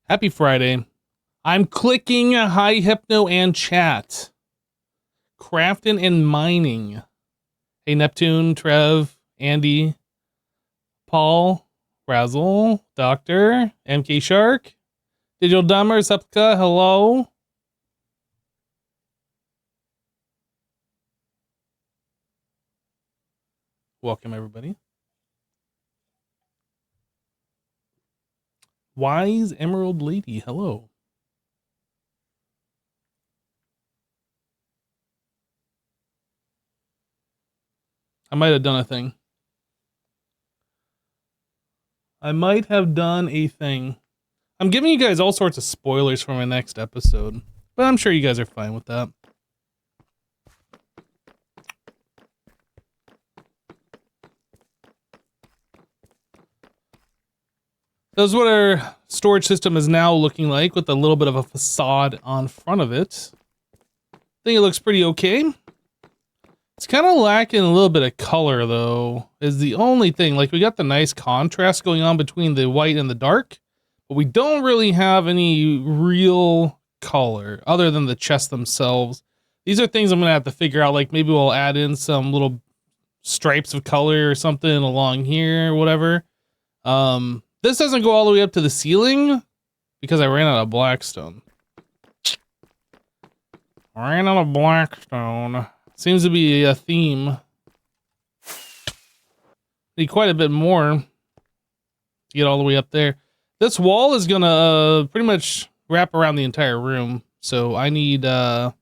Happy Friday. I'm clicking Hi Hypno and chat. Crafting and mining. Hey Neptune, Trev, Andy, Paul, Razzle, Doctor, MK Shark, Digital Dumber, Sepka, hello. Welcome everybody. Wise Emerald Lady, hello. I might have done a thing. I'm giving you guys all sorts of spoilers for my next episode, but I'm sure you guys are fine with that. That's what our storage system is now looking like, with a little bit of a facade on front of it. I think it looks pretty okay. It's kind of lacking a little bit of color, though, is the only thing. Like, we got the nice contrast going on between the white and the dark, but we don't really have any real color other than the chests themselves. These are things I'm going to have to figure out. Like, maybe we'll add in some little stripes of color or something along here or whatever. This doesn't go all the way up to the ceiling because I ran out of blackstone. Seems to be a theme. Need quite a bit more to get all the way up there. This wall is gonna pretty much wrap around the entire room, so I need quite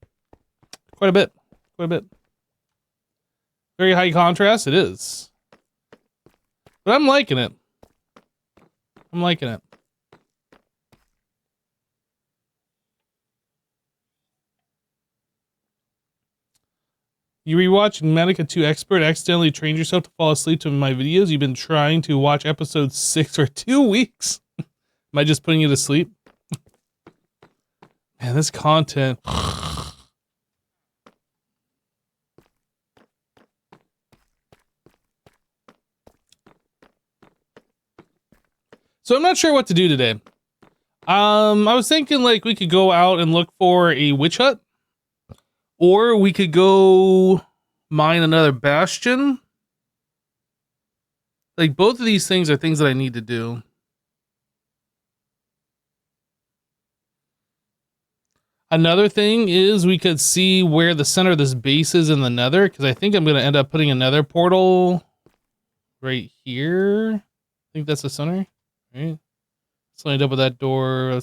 a bit. Very high contrast, it is. But I'm liking it. You rewatching Medica 2 Expert, accidentally trained yourself to fall asleep to my videos. You've been trying to watch episode 6 for 2 weeks. Am I just putting you to sleep? Man, this content. So I'm not sure what to do today. I was thinking like we could go out and look for a witch hut. Or we could go mine another bastion. Like, both of these things are things that I need to do. Another thing is we could see where the center of this base is in the nether, because I think I'm going to end up putting a nether portal right here. I think that's the center, right? Let's line it up with that door.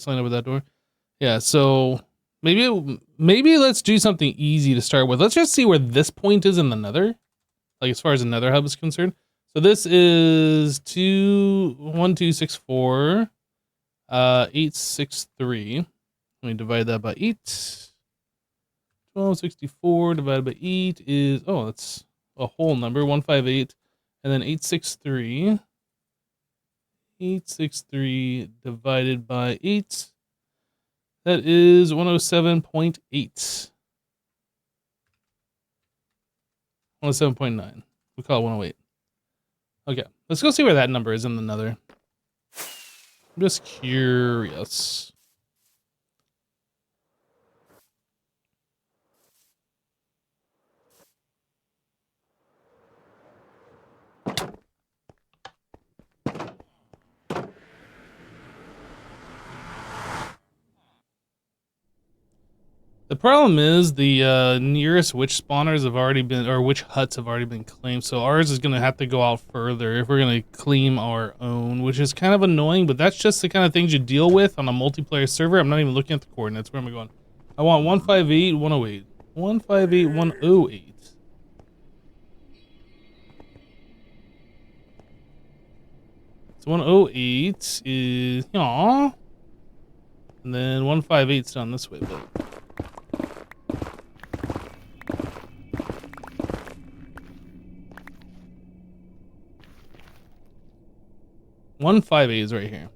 Yeah, so maybe let's do something easy to start with. Let's just see where this point is in the nether, like as far as the nether hub is concerned. So this is 1264 863. Let me divide that by 8. 1264 divided by 8 is, oh, that's a whole number, 158, and then 863. 863 divided by 8. That is 107.8. 107.9. We call it 108. Okay, let's go see where that number is in the nether. I'm just curious. The problem is the nearest witch spawners have already been, or witch huts have already been claimed, so ours is going to have to go out further if we're going to claim our own, which is kind of annoying, but that's just the kind of things you deal with on a multiplayer server. I'm not even looking at the coordinates. Where am I going? I want 158, 108. 158, 108. So 108 is, aww. And then 158's down this way, but... 158 is right here.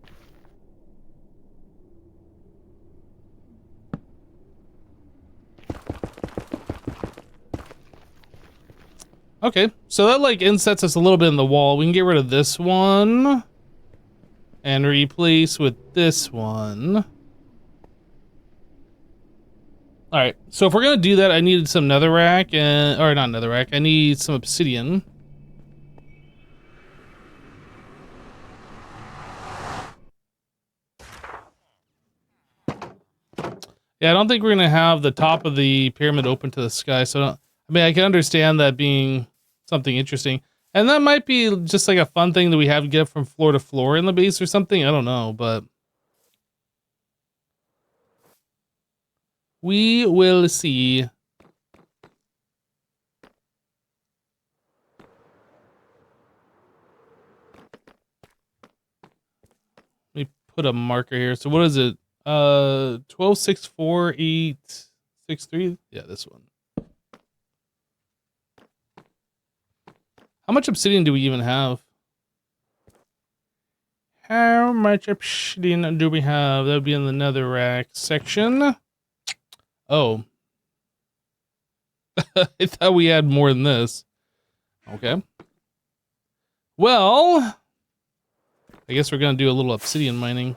Okay, so that like insets us a little bit in the wall. We can get rid of this one. and replace with this one. All right, so if we're gonna do that, I needed some netherrack or not netherrack. I need some obsidian. Yeah, I don't think we're gonna have the top of the pyramid open to the sky. So I mean, I can understand that being something interesting, and that might be just like a fun thing that we have to get from floor to floor in the base or something. I don't know, but we will see. Let me put a marker here. So what is it? 12,648,63. Yeah, this one. How much obsidian do we even have? How much obsidian do we have? That would be in the netherrack section. Oh. I thought we had more than this. Okay. Well, I guess we're going to do a little obsidian mining.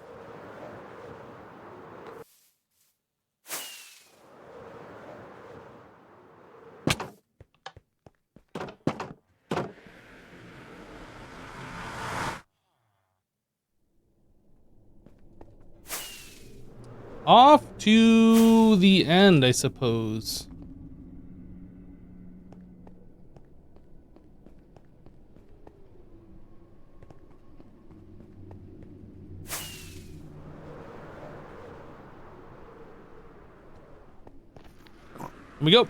Off to the end, I suppose. Here we go.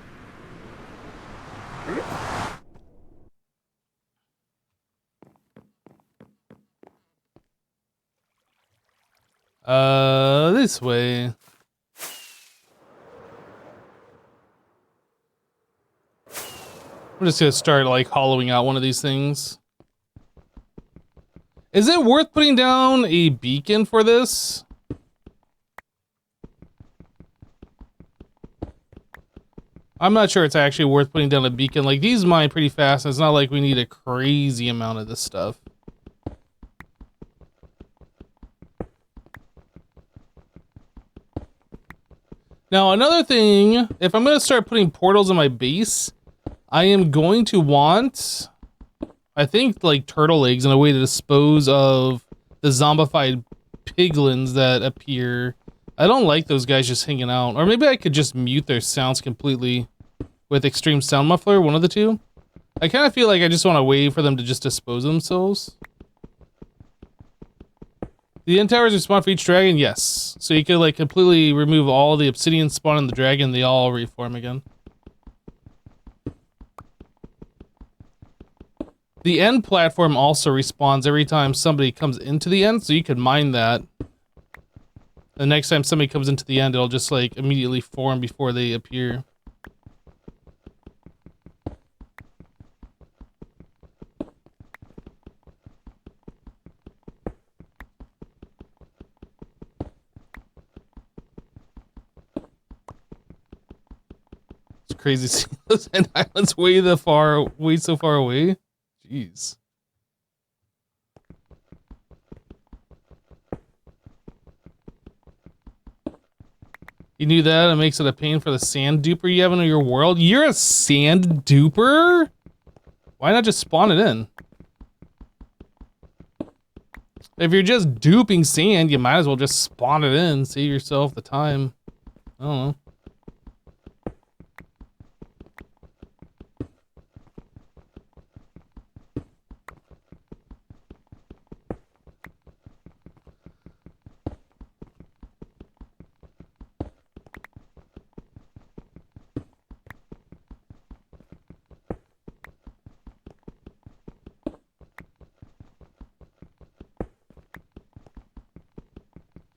This way. I'm just gonna start like hollowing out one of these things. Is it worth putting down a beacon for this? I'm not sure it's actually worth putting down a beacon. Like, these mine pretty fast, and it's not like we need a crazy amount of this stuff. Now, another thing, if I'm going to start putting portals in my base, I am going to want, I think, like, turtle eggs in a way to dispose of the zombified piglins that appear. I don't like those guys just hanging out. Or maybe I could just mute their sounds completely with extreme sound muffler, one of the two. I kind of feel like I just want to wait for them to just dispose of themselves. The end towers respawn for each dragon? Yes. So you could like completely remove all the obsidian spawn in the dragon, they all reform again. The end platform also respawns every time somebody comes into the end, so you could mine that. The next time somebody comes into the end, it'll just like immediately form before they appear. Crazy seeing those end islands way so far away. Jeez. You knew that? It makes it a pain for the sand duper you have in your world. You're a sand duper? Why not just spawn it in? If you're just duping sand, you might as well just spawn it in. Save yourself the time. I don't know.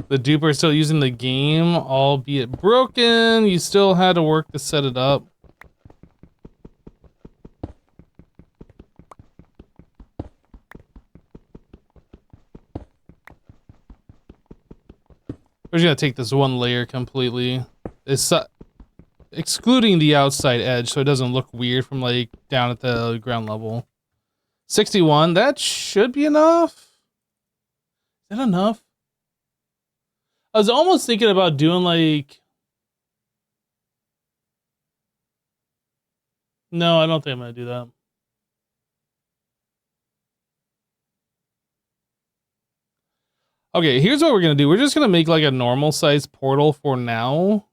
The duper is still using the game, albeit broken. You still had to work to set it up. We're just gonna take this one layer completely. It's excluding the outside edge so it doesn't look weird from like down at the ground level. 61, that should be enough. that enough? I was almost thinking about doing like... No, I don't think I'm going to do that. Okay, here's what we're going to do. We're just going to make like a normal size portal for now.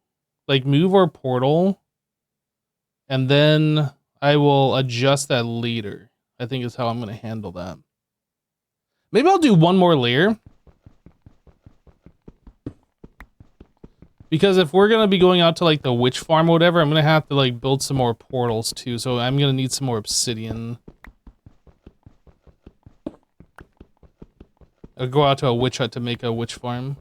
Like move our portal. And then I will adjust that later. I think is how I'm going to handle that. Maybe I'll do one more layer. Because if we're going to be going out to like the witch farm or whatever, I'm going to have to like build some more portals too. So I'm going to need some more obsidian. I'll go out to a witch hut to make a witch farm.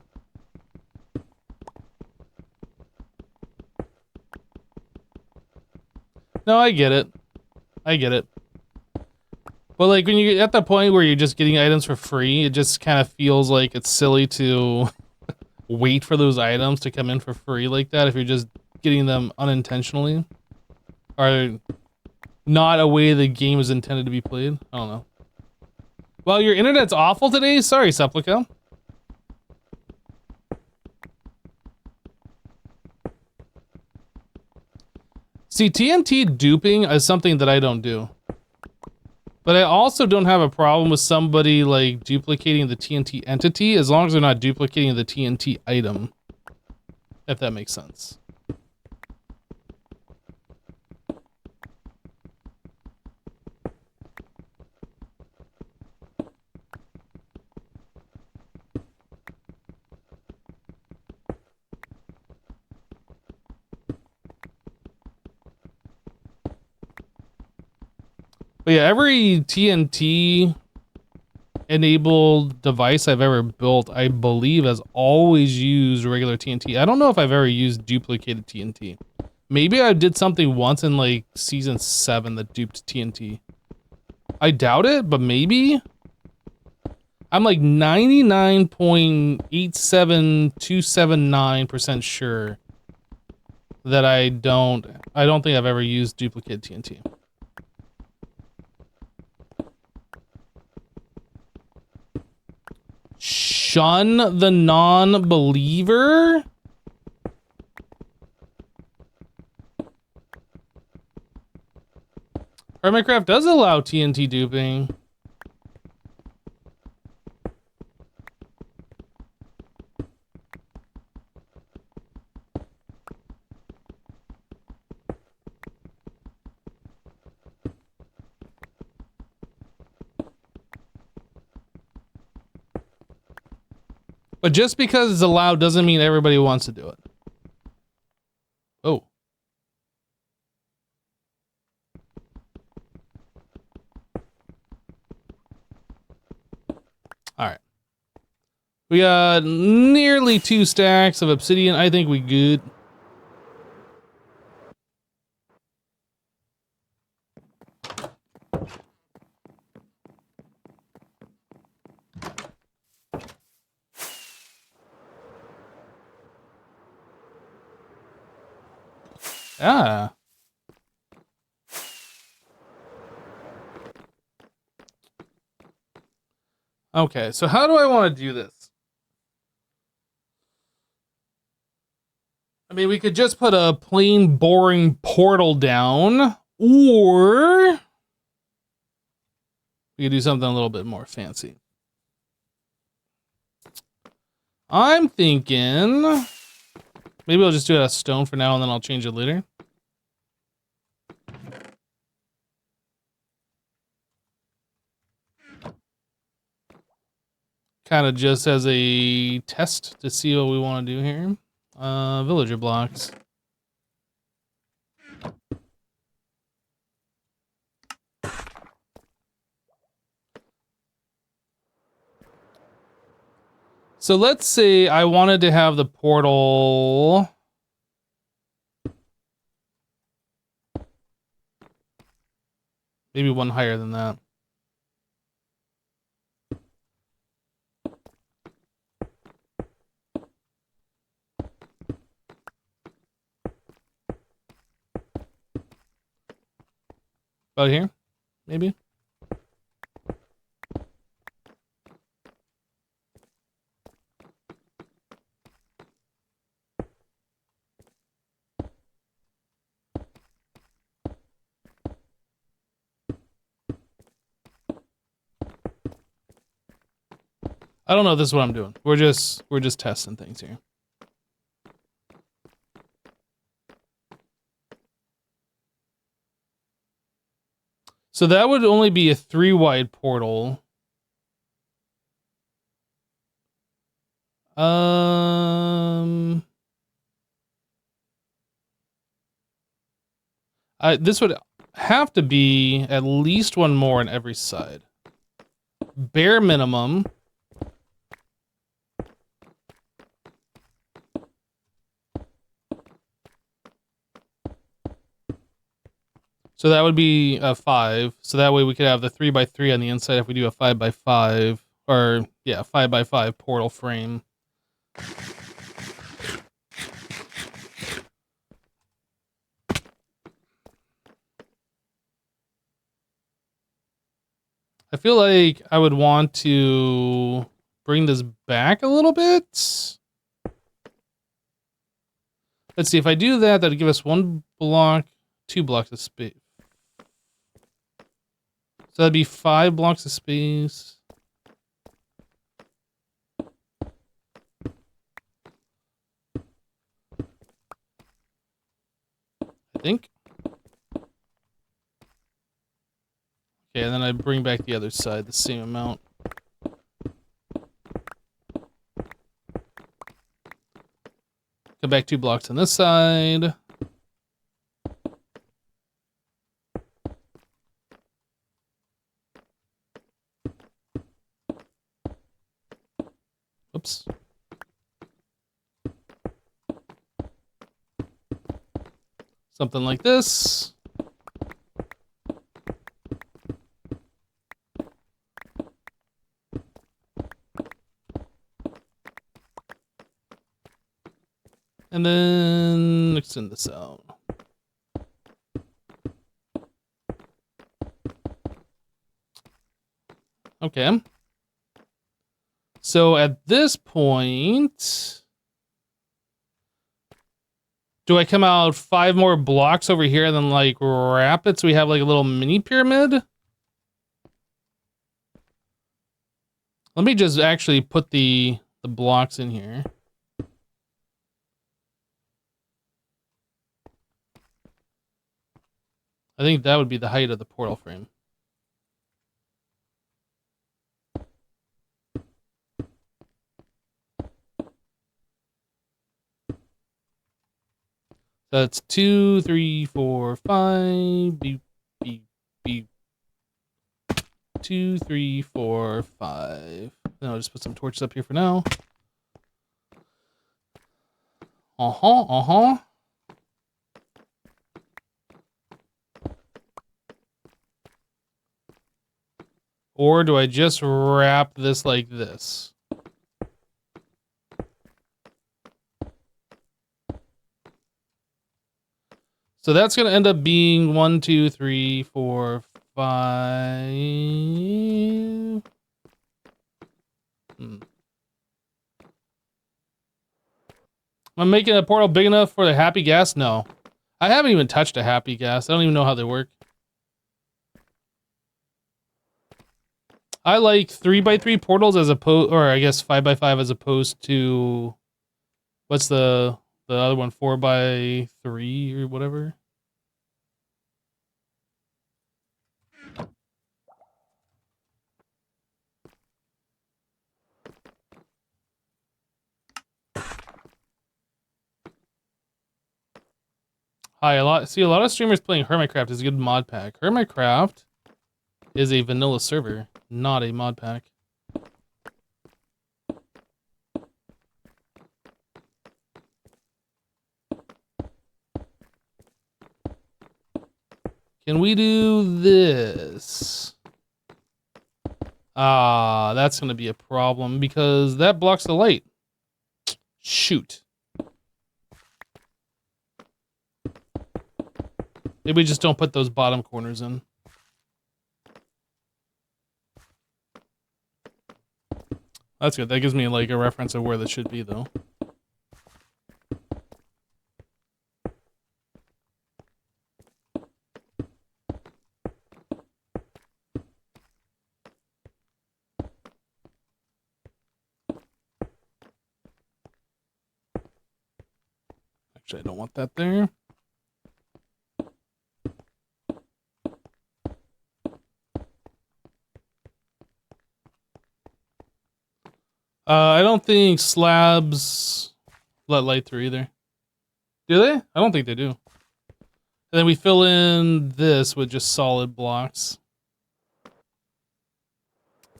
No, I get it. I get it. But like when you get at the point where you're just getting items for free, it just kind of feels like it's silly to wait for those items to come in for free like that if you're just getting them unintentionally. Or not a way the game is intended to be played. I don't know. Well, your internet's awful today? Sorry, Supplica. See, TNT duping is something that I don't do. But I also don't have a problem with somebody, like, duplicating the TNT entity as long as they're not duplicating the TNT item. If that makes sense. But yeah, every TNT enabled device I've ever built, I believe, has always used regular TNT. I don't know if I've ever used duplicated TNT. Maybe I did something once in like season 7 that duped TNT. I doubt it, but maybe. I'm like 99.87279% sure that I don't think I've ever used duplicate TNT. Shun the non-believer? HermitCraft does allow TNT duping. But just because it's allowed doesn't mean everybody wants to do it. Oh. Alright. We got nearly 2 stacks of obsidian. I think we good. Ah. Okay, so how do I want to do this? I mean, we could just put a plain, boring portal down, or we could do something a little bit more fancy. I'm thinking maybe I'll just do it out of stone for now, and then I'll change it later. Kind of just as a test to see what we want to do here. Villager blocks. So let's say I wanted to have the portal. Maybe one higher than that. About here, maybe. I don't know if this is what I'm doing. We're just testing things here. So that would only be a 3 wide portal. This would have to be at least one more on every side. Bare minimum. So that would be a 5. So that way we could have the 3x3 on the inside if we do a 5x5, or yeah, 5x5 portal frame. I feel like I would want to bring this back a little bit. Let's see, if I do that, that'd give us 1 block, 2 blocks of space. So that'd be 5 blocks of space. I think. Okay, and then I bring back the other side, the same amount. Come back 2 blocks on this side. Oops. Something like this. And then extend this out. Okay. So at this point, do I come out 5 more blocks over here and then like wrap it so we have like a little mini pyramid? Let me just actually put the blocks in here. I think that would be the height of the portal frame. That's 2, 3, 4, 5. Beep, beep, beep. 2, 3, 4, 5. Then I'll just put some torches up here for now. Or do I just wrap this like this? So that's going to end up being 1, 2, 3, 4, 5. I'm making a portal big enough for the happy gas? No. I haven't even touched a happy gas. I don't even know how they work. I like 3x3 portals as opposed, or I guess 5x5 as opposed to, what's the other one, 4x3 or whatever. Hi, a lot of streamers playing HermitCraft is a good mod pack. HermitCraft is a vanilla server, not a mod pack. Can we do this? Ah, that's going to be a problem because that blocks the light. Shoot. Maybe we just don't put those bottom corners in. That's good. That gives me like a reference of where this should be, though. Actually, I don't want that there. I don't think slabs let light through either. Do they? I don't think they do. And then we fill in this with just solid blocks.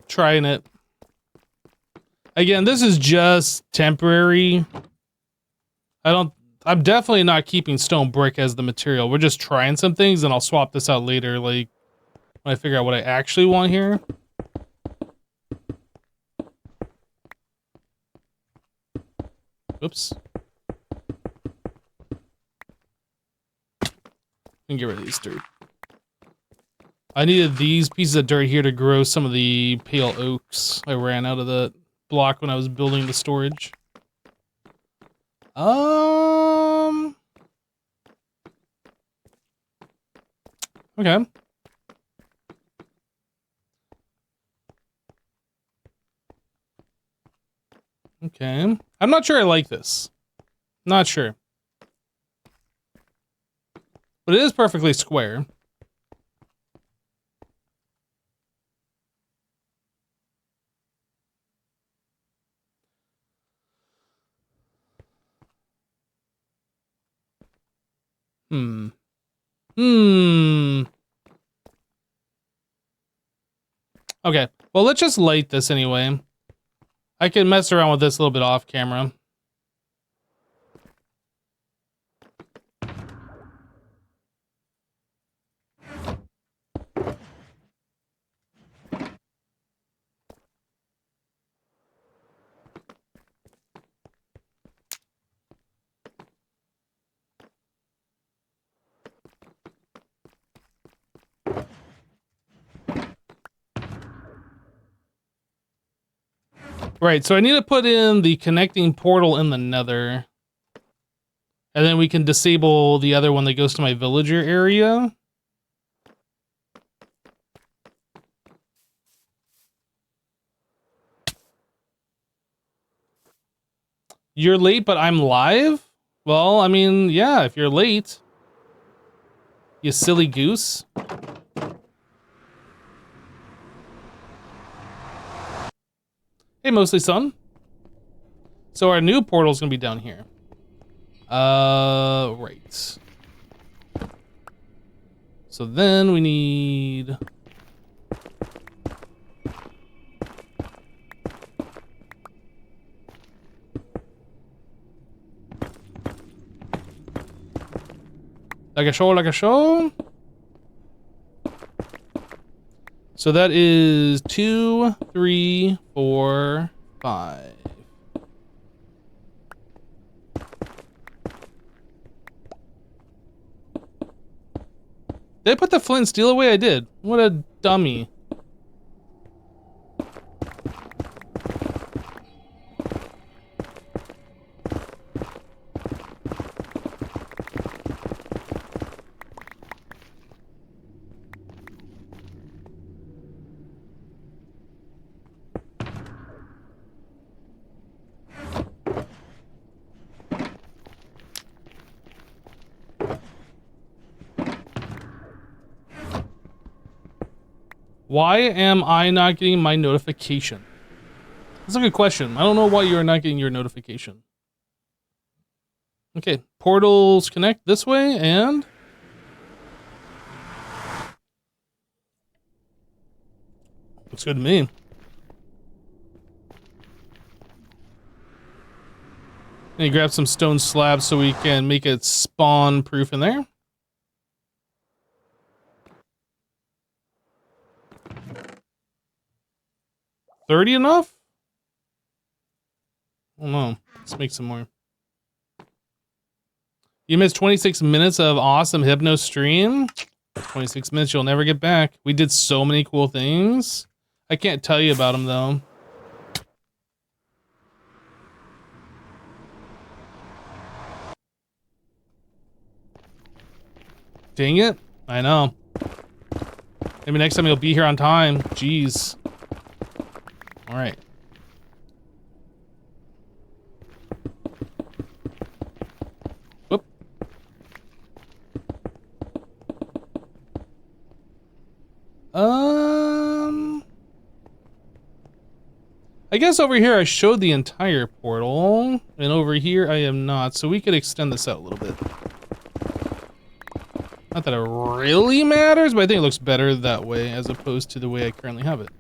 Trying it. Again, this is just temporary. I'm definitely not keeping stone brick as the material. We're just trying some things, and I'll swap this out later, like, when I figure out what I actually want here. Oops. And get rid of these dirt. I needed these pieces of dirt here to grow some of the pale oaks. I ran out of the block when I was building the storage. Okay. Okay. I'm not sure I like this. Not sure. But it is perfectly square. Okay. Well, let's just light this anyway. I can mess around with this a little bit off camera. Right, so I need to put in the connecting portal in the nether. And then we can disable the other one that goes to my villager area. You're late, but I'm live? Well, I mean, yeah, if you're late. You silly goose. Hey, Mostly Sun. So our new portal's gonna be down here. Right. So then we need... Like a show. So that is 2, 3, 4, 5. Did I put the flint and steel away? I did. What a dummy. Why am I not getting my notification? That's a good question. I don't know why you're not getting your notification. Okay, portals connect this way, and... looks good to me. Let me grab some stone slabs so we can make it spawn-proof in there. $30 enough? I don't know. Let's make some more. You missed 26 minutes of awesome Hypno stream. 26 minutes you'll never get back. We did so many cool things. I can't tell you about them, though. Dang it. I know. Maybe next time you'll be here on time. Jeez. All right. Whoop. I guess over here I showed the entire portal, and over here I am not, so we could extend this out a little bit. Not that it really matters, but I think it looks better that way as opposed to the way I currently have it.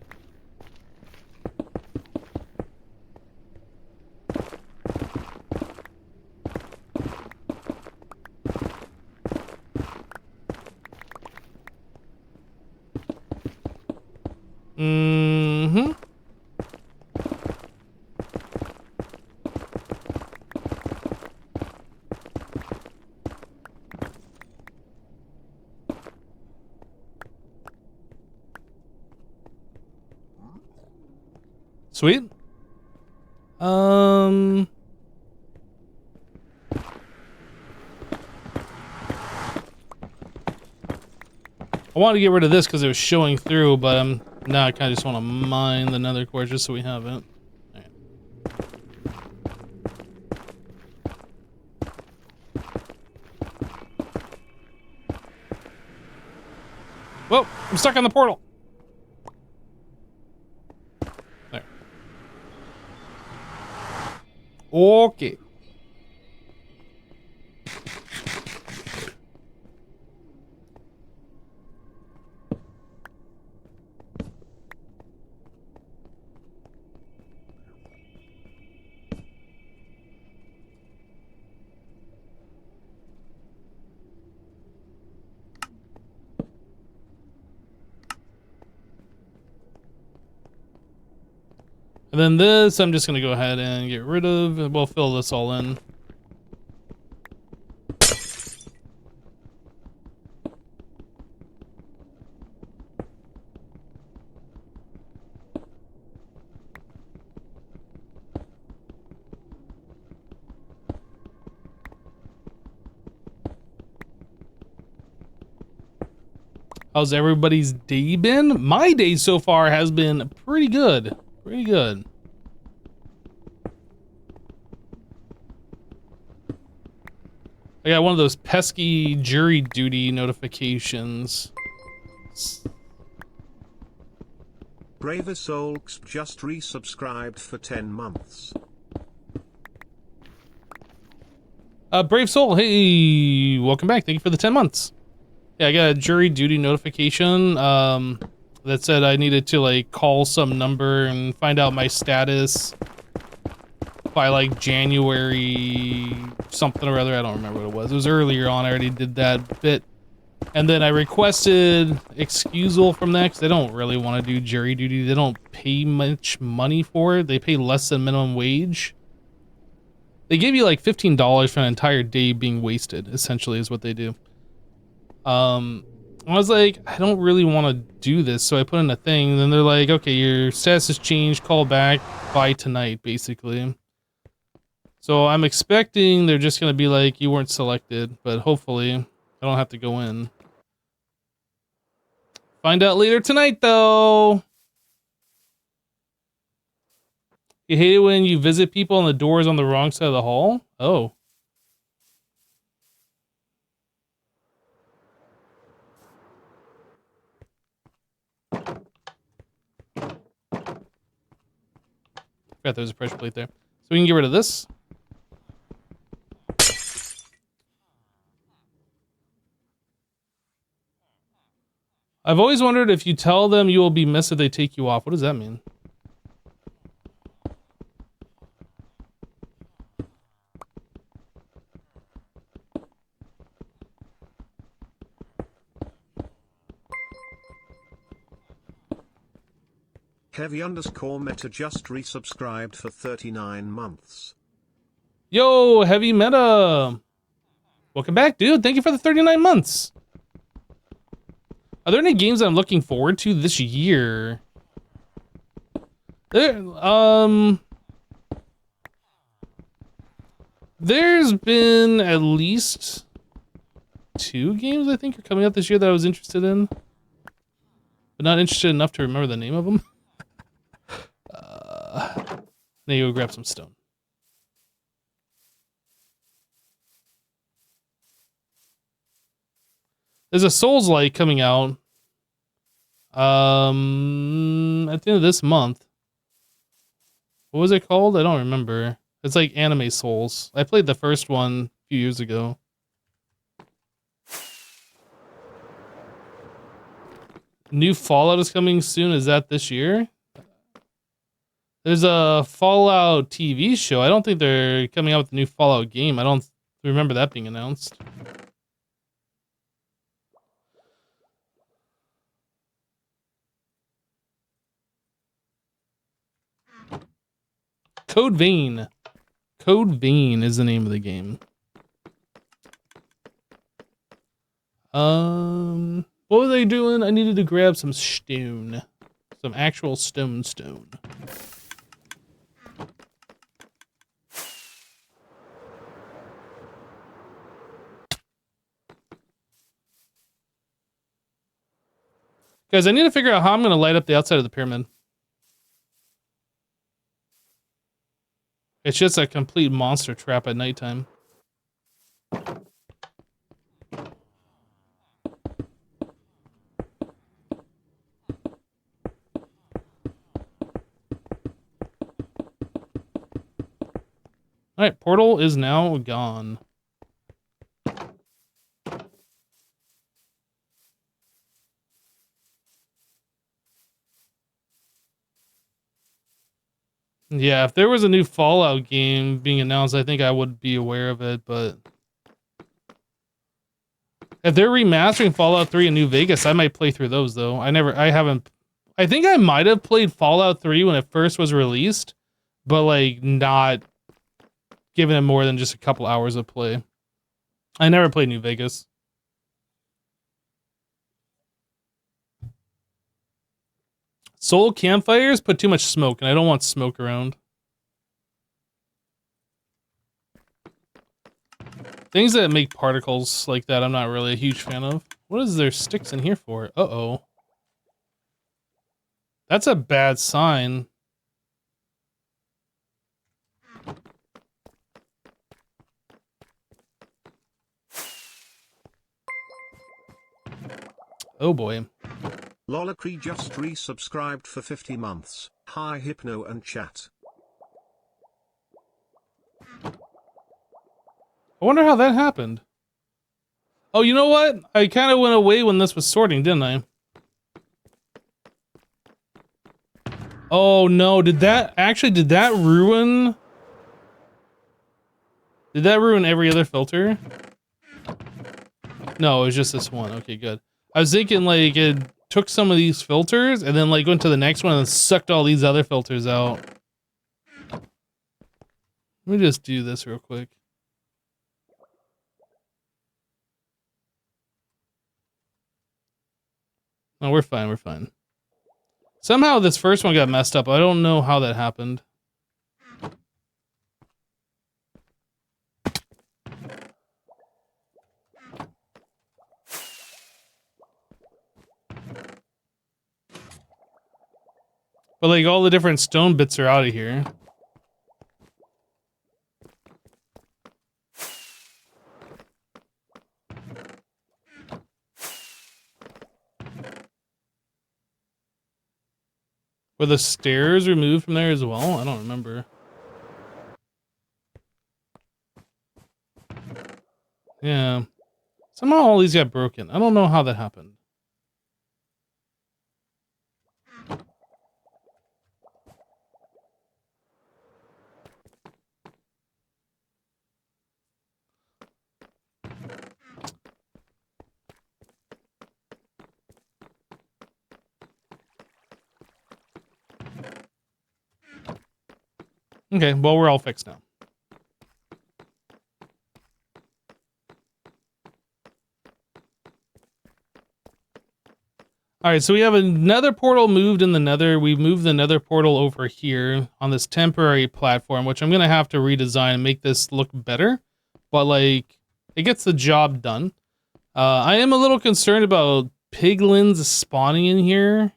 Mm-hmm. Sweet. I wanted to get rid of this because it was showing through, but now I kind of just want to mine the nether core just so we have it. Right. Whoa, I'm stuck on the portal. There. Okay. And then this, I'm just going to go ahead and get rid of. We'll fill this all in. How's everybody's day been? My day so far has been pretty good. Pretty good. I got one of those pesky jury duty notifications. Braver Solks just resubscribed for 10 months. Brave Soul, hey, welcome back. Thank you for the 10 months. Yeah, I got a jury duty notification that said I needed to like call some number and find out my status by like January something or other. I don't remember what it was. It was earlier on. I already did that bit. And then I requested excusal from that because they don't really want to do jury duty. They don't pay much money for it. They pay less than minimum wage. They give you like $15 for an entire day being wasted, essentially, is what they do. I was like, I don't really want to do this, so I put in a thing, and then they're like, okay, your status has changed, call back by tonight, basically. So I'm expecting they're just going to be like, you weren't selected, but hopefully I don't have to go in. Find out later tonight, though. You hate it when you visit people and the door is on the wrong side of the hall? Oh. Forgot there's a pressure plate there. So we can get rid of this. I've always wondered if you tell them you will be missed if they take you off. What does that mean? Heavy_meta just resubscribed for 39 months. Yo, Heavy Meta. Welcome back, dude. Thank you for the 39 months. Are there any games I'm looking forward to this year? There's been at least 2 games I think are coming out this year that I was interested in, but not interested enough to remember the name of them. Now you go grab some stone. There's a Souls-like coming out at the end of this month. What was it called? I don't remember. It's like Anime Souls. I played the first one a few years ago. New Fallout is coming soon. Is that this year? There's a Fallout TV show. I don't think they're coming out with a new Fallout game. I don't remember that being announced. Code Vein. Code Vein is the name of the game. What were they doing? I needed to grab some stone. Some actual stone. Guys, I need to figure out how I'm going to light up the outside of the pyramid. It's just a complete monster trap at nighttime. Alright, portal is now gone. Yeah, if there was a new Fallout game being announced, I think I would be aware of it, but if they're remastering Fallout 3 in New Vegas, I might play through those though. I think I might have played Fallout 3 when it first was released, but like not giving it more than just a couple hours of play. I never played New Vegas. Soul campfires put too much smoke, and I don't want smoke around. Things that make particles like that, I'm not really a huge fan of. What is there sticks in here for? Uh-oh. That's a bad sign. Oh boy. Lolacree just resubscribed for 50 months. Hi Hypno and chat. I wonder how that happened. Oh, you know what? I kind of went away when this was sorting, didn't I? Oh no, did that ruin? Did that ruin every other filter? No, it was just this one. Okay, good. I was thinking like it took some of these filters and then like went to the next one and sucked all these other filters out. Let me just do this real quick. No, we're fine, we're fine. Somehow this first one got messed up. I don't know how that happened. But like all the different stone bits are out of here. Were the stairs removed from there as well? I don't remember. Yeah. Somehow all these got broken. I don't know how that happened. Okay, well, we're all fixed now. Alright, so we have another portal moved in the nether. We've moved the nether portal over here on this temporary platform, which I'm going to have to redesign and make this look better. But, like, it gets the job done. I am a little concerned about piglins spawning in here.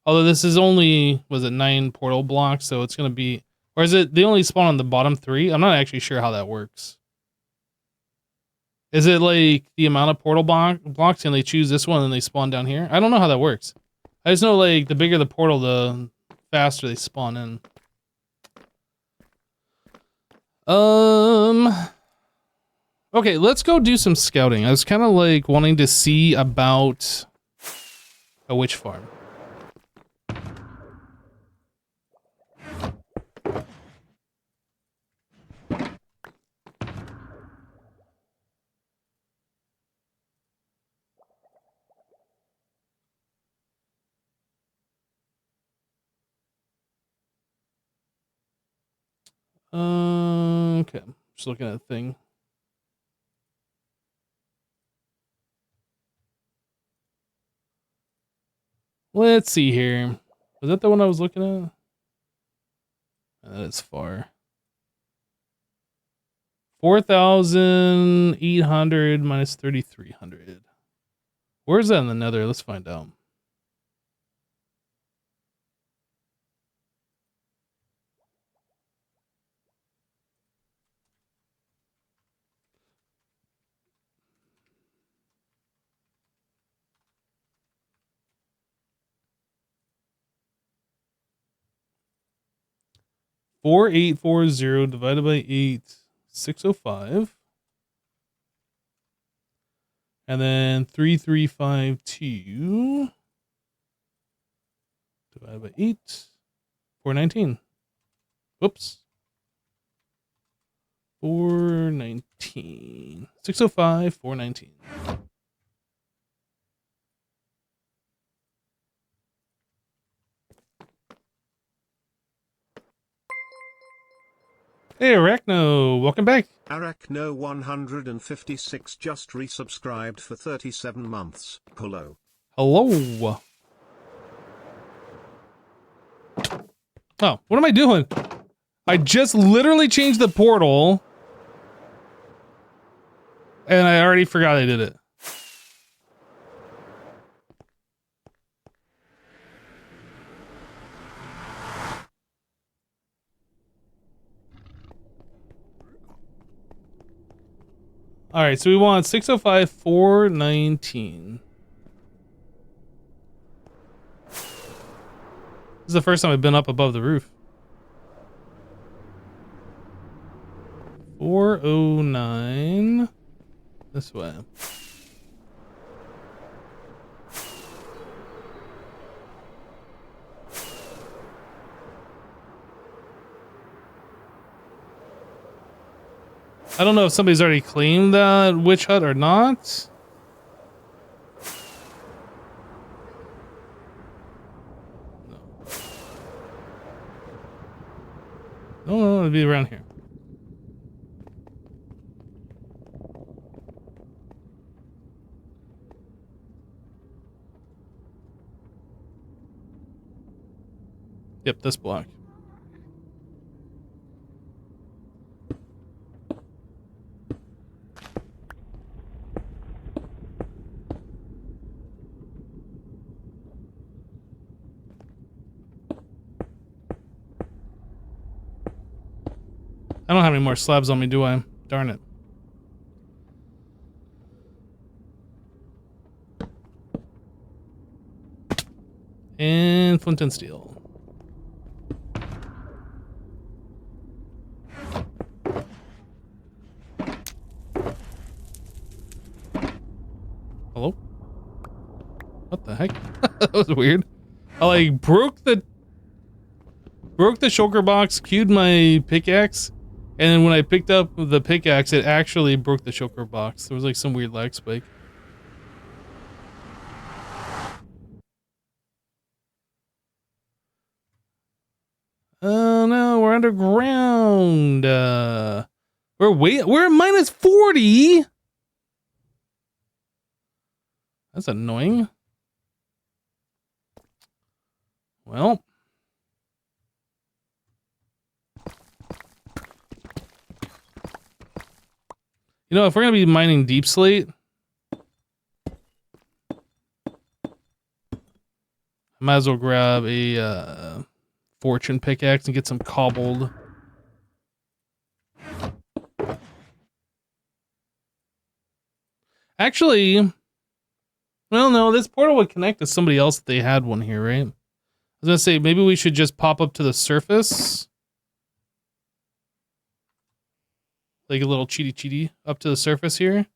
Although this is only, was it 9 portal blocks, so it's going to be... Or is it they only spawn on the bottom 3? I'm not actually sure how that works. Is it like the amount of portal blocks and they choose this one and they spawn down here? I don't know how that works. I just know like the bigger the portal, the faster they spawn in. Okay, let's go do some scouting. I was kind of like wanting to see about a witch farm. Okay, just looking at a thing. Let's see here. Was that the one I was looking at? That is far. 4,800 minus 3,300. Where's that in the nether? Let's find out. $4,840 divided by 8, 605. And then 3,352 divided by 8, 419. Whoops. 419. 605, 419. Hey, Arachno, welcome back. Arachno 156 just resubscribed for 37 months. Hello. Hello. Oh, what am I doing? I just literally changed the portal. And I already forgot I did it. All right, so we want 605, 419. This is the first time I've been up above the roof. 409. This way. I don't know if somebody's already claimed that witch hut or not. No, it'll be around here. Yep, this block. I don't have any more slabs on me, do I? Darn it. And flint and steel. Hello? What the heck? That was weird. I like broke the shulker box, queued my pickaxe, and then when I picked up the pickaxe, it actually broke the shulker box. There was like some weird lag spike. Oh no, we're underground. We're at minus 40. That's annoying. Well. You know, if we're going to be mining deep slate, I might as well grab a fortune pickaxe and get some cobbled. Actually, well, no, this portal would connect to somebody else if they had one here, right? I was going to say, maybe we should just pop up to the surface. like a little cheaty up to the surface here.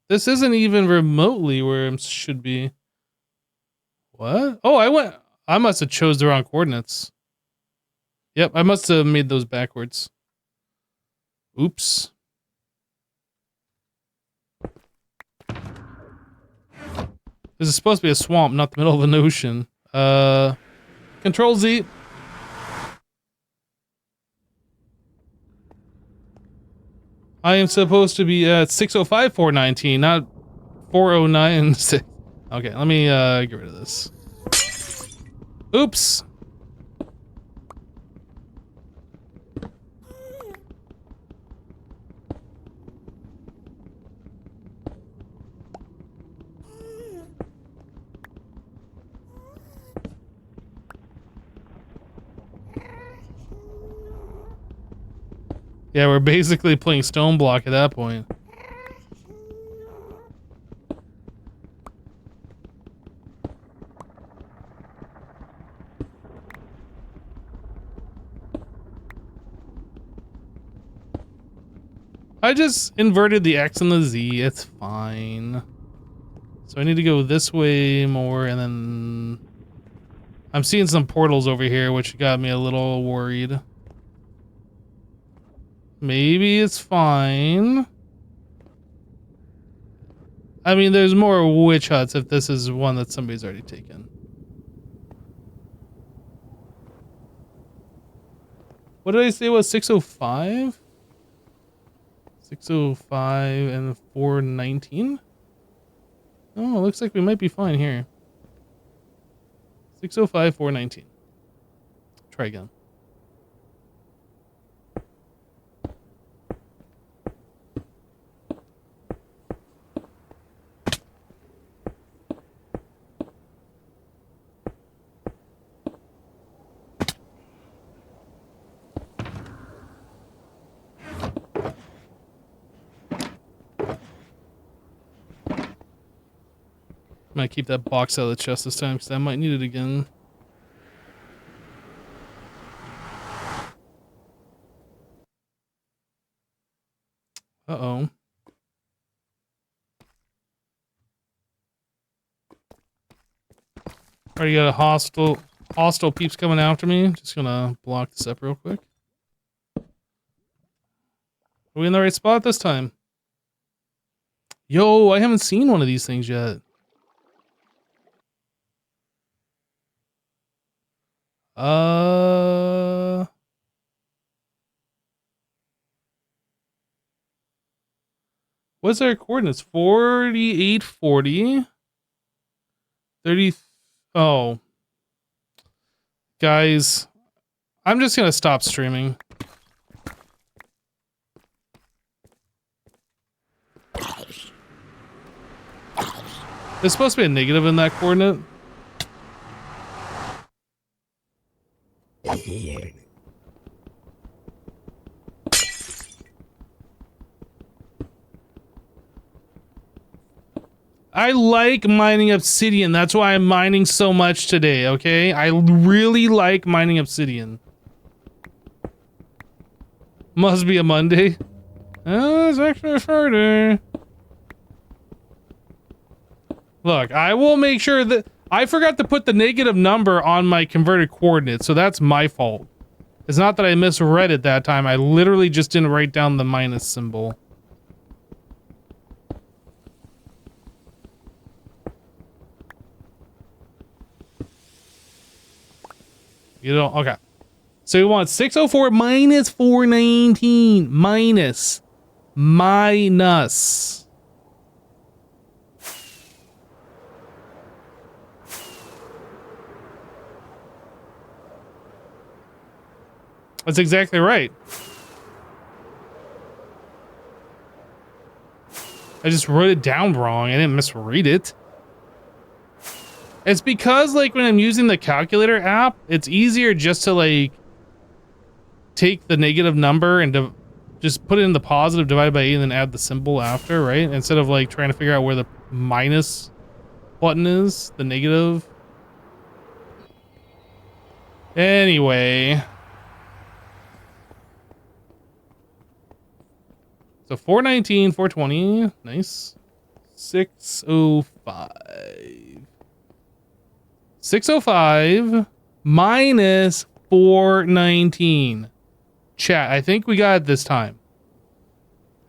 This isn't even remotely where it should be. What? Oh, I must have chose the wrong coordinates. Yep, I must have made those backwards. Oops. This is supposed to be a swamp, not the middle of an ocean. Control Z. I am supposed to be at 605-419, not 409-6. Okay, let me get rid of this. Oops. Yeah, we're basically playing Stone Block at that point. I just inverted the X and the Z, it's fine. So I need to go this way more, and then... I'm seeing some portals over here, which got me a little worried. Maybe it's fine. I mean, there's more witch huts if this is one that somebody's already taken. What did I say was 605? 605 and 419? Oh, looks like we might be fine here. 605, 419. Try again. I'm gonna keep that box out of the chest this time because I might need it again. Uh-oh. Already got a hostile peeps coming after me. Just gonna block this up real quick. Are we in the right spot this time? Yo, I haven't seen one of these things yet. What's our coordinates? 48, 40. 30. Oh. Guys, I'm just gonna stop streaming. There's supposed to be a negative in that coordinate. I like mining obsidian. That's why I'm mining so much today, okay? I really like mining obsidian. Must be a Monday. Oh, it's actually a Friday. Look, I will make sure that... I forgot to put the negative number on my converted coordinates, so that's my fault. It's not that I misread it that time. I literally just didn't write down the minus symbol. You don't... Okay. So we want 604 minus 419. Minus. That's exactly right. I just wrote it down wrong. I didn't misread it. It's because, like, when I'm using the calculator app, it's easier just to, like, take the negative number and just put it in the positive divided by 8 and then add the symbol after, right? Instead of, like, trying to figure out where the minus button is, the negative. Anyway. So 419, 420. Nice. 605. 605 minus 419. Chat, I think we got it this time.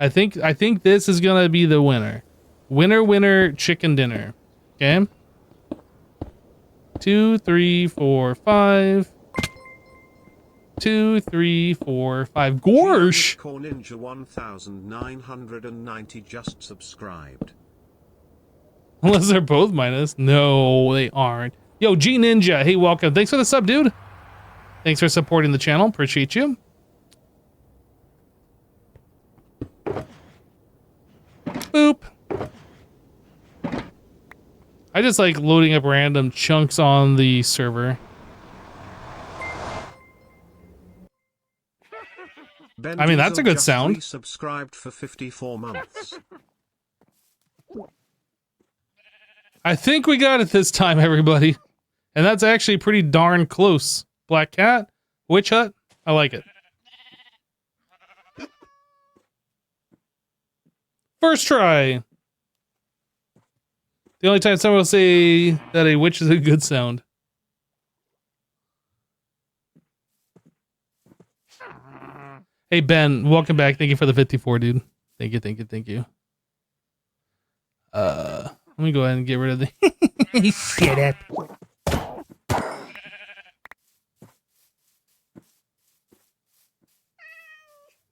I think this is gonna be the winner. Winner, chicken dinner. Okay. 2, 3, 4, 5. 2, 3, 4, 5. Gorsh! Ninja 1990 just subscribed. Unless they're both minus. No, they aren't. Yo, G Ninja. Hey, welcome. Thanks for the sub, dude. Thanks for supporting the channel. Appreciate you. Boop. I just like loading up random chunks on the server. I mean, that's a good sound. Subscribed for 54 months. I think we got it this time, everybody. And that's actually pretty darn close. Black Cat, Witch Hut, I like it. First try. The only time someone will say that a witch is a good sound. Hey, Ben, welcome back. Thank you for the 54, dude. Thank you. Let me go ahead and get rid of the... Shut up.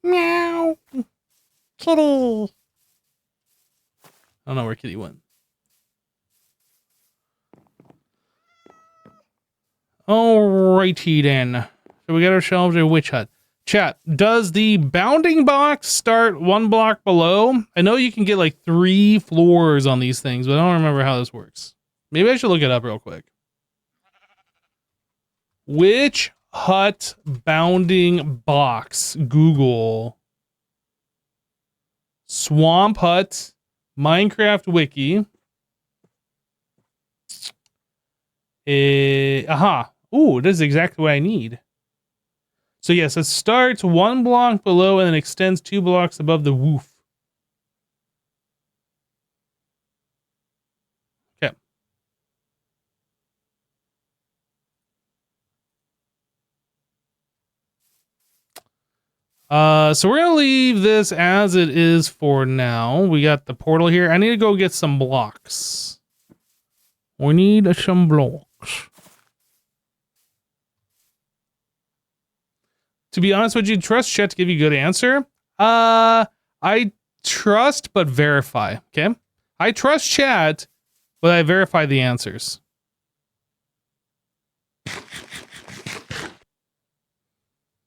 Meow. Kitty. I don't know where Kitty went. Alrighty then. So we got ourselves a witch hut. Chat, does the bounding box start one block below? I know you can get like 3 floors on these things, but I don't remember how this works. Maybe I should look it up real quick. Witch hut bounding box. Google. Swamp hut. Minecraft wiki. Aha. Ooh, this is exactly what I need. So yes, it starts 1 block below and then extends 2 blocks above the roof. Okay. So we're gonna leave this as it is for now. We got the portal here. I need to go get some blocks. We need some blocks. To be honest, would you trust chat to give you a good answer? I trust but verify, okay? I trust chat, but I verify the answers.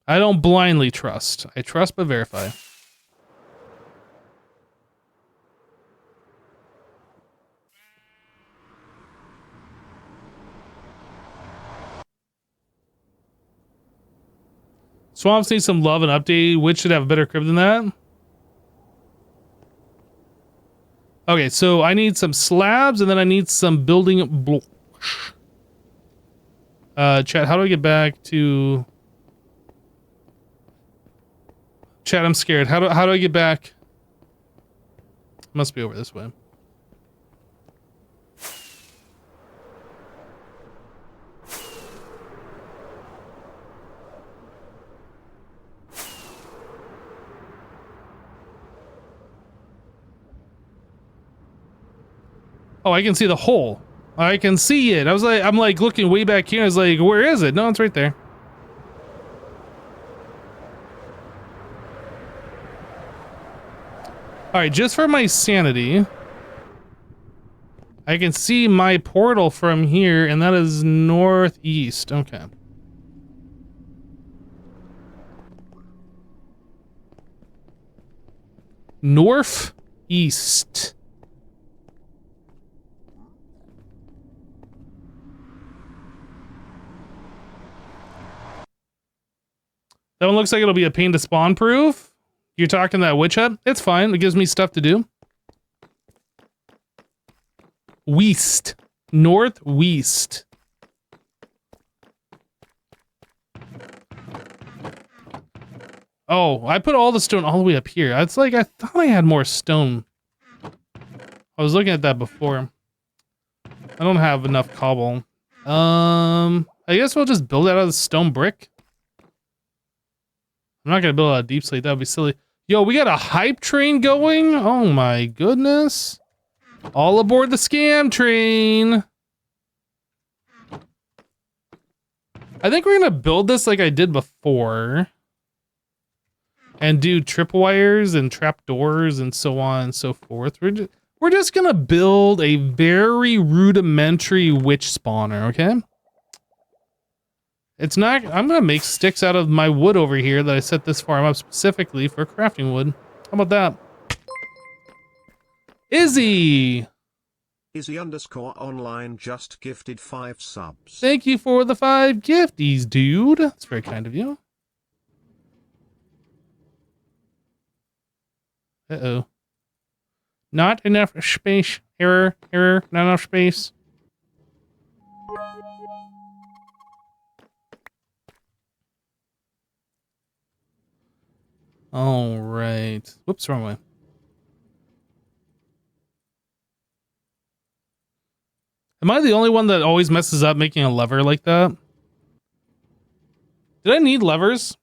I don't blindly trust. I trust but verify. Swamps need some love and update. Which should have a better crib than that? Okay, so I need some slabs and then I need some building blocks. Chat, how do I get back to... Chat, I'm scared. How do I get back? Must be over this way. Oh, I can see the hole. I can see it. I'm like looking way back here. I was like, where is it? No, it's right there. All right, just for my sanity, I can see my portal from here, and that is northeast. Okay. Northeast. That one looks like it'll be a pain to spawn proof. You're talking that witch hut? It's fine. It gives me stuff to do. West. Northwest. Oh, I put all the stone all the way up here. It's like I thought I had more stone. I was looking at that before. I don't have enough cobble. I guess we'll just build it out of the stone brick. I'm not gonna build out a deep slate. That would be silly. Yo, we got a hype train going. Oh my goodness! All aboard the scam train. I think we're gonna build this like I did before, and do tripwires and trapdoors and so on and so forth. We're just gonna build a very rudimentary witch spawner, okay? It's not, I'm gonna make sticks out of my wood over here that I set this farm up specifically for crafting wood. How about that? Izzy! Izzy_online just gifted 5 subs. Thank you for the 5 gifties, dude. That's very kind of you. Uh-oh. Not enough space. Error, not enough space. All right. Whoops, wrong way. Am I the only one that always messes up making a lever like that? Did I need levers?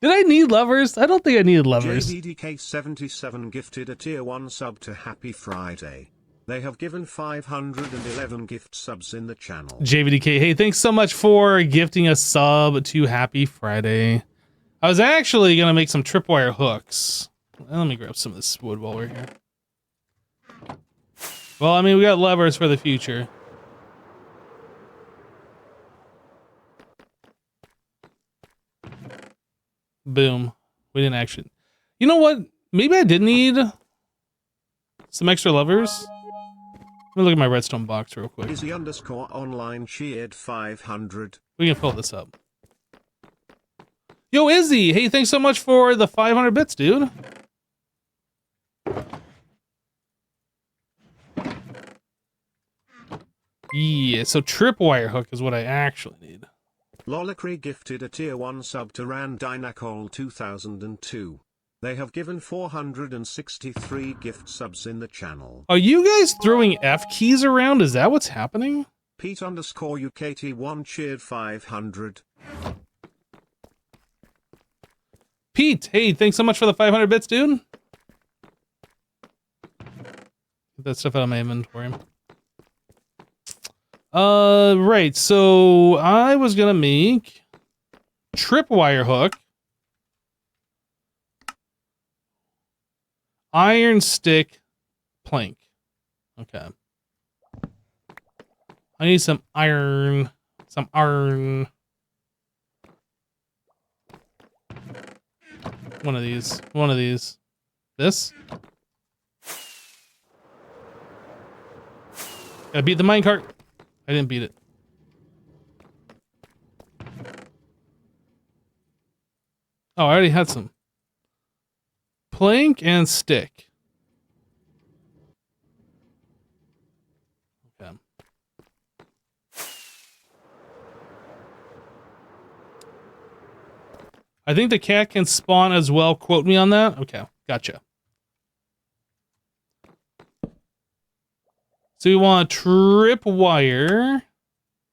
Did I need levers? I don't think I needed levers. JVDK77 gifted a tier 1 sub to Happy Friday. They have given 511 gift subs in the channel. JVDK, hey, thanks so much for gifting a sub to Happy Friday. I was actually going to make some tripwire hooks. Let me grab some of this wood while we're here. Well, I mean, we got levers for the future. Boom. We didn't actually... You know what? Maybe I did need some extra levers. Let me look at my redstone box real quick. Izzy_online cheered 500. We can fill this up. Yo, Izzy! Hey, thanks so much for the 500 bits, dude. Yeah, so tripwire hook is what I actually need. Lolacree gifted a tier 1 sub to Randinacol 2002. They have given 463 gift subs in the channel. Are you guys throwing F keys around? Is that what's happening? Pete_UKT1 cheered 500. Pete, hey, thanks so much for the 500 bits, dude. Get that stuff out of my inventory. Right, so I was gonna make tripwire hook, iron stick, plank. Okay. I need some iron. Some iron. One of these. One of these. This? Gotta beat the minecart. I didn't beat it. Oh, I already had some. Plank and stick. Okay. I think the cat can spawn as well. Quote me on that. Okay, gotcha. So we want tripwire.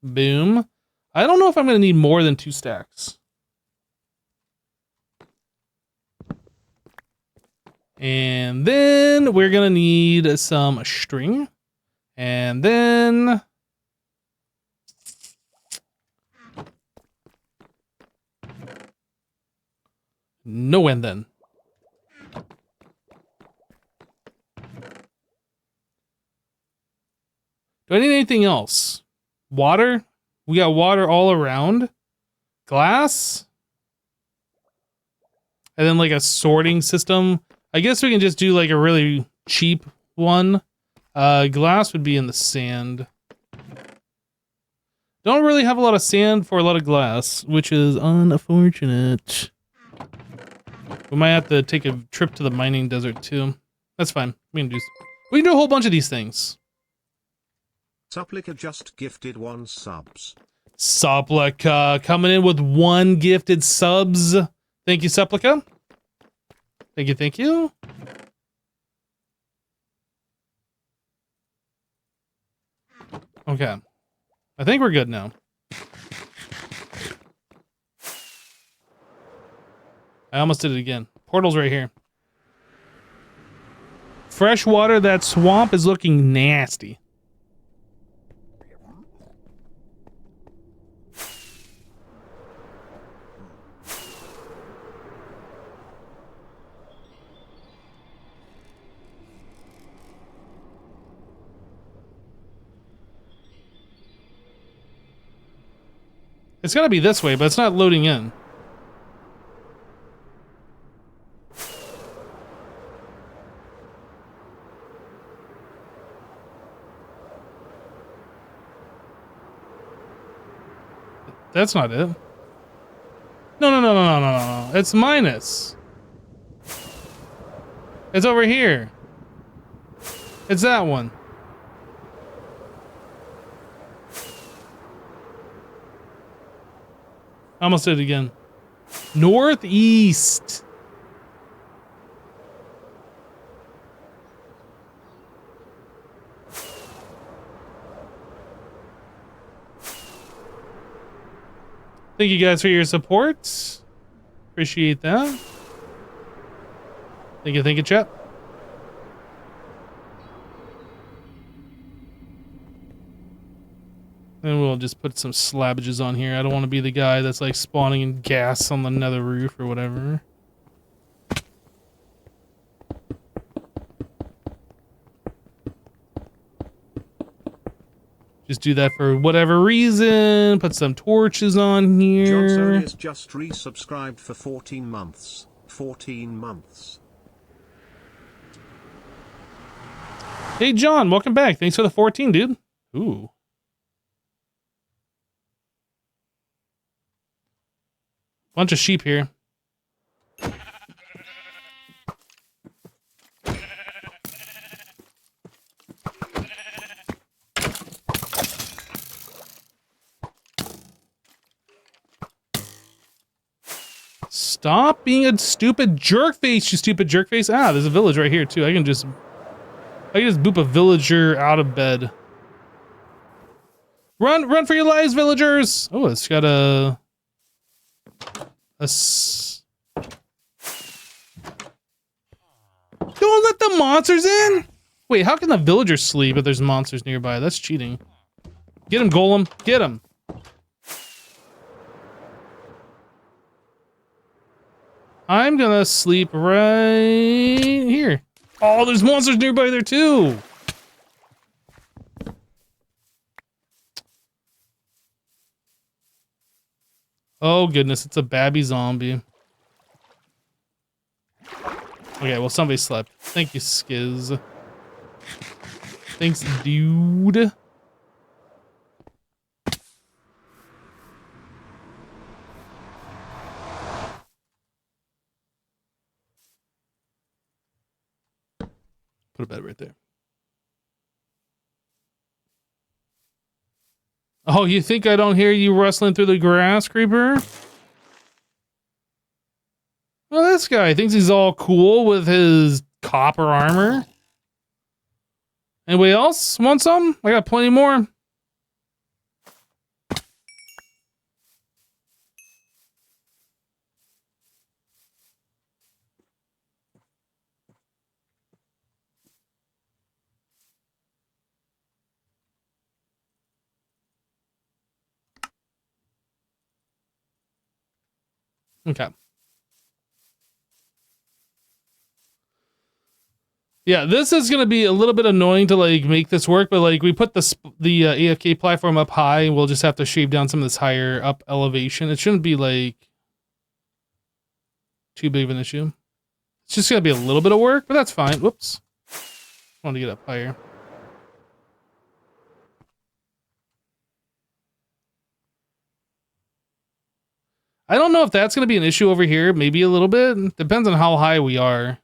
Boom. I don't know if I'm going to need more than 2 stacks. And then we're going to need some string. And then... no and then. Do I need anything else? Water? We got water all around. Glass? And then like a sorting system. I guess we can just do like a really cheap one. Glass would be in the sand. Don't really have a lot of sand for a lot of glass, which is unfortunate. We might have to take a trip to the mining desert too. That's fine. We can do a whole bunch of these things. Supplica just gifted 1 subs. Supplica coming in with 1 gifted subs. Thank you, Supplica. Thank you, thank you. Okay. I think we're good now. I almost did it again. Portal's right here. Fresh water, that swamp is looking nasty. It's gotta be this way, but it's not loading in. That's not it. No. It's minus. It's over here. It's that one. I almost did it again. Northeast. Thank you guys for your support. Appreciate that. Thank you, chat. And we'll just put some slabbages on here. I don't want to be the guy that's like spawning in gas on the nether roof or whatever. Just do that for whatever reason. Put some torches on here. Johnson is just resubscribed for 14 months. 14 months. Hey, John, welcome back. Thanks for the 14, dude. Ooh. Bunch of sheep here. Stop being a stupid jerk face, you stupid jerk face. Ah, there's a village right here too. I can just boop a villager out of bed. Run for your lives, villagers! Oh, it's got a Don't let the monsters in! Wait, how can the villagers sleep if there's monsters nearby? That's cheating. Get him, Golem. Get him. I'm gonna sleep right here. Oh, there's monsters nearby there too! Oh goodness, it's a babby zombie. Okay, well somebody slept. Thank you, Skiz. Thanks, dude. Put a bed right there. Oh, you think I don't hear you rustling through the grass, creeper? Well, this guy thinks he's all cool with his copper armor. Anybody else want some? I got plenty more. Okay. Yeah, this is going to be a little bit annoying to like make this work, but like we put the AFK platform up high, and we'll just have to shave down some of this higher up elevation. It shouldn't be like too big of an issue. It's just going to be a little bit of work, but that's fine. Whoops. Want to get up higher. I don't know if that's going to be an issue over here. Maybe a little bit. Depends on how high we are.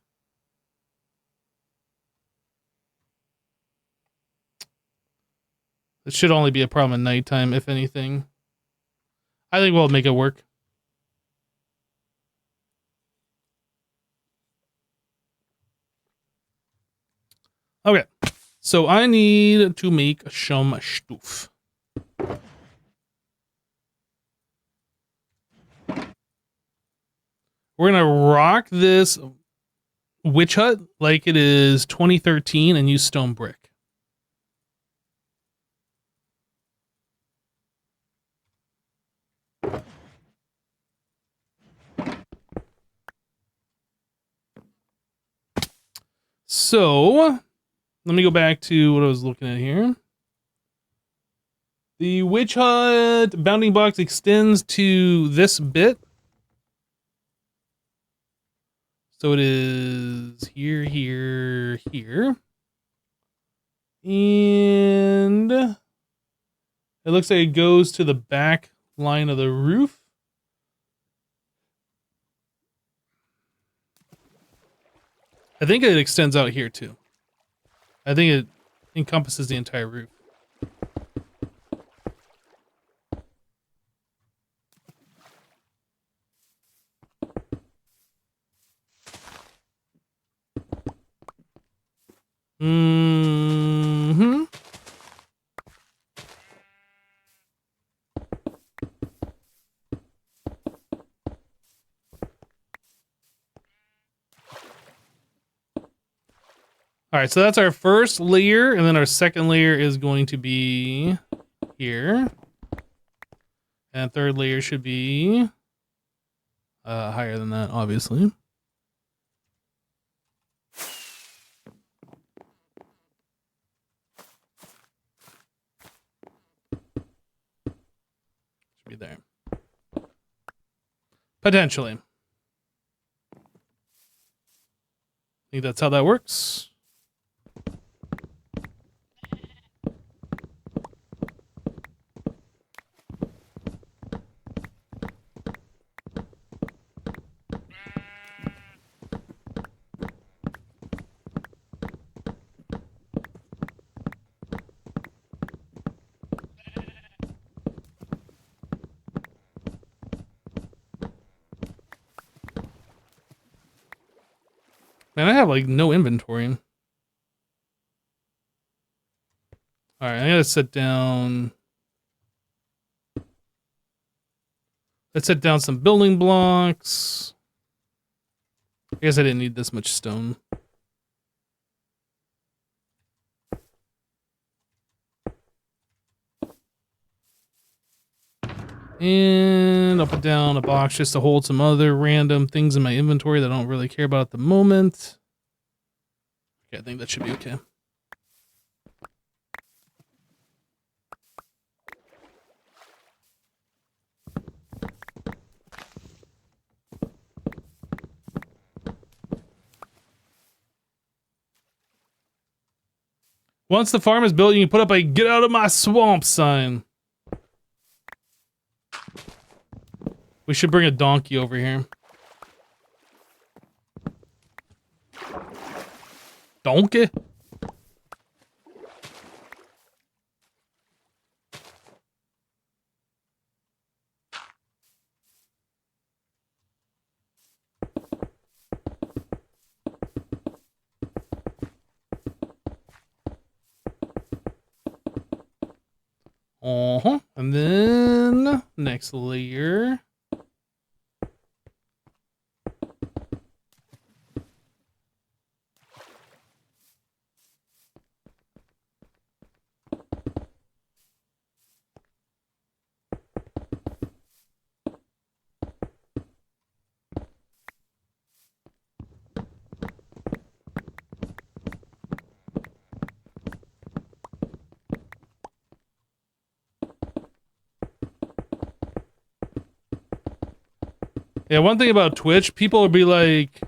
It should only be a problem at nighttime, if anything. I think we'll make it work. Okay. So I need to make some stuff. We're going to rock this witch hut like it is 2013 and use stone brick. So, let me go back to what I was looking at here. The witch hut bounding box extends to this bit. So it is here, here, here. And it looks like it goes to the back line of the roof. I think it extends out here too. I think it encompasses the entire roof. Mm-hmm. All right, so that's our first layer, and then our second layer is going to be here. And third layer should be higher than that, obviously. Should be there. Potentially. I think that's how that works. Man, I have like no inventory. Alright, I gotta sit down. Let's set down some building blocks. I guess I didn't need this much stone. And I'll put down a box just to hold some other random things in my inventory that I don't really care about at the moment. Okay, I think that should be okay. Once the farm is built, you can put up a "Get out of my swamp" sign. We should bring a donkey over here. Donkey? Uh-huh. And then next layer. Yeah, one thing about Twitch, people will be like,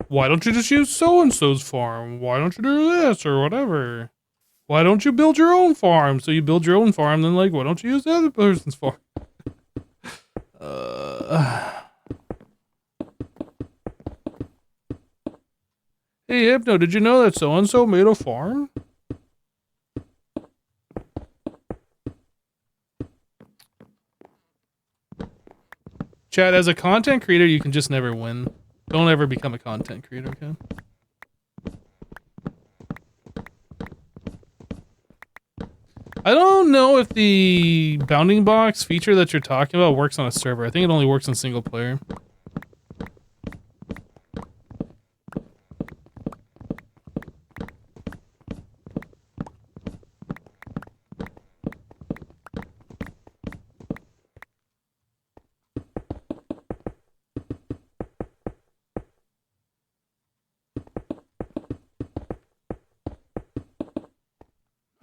why don't you just use so-and-so's farm? Why don't you do this or whatever? Why don't you build your own farm? So you build your own farm, then like, why don't you use the other person's farm? Hey, Hypno, did you know that so-and-so made a farm? Chad, as a content creator, you can just never win. Don't ever become a content creator, okay? I don't know if the bounding box feature that you're talking about works on a server. I think it only works on single player.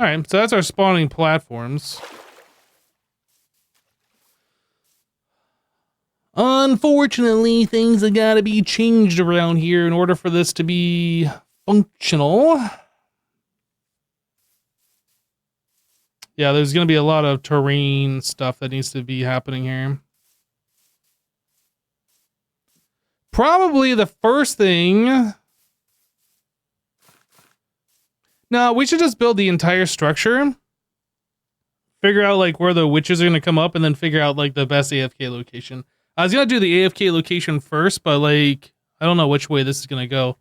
Alright, so that's our spawning platforms. Unfortunately, things have got to be changed around here in order for this to be functional. Yeah, there's going to be a lot of terrain stuff that needs to be happening here. Probably the first thing... No, we should just build the entire structure. Figure out, like, where the witches are going to come up, and then figure out, like, the best AFK location. I was going to do the AFK location first, but, like, I don't know which way this is going to go.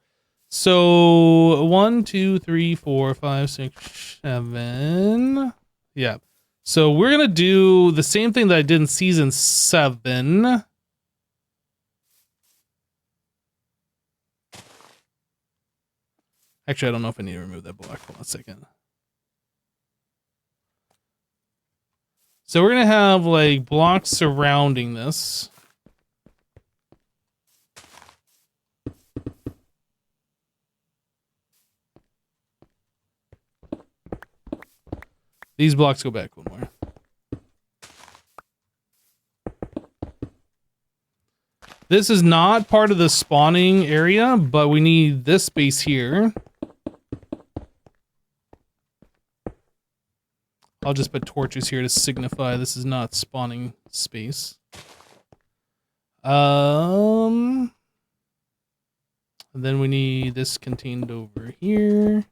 So, 1, 2, 3, 4, 5, 6, 7... Yeah. So, we're going to do the same thing that I did in Season 7. Actually, I don't know if I need to remove that block. Hold on a second. So we're going to have, like, blocks surrounding this. These blocks go back one more. This is not part of the spawning area, but we need this space here. I'll just put torches here to signify this is not spawning space. And then we need this contained over here.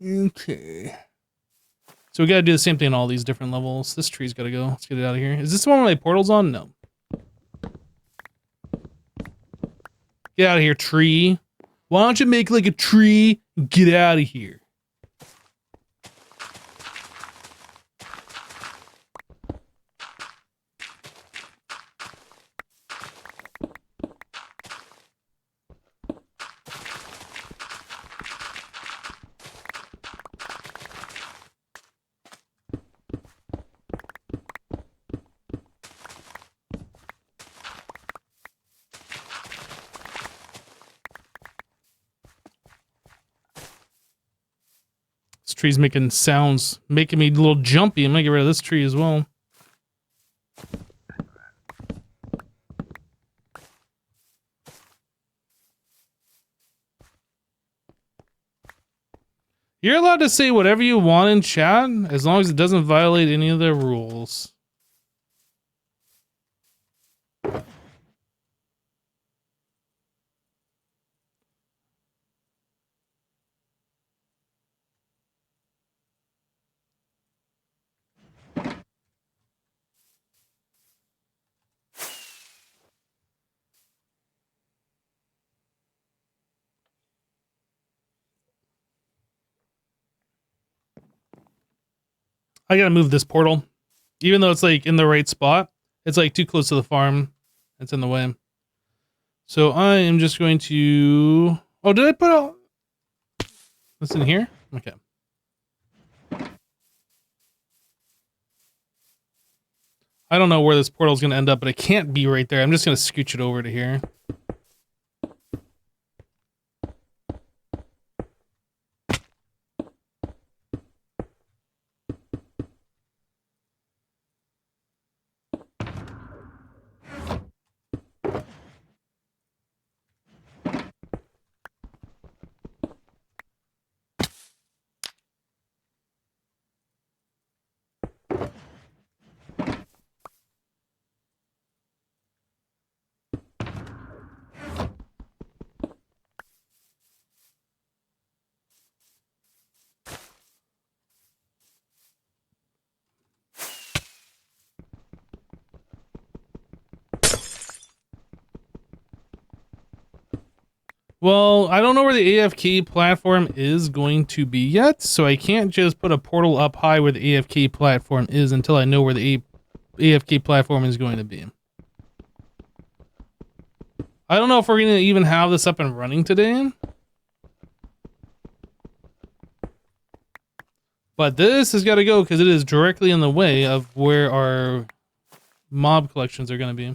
Okay. So we gotta do the same thing on all these different levels. This tree's gotta go. Let's get it out of here. Is this the one with my portals on? No. Get out of here, tree. Why don't you make like a tree and get out of here? This tree's making sounds, making me a little jumpy. I'm gonna get rid of this tree as well. You're allowed to say whatever you want in chat, as long as it doesn't violate any of the rules. I gotta move this portal. Even though it's like in the right spot, it's like too close to the farm. It's in the way. So I am just going to... Oh, did I put all... This in here? Okay. I don't know where this portal is going to end up, but it can't be right there. I'm just going to scooch it over to here. Well, I don't know where the AFK platform is going to be yet, so I can't just put a portal up high where the AFK platform is until I know where the AFK platform is going to be. I don't know if we're going to even have this up and running today. But this has got to go because it is directly in the way of where our mob collections are going to be.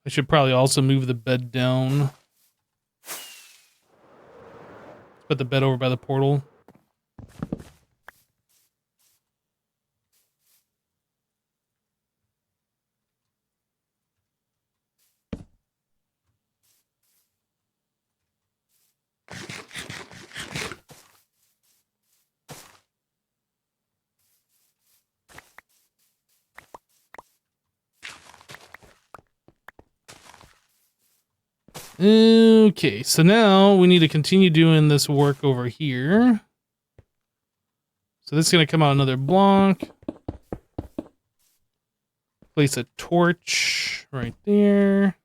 I should probably also move the bed down. Put the bed over by the portal. Okay, so now we need to continue doing this work over here. So this is going to come out another block. Place a torch right there.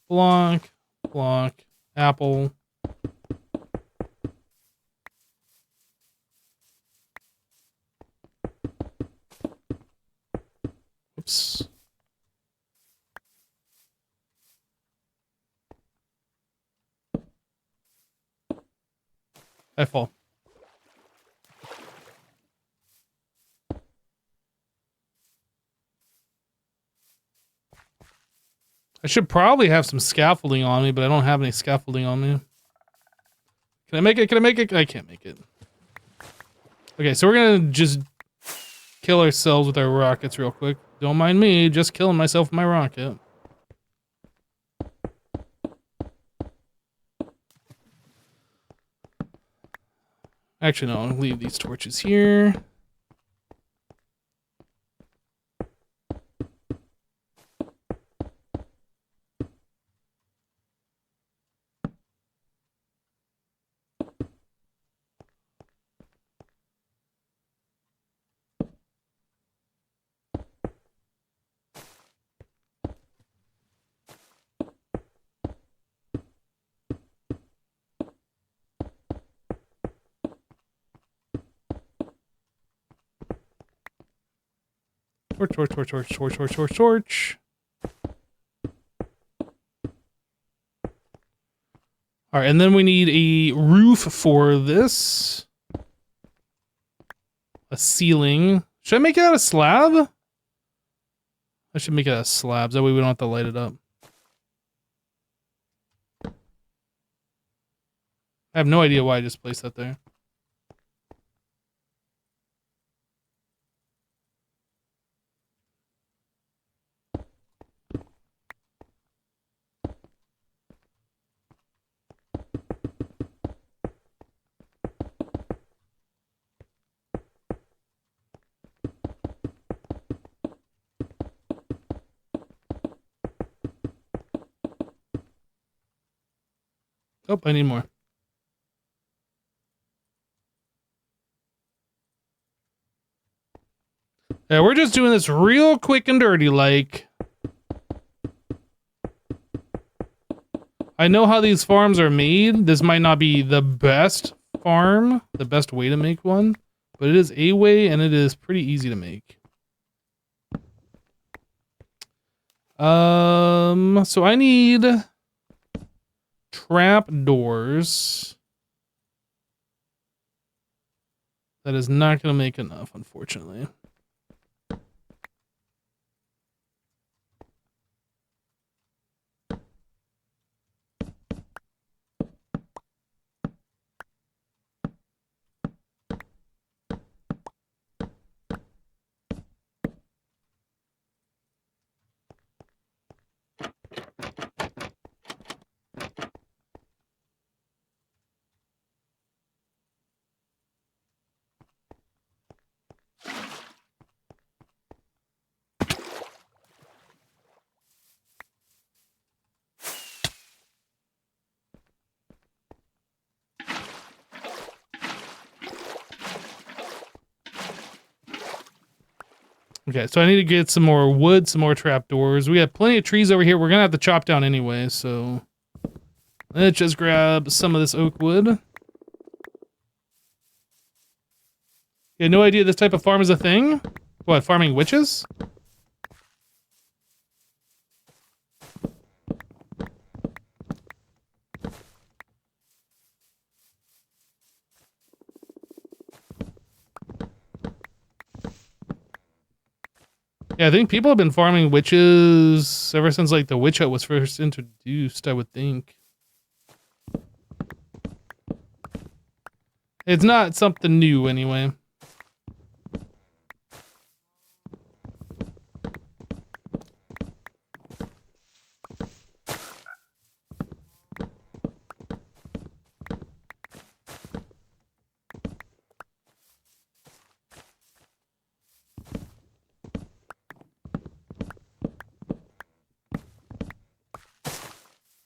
Block, block, apple. Oops. I fall. I should probably have some scaffolding on me, but I don't have any scaffolding on me. Can I make it? Can I make it? I can't make it. Okay, so we're gonna just kill ourselves with our rockets real quick. Don't mind me, just killing myself with my rocket. Actually, no, I'll leave these torches here. Torch, torch, torch, torch, torch, torch, torch, torch. All right, and then we need a roof for this. A ceiling. Should I make it out of slab? I should make it out of slabs. That way we don't have to light it up. I have no idea why I just placed that there. Oh, I need more. Yeah, we're just doing this real quick and dirty, like. I know how these farms are made. This might not be the best farm, the best way to make one, but it is a way and it is pretty easy to make. So I need trap doors. That is not going to make enough, unfortunately. Okay, so I need to get some more wood, some more trapdoors. We have plenty of trees over here. We're gonna have to chop down anyway, so let's just grab some of this oak wood. You had no idea this type of farm is a thing? What, farming witches? Yeah, I think people have been farming witches ever since like the witch hut was first introduced, I would think. It's not something new anyway.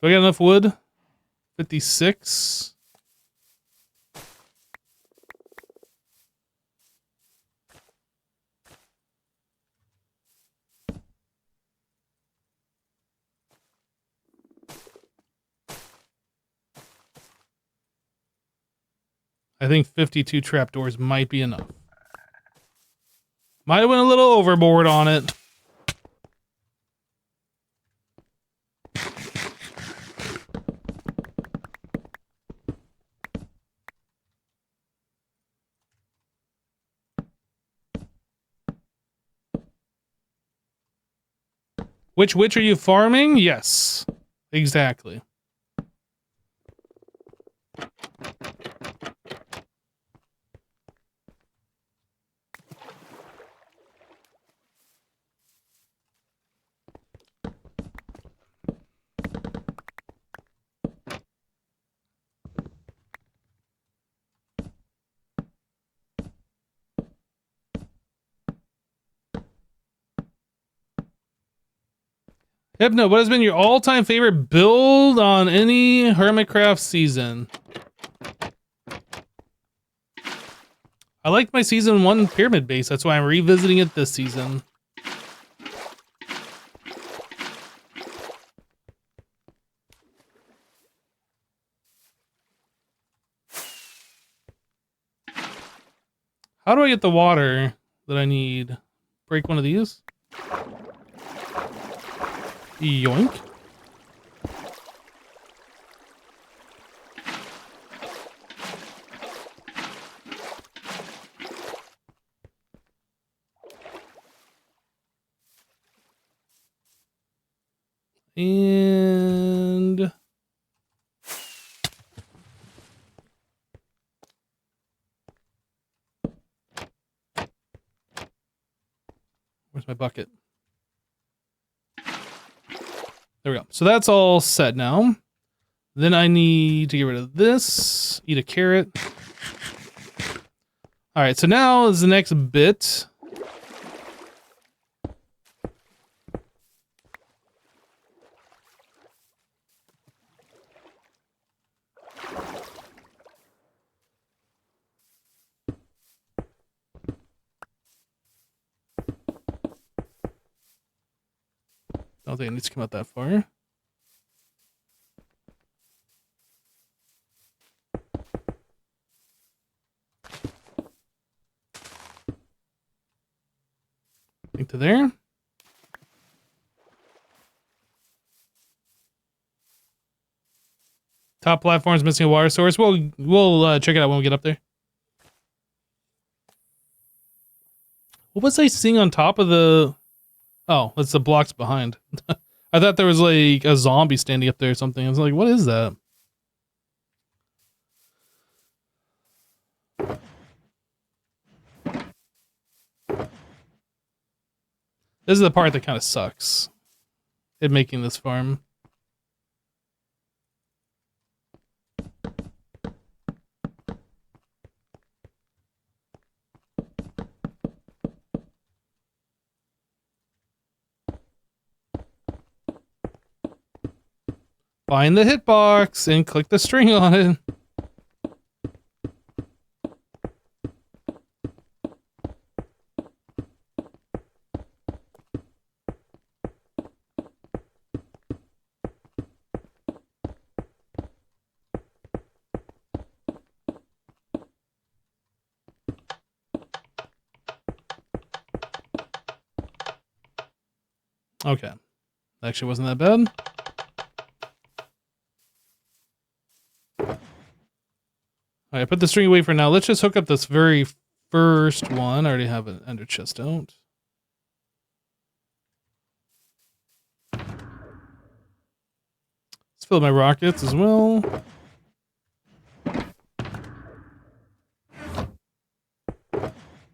Do I got enough wood? 56. I think 52 trapdoors might be enough. Might have went a little overboard on it. Which witch are you farming? Yes, exactly. Hypno, what has been your all-time favorite build on any HermitCraft season? I liked my season 1 pyramid base. That's why I'm revisiting it this season. How do I get the water that I need? Break one of these? Yoink. And where's my bucket? There we go. So that's all set now. Then I need to get rid of this. Eat a carrot. All right, so now is the next bit. I don't think it needs to come out that far. To there. Top platform's missing a water source. We'll check it out when we get up there. What was I seeing on top of the... Oh, that's the blocks behind. I thought there was like a zombie standing up there or something. I was like, what is that? This is the part that kind of sucks in making this farm. Find the hitbox and click the string on it. Okay. Actually wasn't that bad. Alright, put the string away for now. Let's just hook up this very first one. I already have an ender chest out. Let's fill my rockets as well.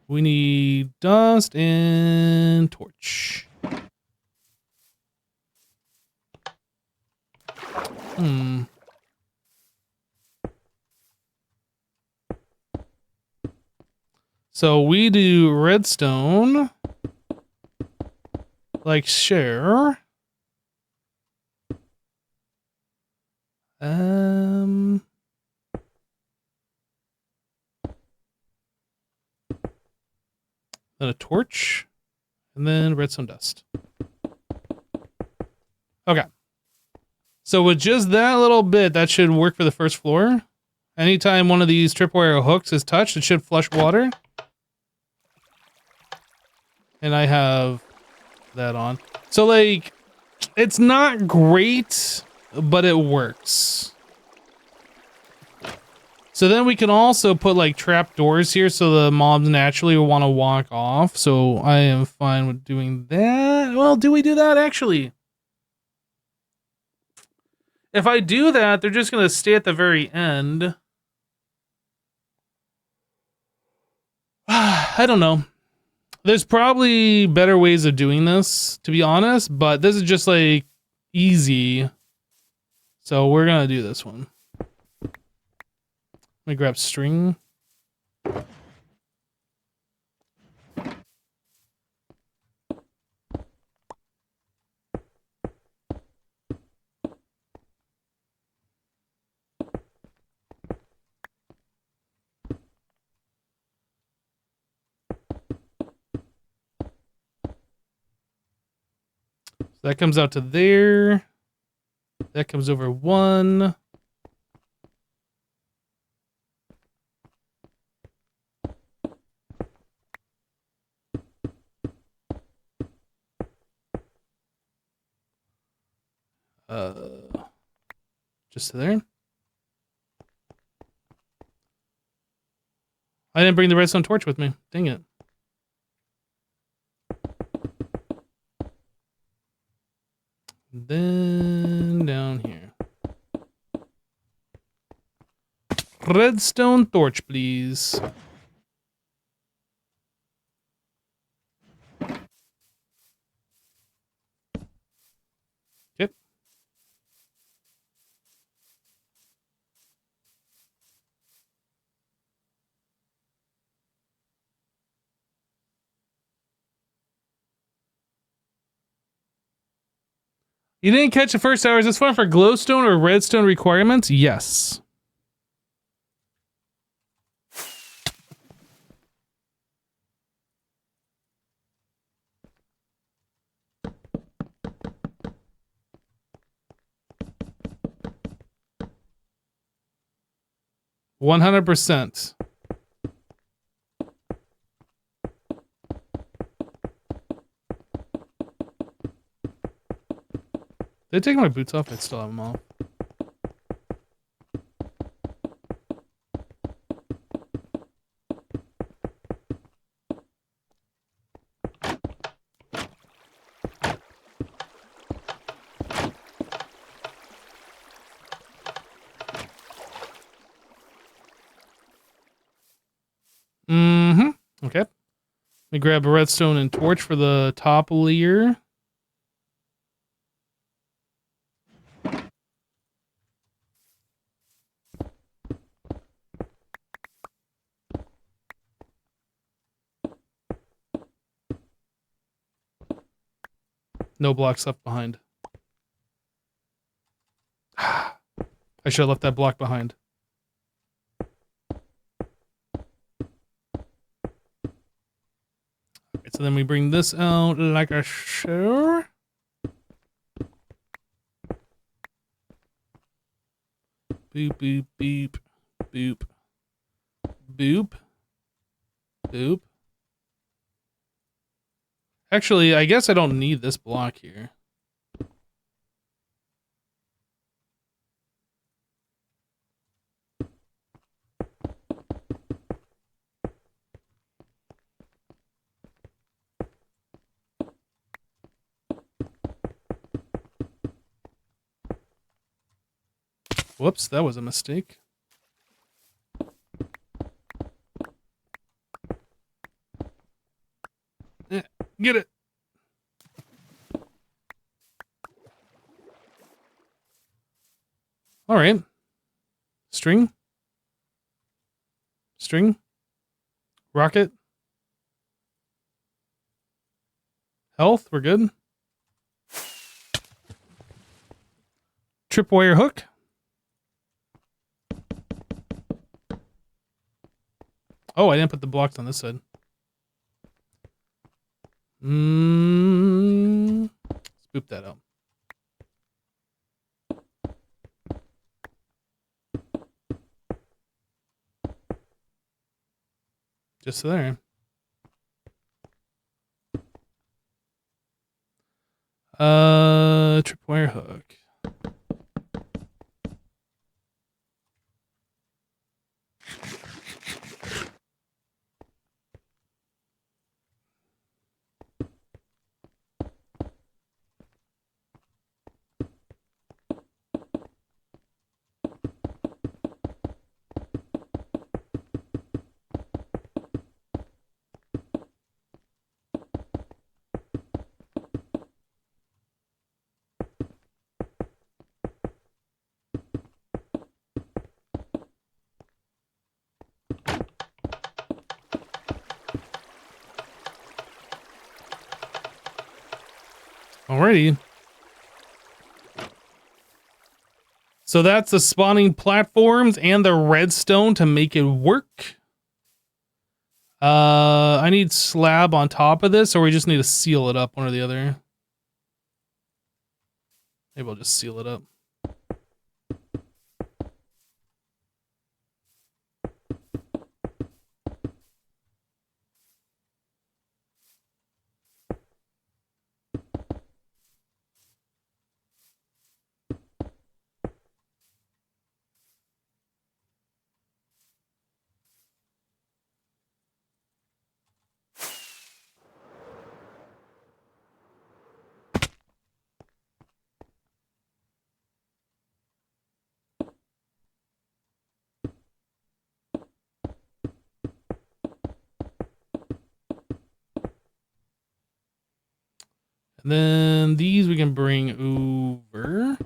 We need dust and torch. So we do redstone, like share. Then a torch, and then redstone dust. Okay. So with just that little bit, that should work for the first floor. Anytime one of these tripwire hooks is touched, it should flush water. And I have that on. So like, it's not great, but it works. So then we can also put like trap doors here so the mobs naturally will want to walk off. So I am fine with doing that. Well, do we do that actually? If I do that, they're just going to stay at the very end. I don't know. There's probably better ways of doing this, to be honest, but this is just like easy. So we're going to do this one. Let me grab string. So that comes out to there. That comes over one. Just to there. I didn't bring the redstone torch with me. Dang it. Then down here. Redstone torch, please. Okay. You didn't catch the first hour. Is this fun for glowstone or redstone requirements? Yes. $100%. Did I take my boots off? I still have them off. Okay. Let me grab a redstone and torch for the top layer. No blocks left behind. I should have left that block behind. Alright, so then we bring this out like a show. Boop, boop, beep, boop, boop, boop. Actually, I guess I don't need this block here. Whoops, that was a mistake. Yeah, get it. All right. String. String. Rocket. Health, we're good. Tripwire hook. Oh, I didn't put the blocks on this side. Spoop that out. Just there. Tripwire hook. Alrighty. So that's the spawning platforms and the redstone to make it work. I need slab on top of this, or we just need to seal it up, one or the other. Maybe we'll just seal it up. And then these we can bring over.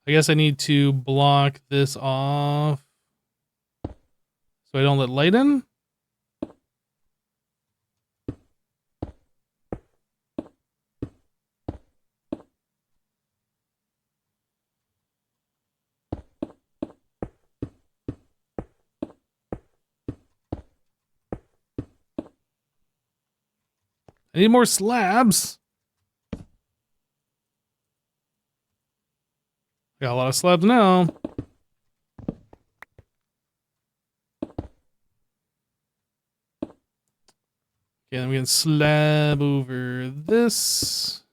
I guess I need to block this off so I don't let light in. I need more slabs. Got a lot of slabs now. Okay, then we can slab over this.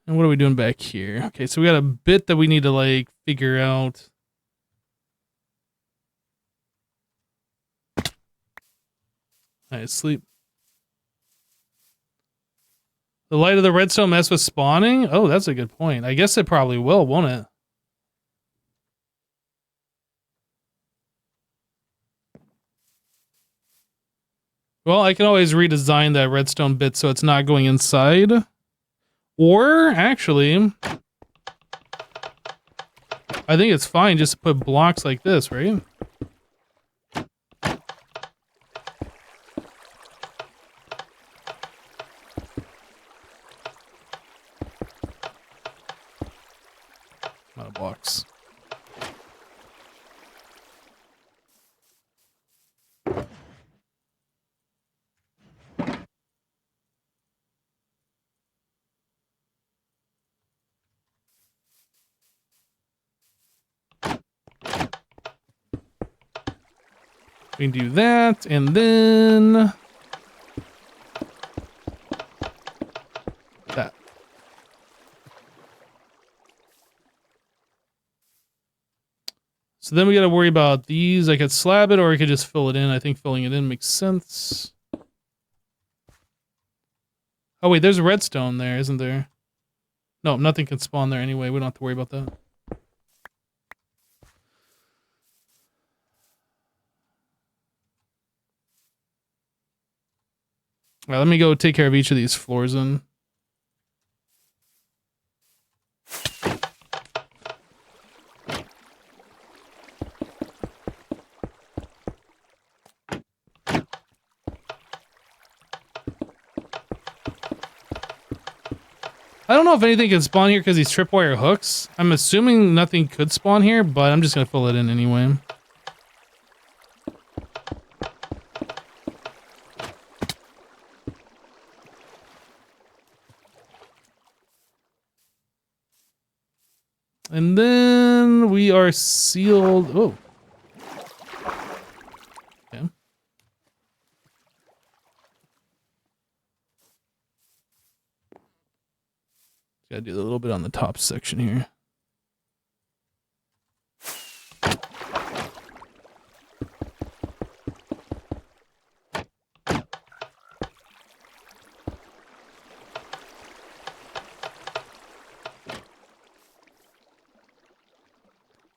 And what are we doing back here? Okay, so we got a bit that we need to like figure out. Alright, sleep. The light of the redstone mess with spawning? Oh, that's a good point. I guess it probably will, won't it? Well, I can always redesign that redstone bit so it's not going inside. Or, actually, I think it's fine just to put blocks like this, right? Out of blocks. We can do that, and then that. So then we got to worry about these. I could slab it, or I could just fill it in. I think filling it in makes sense. Oh wait, there's redstone there, isn't there? No, nothing can spawn there anyway. We don't have to worry about that. All right, let me go take care of each of these floors then. I don't know if anything can spawn here because these tripwire hooks. I'm assuming nothing could spawn here, but I'm just going to fill it in anyway. And then we are sealed. Oh. Okay. Gotta do a little bit on the top section here.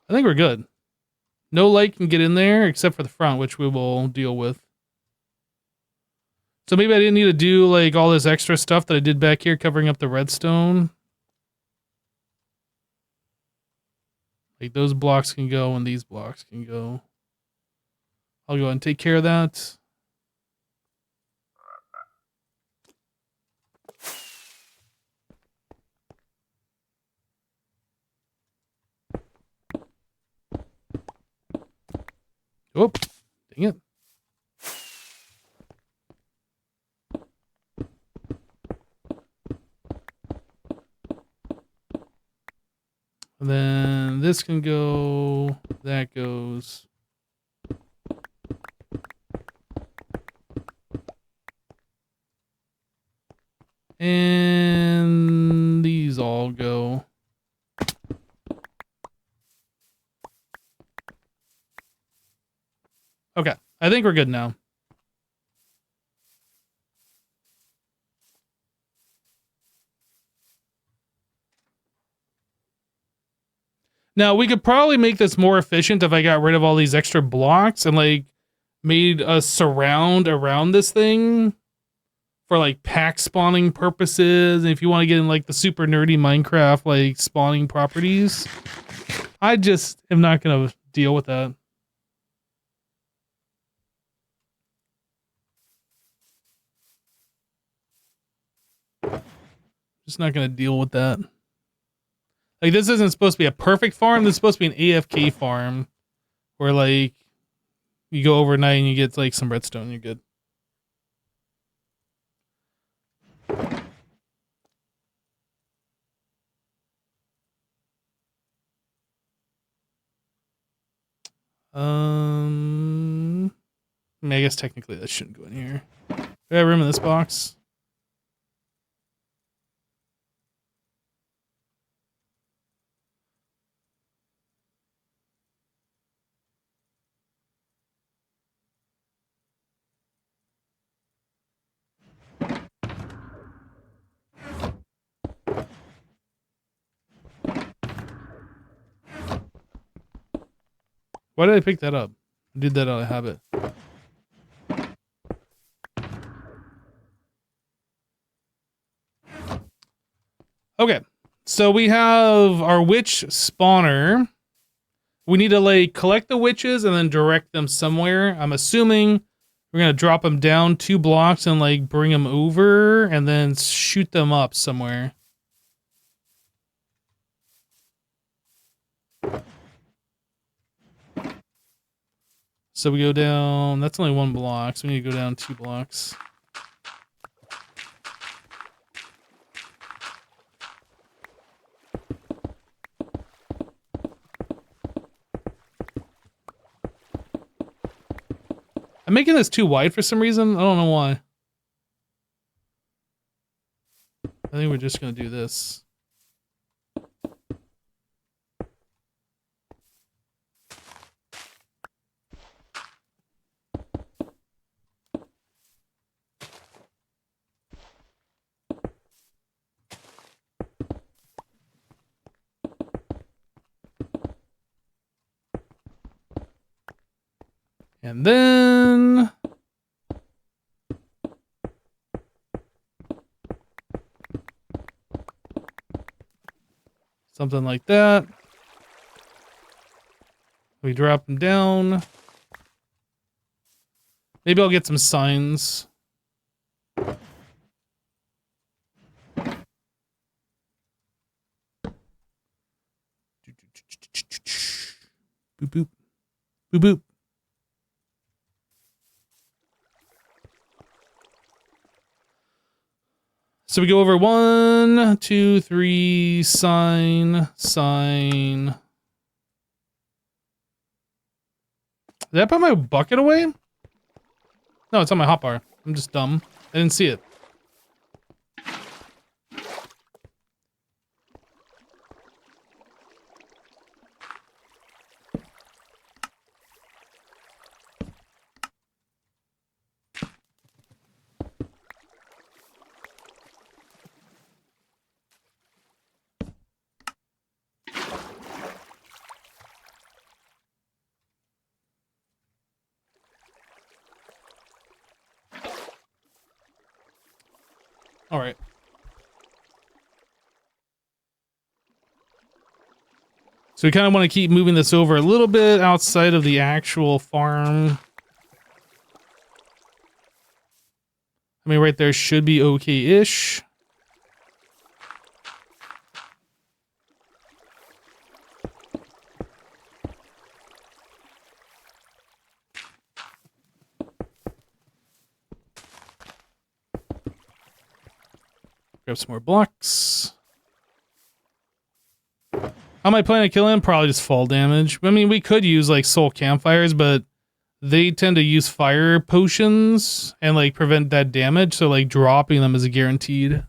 I think we're good. No light can get in there except for the front, which we will deal with. So maybe I didn't need to do like all this extra stuff that I did back here covering up the redstone. Like those blocks can go and these blocks can go. I'll go ahead and take care of that. Oh, dang it. And then this can go, that goes. And these all go. Okay, I think we're good now. Now, we could probably make this more efficient if I got rid of all these extra blocks and, like, made a surround around this thing for, like, pack spawning purposes. And if you want to get in, like, the super nerdy Minecraft, like, spawning properties. I just am not going to deal with that. Just not going to deal with that. Like, this isn't supposed to be a perfect farm. This is supposed to be an AFK farm. Where, like, you go overnight and you get, like, some redstone and you're good. I mean, I guess technically that shouldn't go in here. Do I have room in this box? Why did I pick that up? I did that out of habit. Okay, so we have our witch spawner. We need to, like, collect the witches and then direct them somewhere. I'm assuming we're going to drop them down 2 blocks and, like, bring them over and then shoot them up somewhere. So we go down, that's only 1 block, so we need to go down 2 blocks. I'm making this too wide for some reason. I don't know why. I think we're just going to do this. And then something like that. We drop them down. Maybe I'll get some signs. Boop, boop. Boop, boop. So we go over 1, 2, 3, sign, sign. Did I put my bucket away? No, it's on my hotbar. I'm just dumb. I didn't see it. All right. So we kind of want to keep moving this over a little bit outside of the actual farm. I mean, right there should be okay-ish. Grab some more blocks. How am I planning to kill him? Probably just fall damage. I mean, we could use like soul campfires, but they tend to use fire potions and like prevent that damage. So like dropping them is a guaranteed.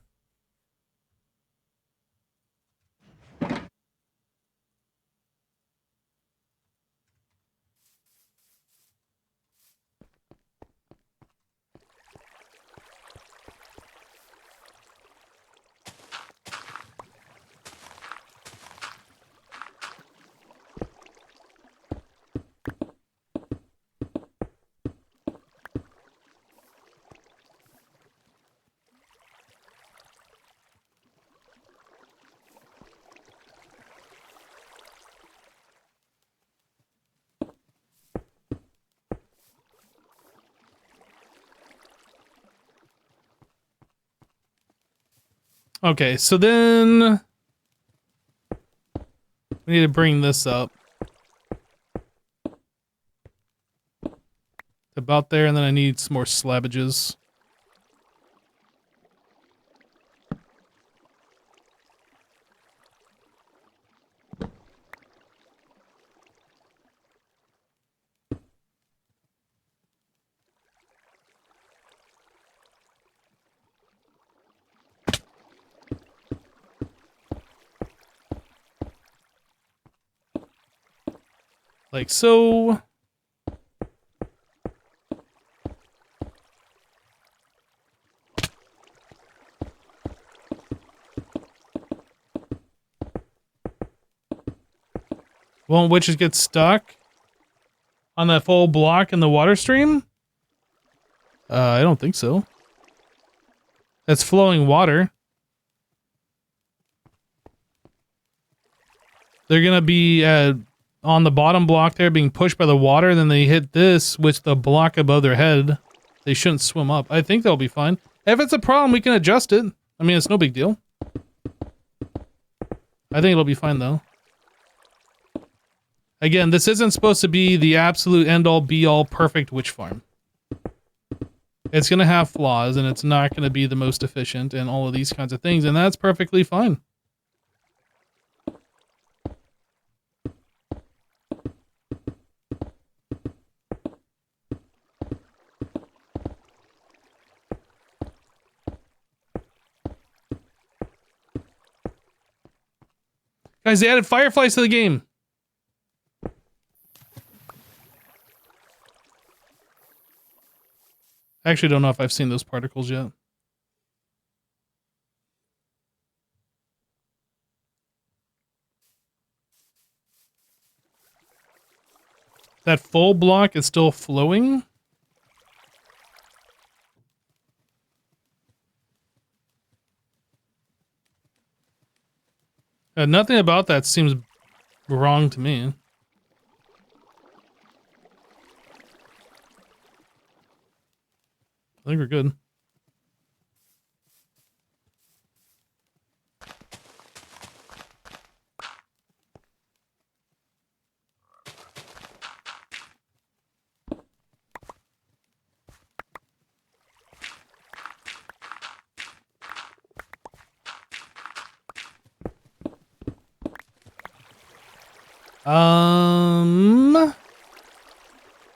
Okay, so then we need to bring this up. About there, and then I need some more slabbages. Like so. Won't witches get stuck on that full block in the water stream? I don't think so. That's flowing water. They're gonna be on the bottom block there being pushed by the water, then they hit this with the block above their head. They shouldn't swim up. I think they'll be fine. If it's a problem, we can adjust it. I mean, it's no big deal. I think it'll be fine though. Again, this isn't supposed to be the absolute end-all be-all perfect witch farm. It's going to have flaws, and it's not going to be the most efficient and all of these kinds of things, and that's perfectly fine. Guys, they added fireflies to the game. I actually don't know if I've seen those particles yet. That full block is still flowing. Nothing about that seems wrong to me. I think we're good.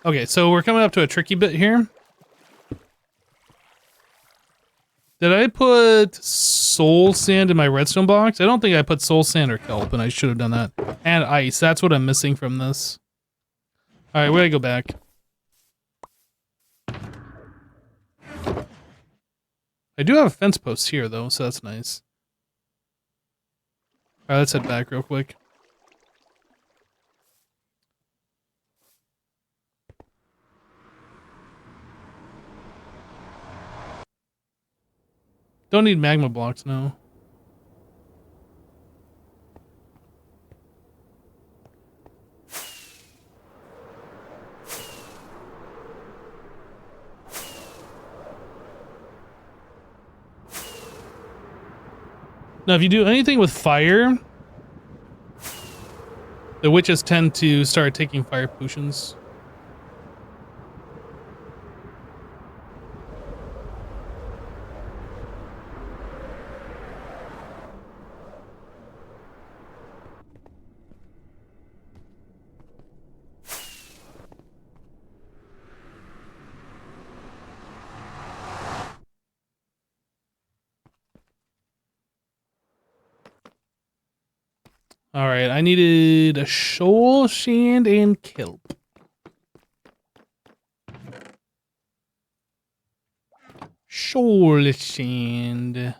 Okay, so we're coming up to a tricky bit here. Did I put soul sand in my redstone box? I don't think I put soul sand or kelp, and I should have done that. And ice. That's what I'm missing from this. All right, we gotta go back. I do have a fence post here, though, so that's nice. All right, let's head back real quick. Don't need magma blocks, no. Now, if you do anything with fire, the witches tend to start taking fire potions. All right, I needed a shoal, sand, and kelp. Shoal sand.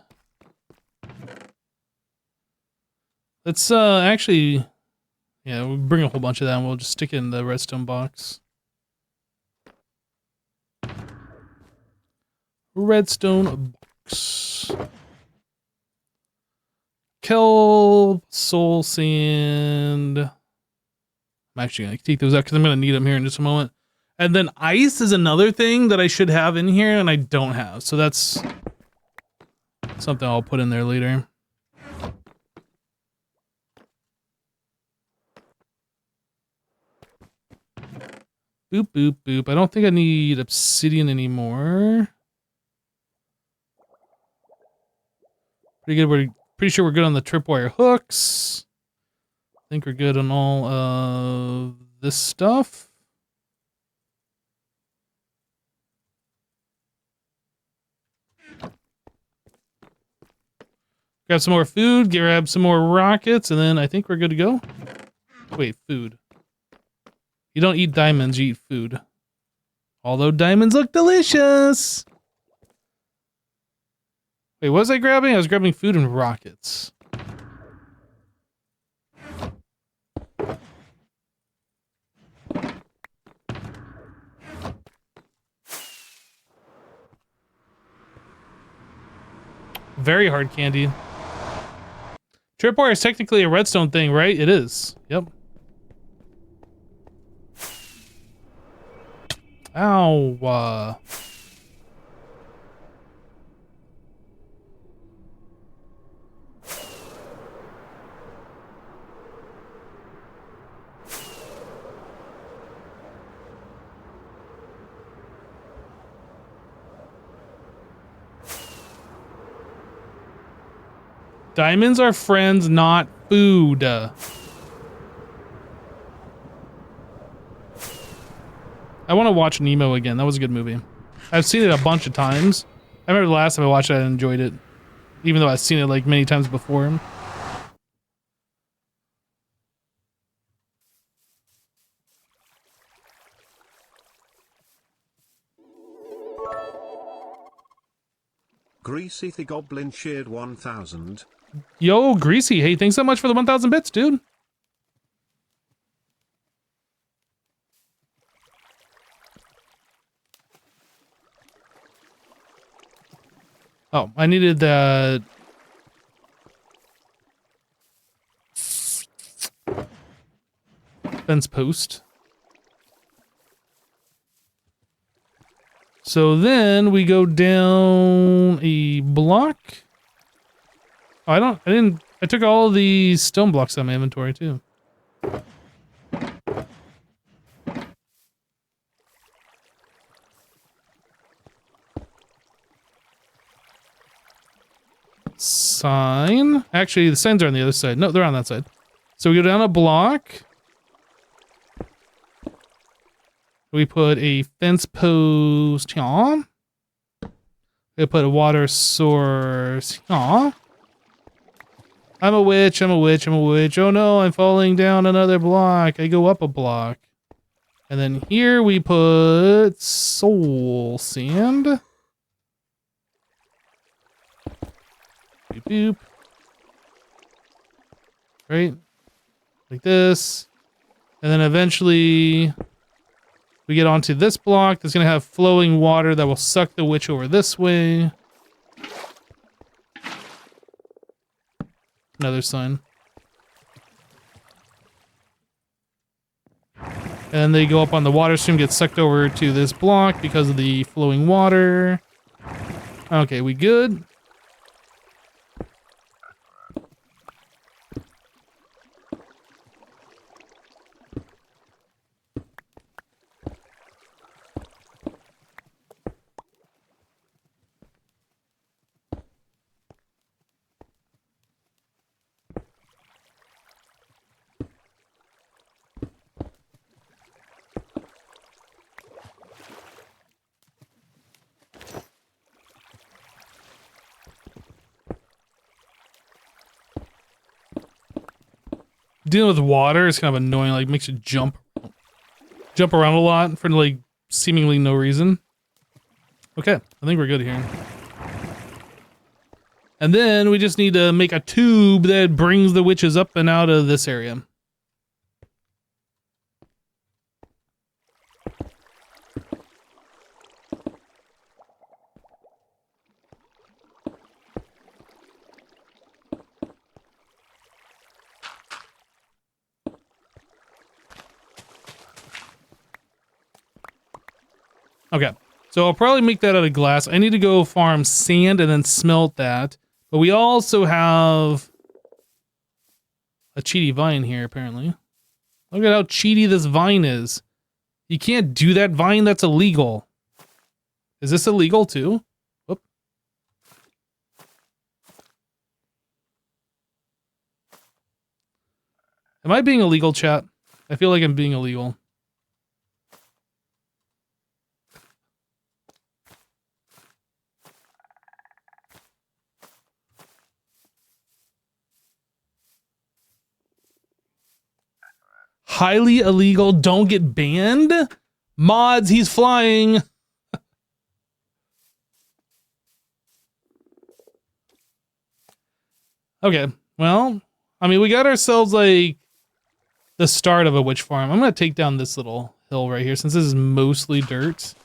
Let's actually, yeah, we'll bring a whole bunch of that and we'll just stick it in the redstone box. Redstone box. Kelp, soul sand. I'm actually going to take those out because I'm going to need them here in just a moment. And then ice is another thing that I should have in here and I don't have. So that's something I'll put in there later. Boop, boop, boop. I don't think I need obsidian anymore. Pretty good. Pretty sure we're good on the tripwire hooks. I think we're good on all of this stuff. Grab some more food, grab some more rockets, and then I think we're good to go. Wait, food. You don't eat diamonds, you eat food. Although diamonds look delicious. Wait, what was I grabbing? I was grabbing food and rockets. Very hard candy. Tripwire is technically a redstone thing, right? It is. Yep. Ow. Diamonds are friends, not food. I want to watch Nemo again. That was a good movie. I've seen it a bunch of times. I remember the last time I watched it, I enjoyed it. Even though I've seen it like many times before. Greasy the Goblin cheered 1,000. Yo, Greasy. Hey, thanks so much for the 1,000 bits, dude. Oh, I needed that. Fence post. So then we go down a block. Oh, I took all the stone blocks out of my inventory too. Sign. Actually, the signs are on the other side. No, they're on that side. So we go down a block. We put a fence post here. We put a water source here. I'm a witch, I'm a witch, I'm a witch. Oh no, I'm falling down another block. I go up a block. And then here we put soul sand. Boop, boop. Right? Like this. And then eventually we get onto this block that's going to have flowing water that will suck the witch over this way. Another sign. And they go up on the water stream, get sucked over to this block because of the flowing water. Okay, we good? Dealing with water is kind of annoying, like makes you jump around a lot for like seemingly no reason. Okay, I think we're good here. And then we just need to make a tube that brings the witches up and out of this area. Okay, so I'll probably make that out of glass. I need to go farm sand and then smelt that. But we also have a cheaty vine here, apparently. Look at how cheaty this vine is. You can't do that vine, that's illegal. Is this illegal too? Whoop. Am I being illegal, chat? I feel like I'm being illegal. Highly illegal, don't get banned? Mods, he's flying. Okay, well, I mean, we got ourselves, like, the start of a witch farm. I'm gonna take down this little hill right here, since this is mostly dirt.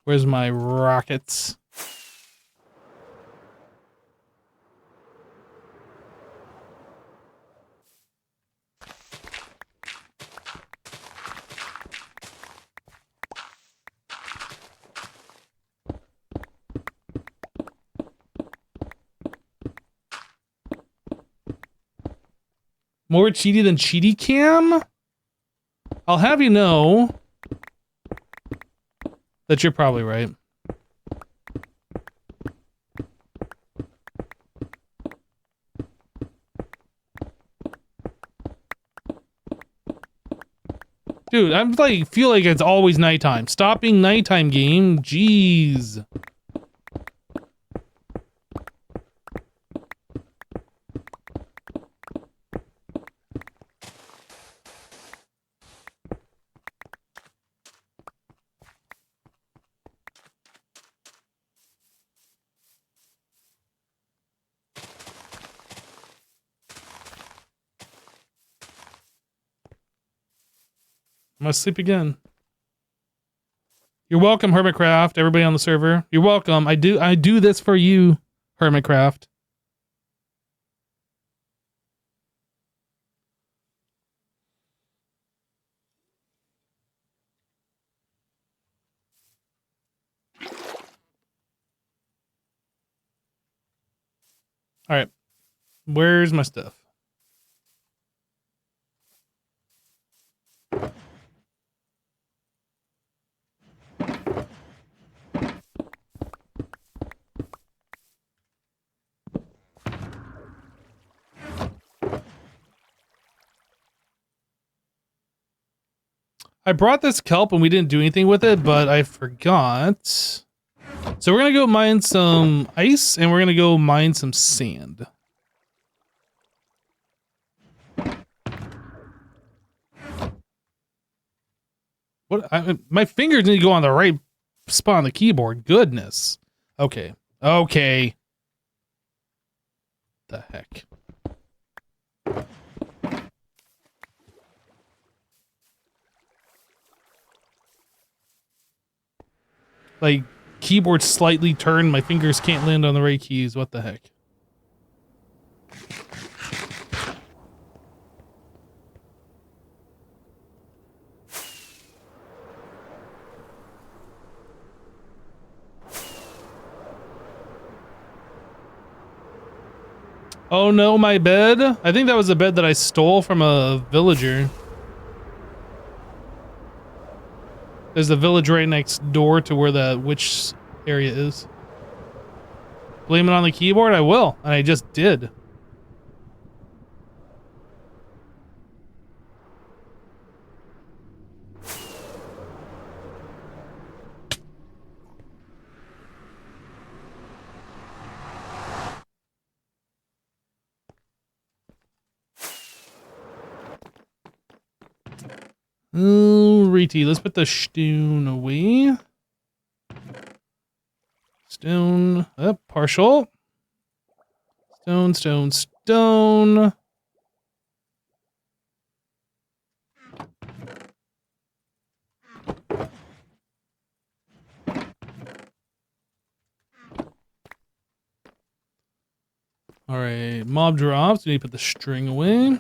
Where's my rockets? More cheaty than cheaty cam? I'll have you know that you're probably right. Dude, I'm like, feel like it's always nighttime. Stop being nighttime, game. Jeez. I'm gonna sleep again. You're welcome, HermitCraft. Everybody on the server, you're welcome. I do this for you, HermitCraft. All right, where's my stuff? I brought this kelp and we didn't do anything with it, but I forgot. So we're gonna go mine some ice and we're gonna go mine some sand. My fingers need to go on the right spot on the keyboard. Goodness. Okay. Okay. The heck. Like, keyboard slightly turned, my fingers can't land on the right keys. What the heck? Oh no, my bed? I think that was a bed that I stole from a villager. There's a village right next door to where the witch area is. Blame it on the keyboard? I will, and I just did. Alrighty, let's put the stone away. Stone, up, partial. Stone, stone, stone. Alright, mob drops. We need to put the string away.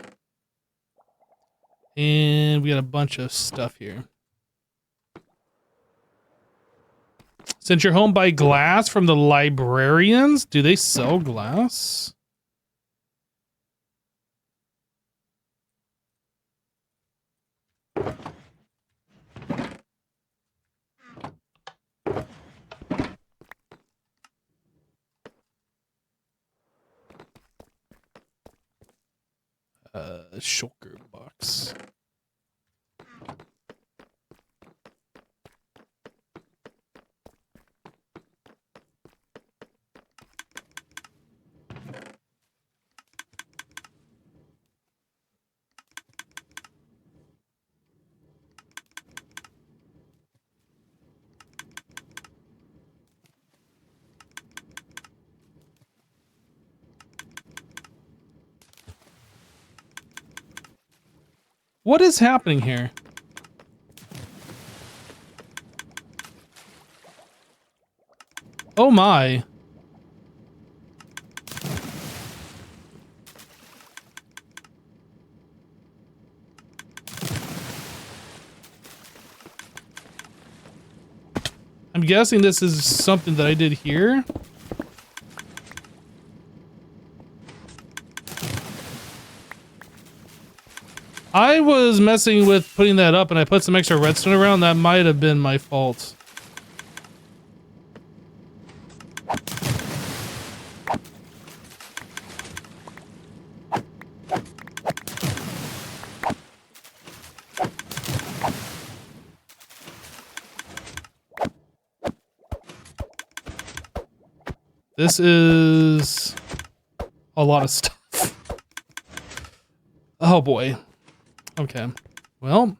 And we got a bunch of stuff here. Since you're home, buy glass from the librarians. Do they sell glass? Shulker box. What is happening here? Oh my. I'm guessing this is something that I did here. I was messing with putting that up and I put some extra redstone around. That might have been my fault. This is a lot of stuff. Oh boy. Okay. Well.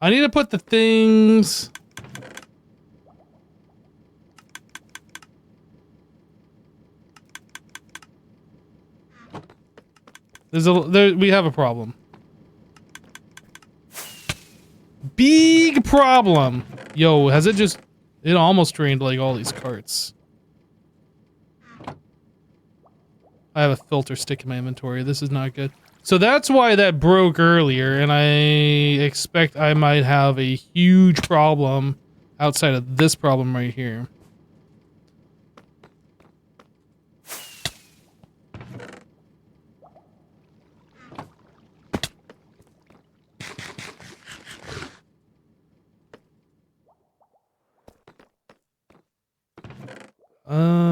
I need to put the things We have a problem. Big problem. Yo, has it just... It almost drained, like, all these carts. I have a filter stick in my inventory. This is not good. So that's why that broke earlier, and I expect I might have a huge problem outside of this problem right here. Um...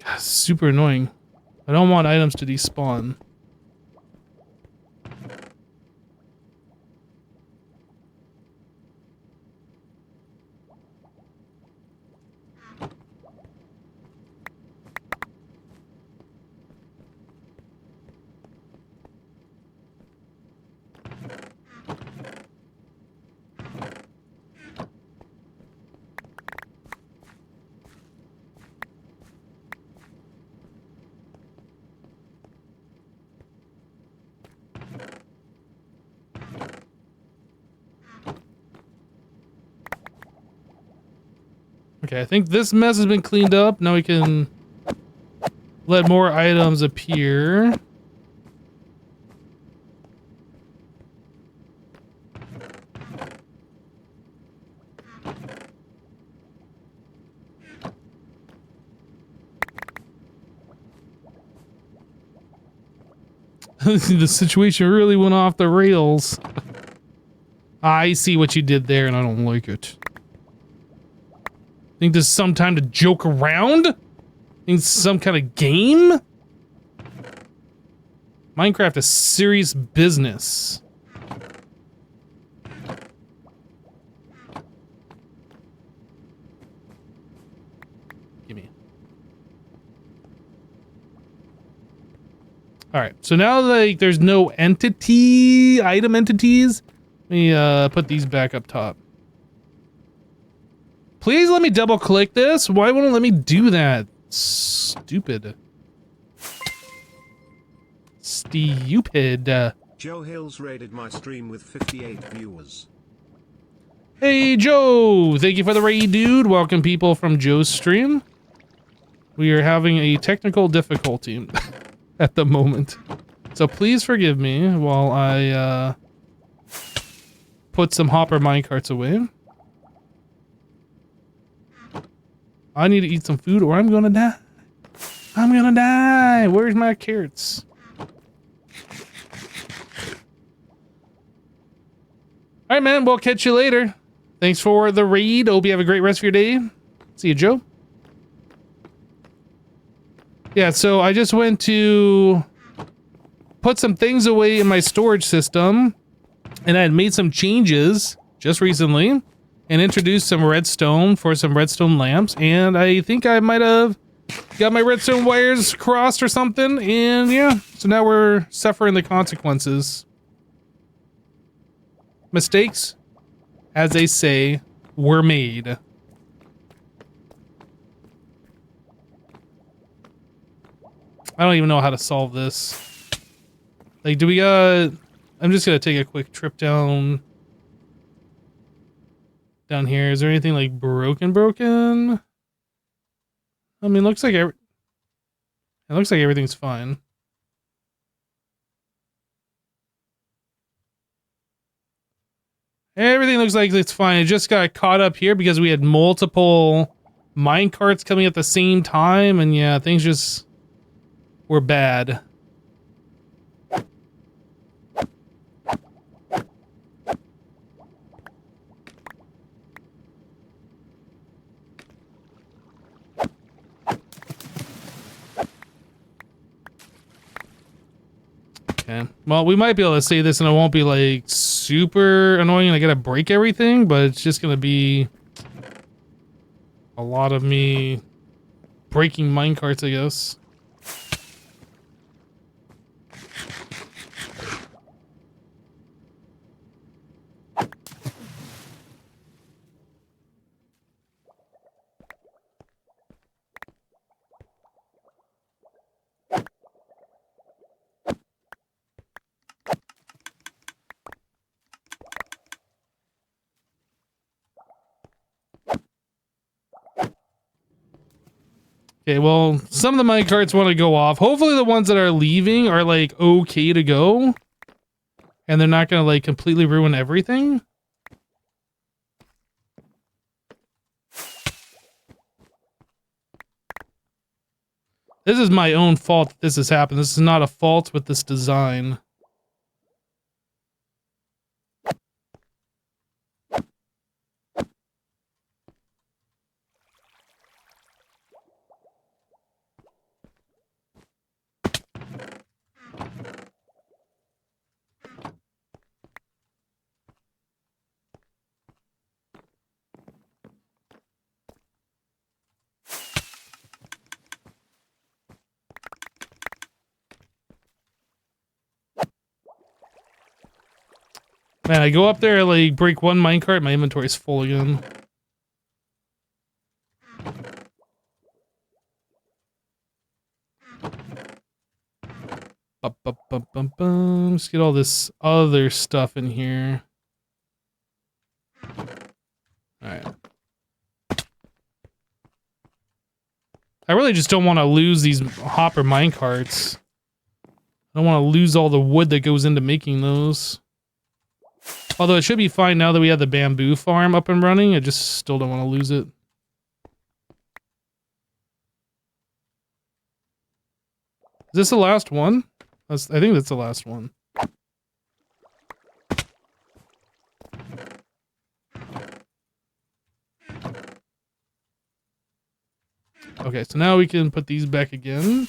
God, super annoying. I don't want items to despawn. Okay, I think this mess has been cleaned up. Now we can let more items appear. The situation really went off the rails. I see what you did there, and I don't like it. Think this is some time to joke around? Think this is some kind of game? Minecraft is serious business. Gimme. Alright, so now like there's no item entities, let me put these back up top. Please let me double click this. Why won't it let me do that? Stupid. Stupid. Joe Hills raided my stream with 58 viewers. Hey Joe! Thank you for the raid, dude. Welcome people from Joe's stream. We are having a technical difficulty at the moment. So please forgive me while I put some hopper minecarts away. I need to eat some food or I'm gonna die. I'm gonna die. Where's my carrots? Alright, man. We'll catch you later. Thanks for the raid. Hope you have a great rest of your day. See you, Joe. Yeah, so I just went to put some things away in my storage system. And I had made some changes just recently. And introduced some redstone for some redstone lamps. And I think I might have got my redstone wires crossed or something. And yeah, so now we're suffering the consequences. Mistakes, as they say, were made. I don't even know how to solve this. Like, do we I'm just gonna take a quick trip down here. Is there anything like broken? I mean, it looks like everything's fine. Everything looks like it's fine. It just got caught up here because we had multiple minecarts coming at the same time, and yeah, things just were bad. Okay. Well, we might be able to say this and it won't be like super annoying and I gotta break everything, but it's just gonna be a lot of me breaking minecarts, I guess. Okay, well, some of the minecarts want to go off. Hopefully the ones that are leaving are like okay to go. And they're not gonna like completely ruin everything. This is my own fault that this has happened. This is not a fault with this design. Man, I go up there, like, break one minecart, my inventory is full again. Let's get all this other stuff in here. Alright. I really just don't want to lose these hopper minecarts. I don't want to lose all the wood that goes into making those. Although it should be fine now that we have the bamboo farm up and running. I just still don't want to lose it. Is this the last one? I think that's the last one. Okay, so now we can put these back again.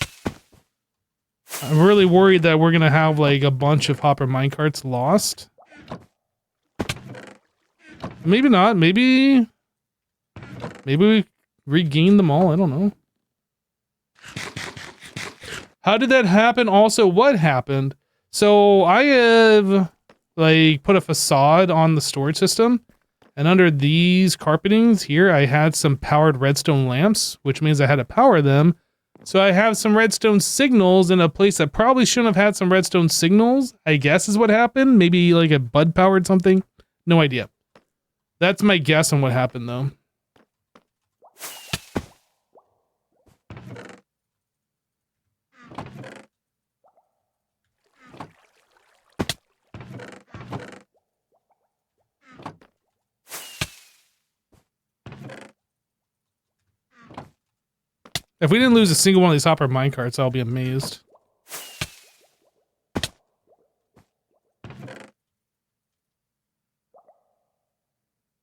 I'm really worried that we're going to have like a bunch of hopper minecarts lost. Maybe not. Maybe we regain them all. I don't know. How did that happen? Also, what happened? So I have like put a facade on the storage system, and under these carpetings here, I had some powered redstone lamps, which means I had to power them. So I have some redstone signals in a place that probably shouldn't have had some redstone signals, I guess is what happened. Maybe like a bud powered something. No idea. That's my guess on what happened though. If we didn't lose a single one of these hopper minecarts, I'll be amazed.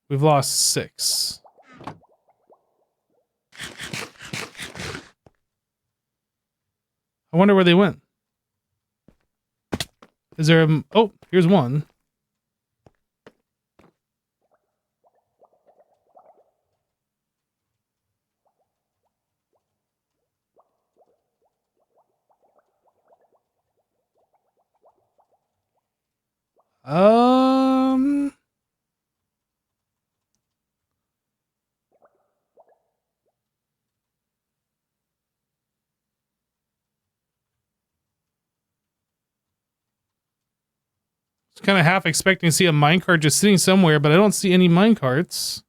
We've lost 6. I wonder where they went. Is there a... Oh, here's one. Kind of half expecting to see a minecart just sitting somewhere, but I don't see any minecarts.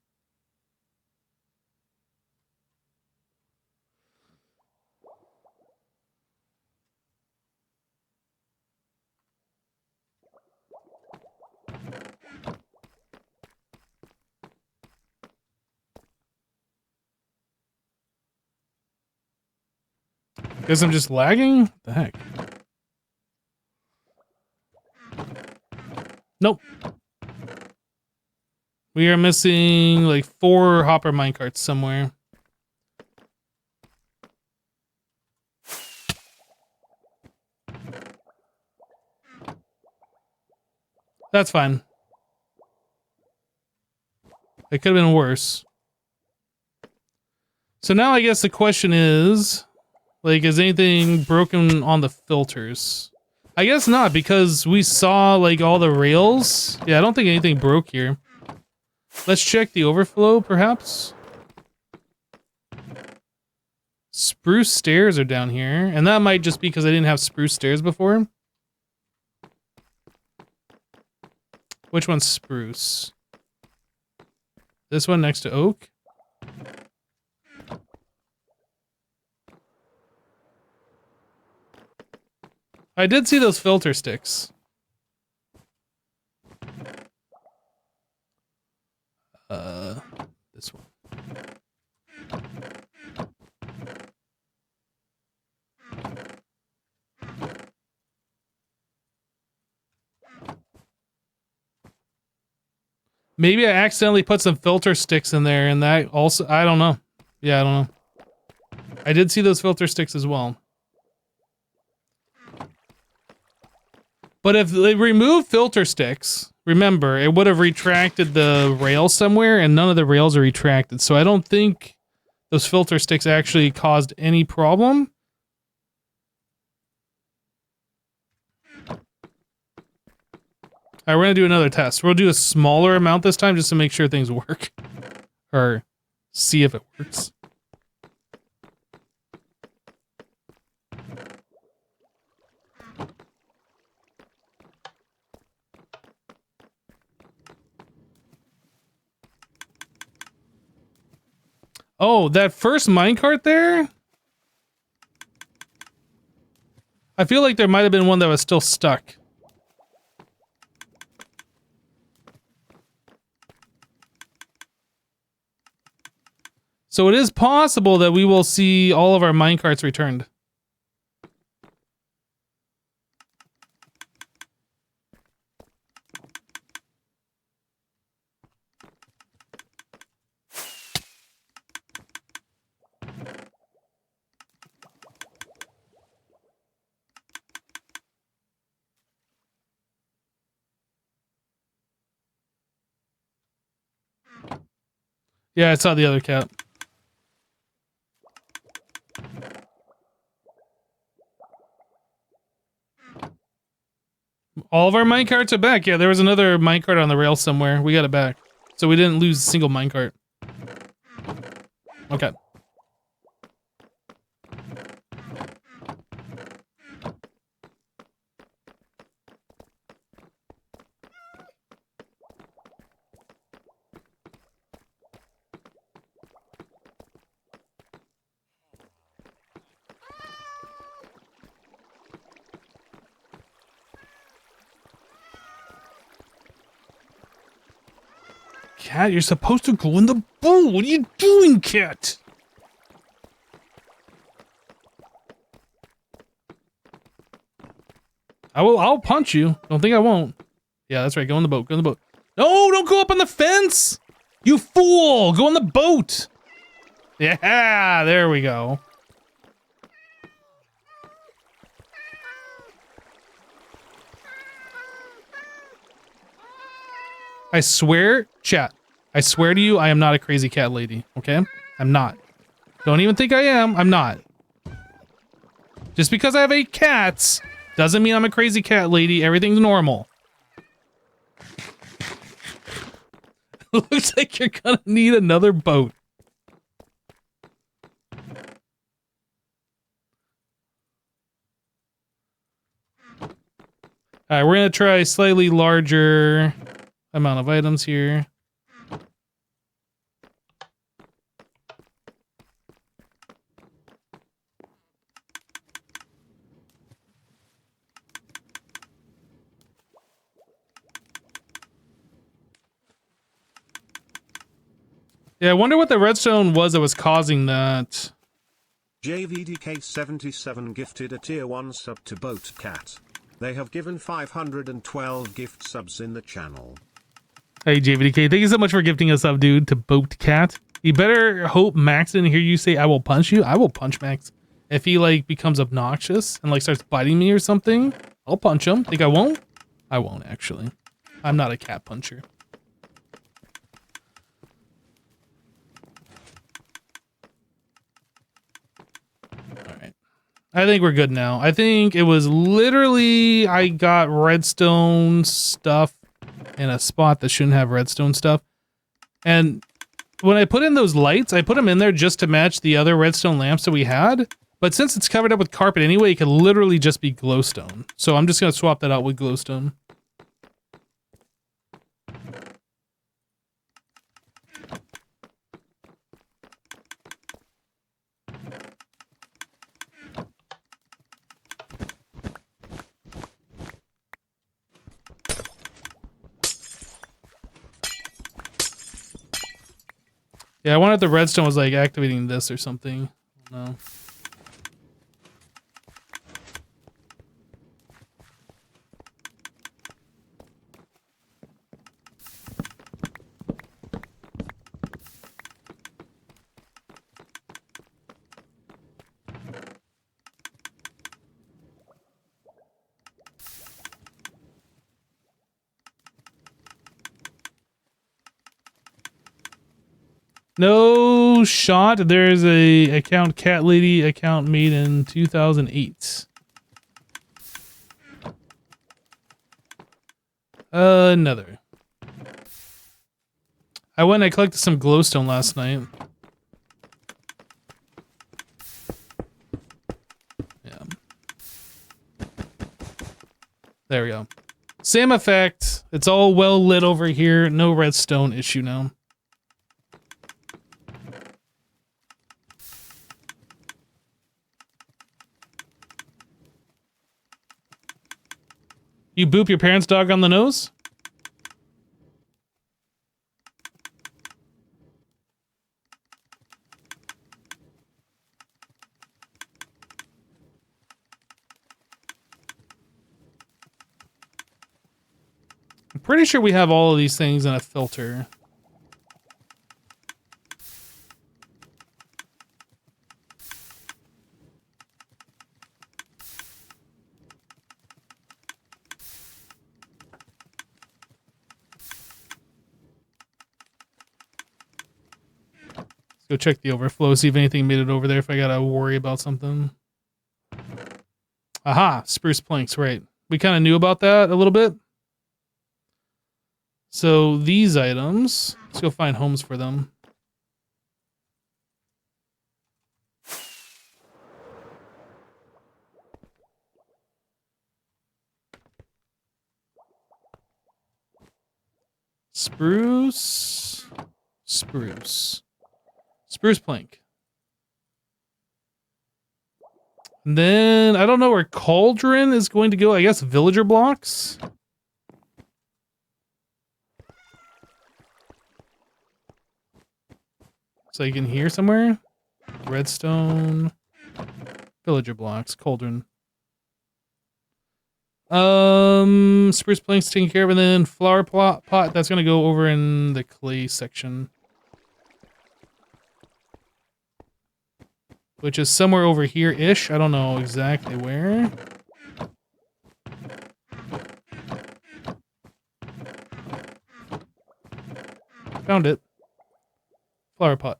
Guess I'm just lagging? What the heck? Nope. We are missing like 4 hopper minecarts somewhere. That's fine. It could have been worse. So now I guess the question is, like, is anything broken on the filters? I guess not, because we saw, like, all the rails. Yeah, I don't think anything broke here. Let's check the overflow, perhaps. Spruce stairs are down here, and that might just be because I didn't have spruce stairs before. Which one's spruce? This one next to oak? I did see those filter sticks. This one. Maybe I accidentally put some filter sticks in there and that also, I don't know. Yeah, I don't know. I did see those filter sticks as well. But if they removed filter sticks, remember, it would have retracted the rail somewhere, and none of the rails are retracted. So I don't think those filter sticks actually caused any problem. Alright, we're gonna do another test. We'll do a smaller amount this time just to make sure things work. Or see if it works. Oh, that first minecart there? I feel like there might have been one that was still stuck. So it is possible that we will see all of our minecarts returned. Yeah, I saw the other cat. All of our minecarts are back. Yeah, there was another minecart on the rail somewhere. We got it back. So we didn't lose a single minecart. Okay. Cat, you're supposed to go in the bowl. What are you doing, cat? I'll punch you. Don't think I won't. Yeah, that's right. Go in the boat. Go in the boat. No, don't go up on the fence. You fool. Go in the boat. Yeah, there we go. I swear, chat. I swear to you, I am not a crazy cat lady, okay? I'm not. Don't even think I am. I'm not. Just because I have 8 cats doesn't mean I'm a crazy cat lady. Everything's normal. Looks like you're gonna need another boat. Alright, we're gonna try a slightly larger amount of items here. Yeah, I wonder what the redstone was that was causing that. JVDK77 gifted a tier 1 sub to Boat Cat. They have given 512 gift subs in the channel. Hey JVDK, thank you so much for gifting us up, dude, to Boat Cat. You better hope Max didn't hear you say I will punch you. I will punch Max. If he like becomes obnoxious and like starts biting me or something, I'll punch him. Think I won't? I won't actually. I'm not a cat puncher. Alright. I think we're good now. I think it was literally I got redstone stuff in a spot that shouldn't have redstone stuff. And when I put in those lights, I put them in there just to match the other redstone lamps that we had. But since it's covered up with carpet anyway, it could literally just be glowstone. So I'm just going to swap that out with glowstone. Yeah, I wonder if the redstone was like activating this or something. No. No shot. There's a account cat lady account made in 2008. Another. I went and I collected some glowstone last night. Yeah. There we go. Same effect. It's all well lit over here. No redstone issue now. You boop your parents' dog on the nose? I'm pretty sure we have all of these things in a filter. Go check the overflow, see if anything made it over there, if I gotta worry about something. Aha, spruce planks, right. We kind of knew about that a little bit. So these items, let's go find homes for them. Spruce, spruce. Spruce plank. And then, I don't know where cauldron is going to go. I guess villager blocks? So you can hear somewhere? Redstone. Villager blocks. Cauldron. Spruce planks taken care of, and then flower pot. That's going to go over in the clay section. Which is somewhere over here-ish. I don't know exactly where. Found it. Flower pot.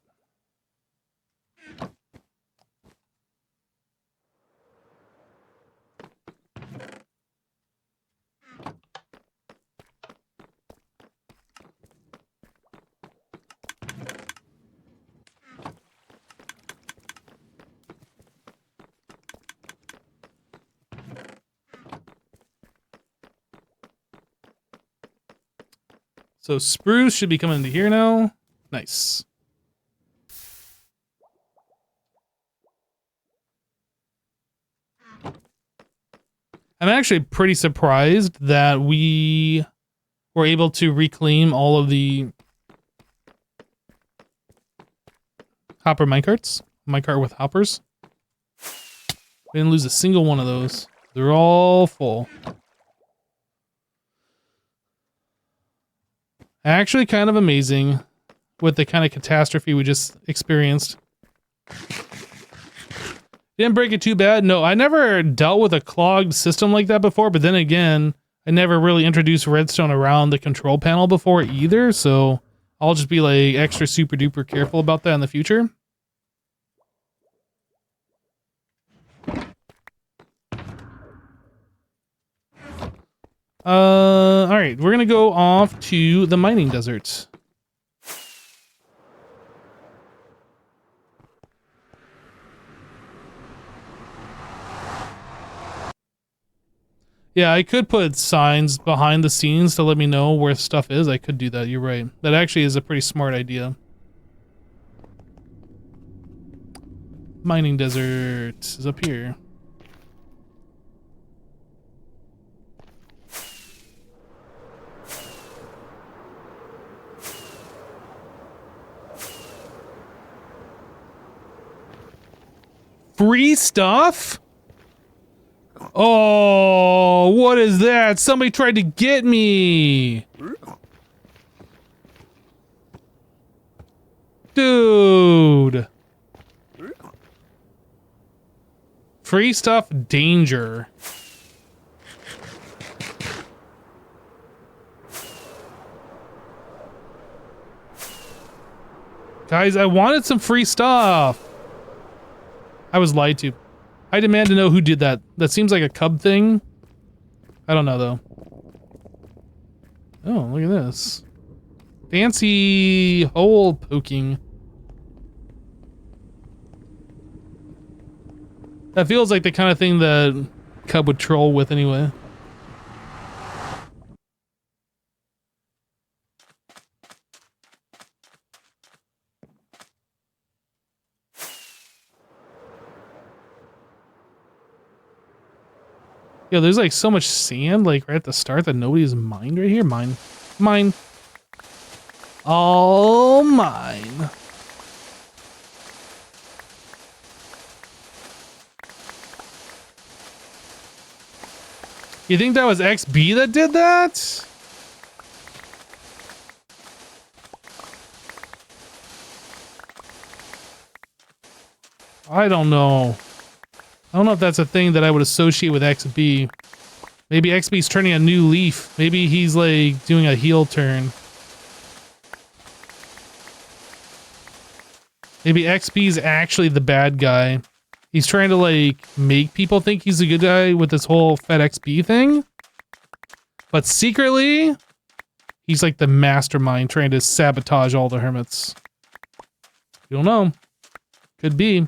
So spruce should be coming into here now. Nice. I'm actually pretty surprised that we were able to reclaim all of the hopper minecarts. Minecart with hoppers. We didn't lose a single one of those. They're all full. Actually kind of amazing with the kind of catastrophe we just experienced. Didn't break it too bad. No, I never dealt with a clogged system like that before, but then again, I never really introduced redstone around the control panel before either, so I'll just be like extra super duper careful about that in the future. Alright, we're gonna go off to the mining deserts. Yeah, I could put signs behind the scenes to let me know where stuff is. I could do that, you're right. That actually is a pretty smart idea. Mining desert is up here. Free stuff? Oh, what is that? Somebody tried to get me. Dude. Free stuff, danger. Guys, I wanted some free stuff. I was lied to. I demand to know who did that. That seems like a cub thing. I don't know, though. Oh, look at this. Fancy hole poking. That feels like the kind of thing that cub would troll with anyway. Yo, there's like so much sand like right at the start that nobody's mined right here. Mine. Mine. All mine. You think that was XB that did that? I don't know. I don't know if that's a thing that I would associate with XB. Maybe XB's turning a new leaf. Maybe he's like doing a heel turn. Maybe XB's actually the bad guy. He's trying to like make people think he's a good guy with this whole FedXB thing. But secretly, he's like the mastermind trying to sabotage all the hermits. You don't know. Could be.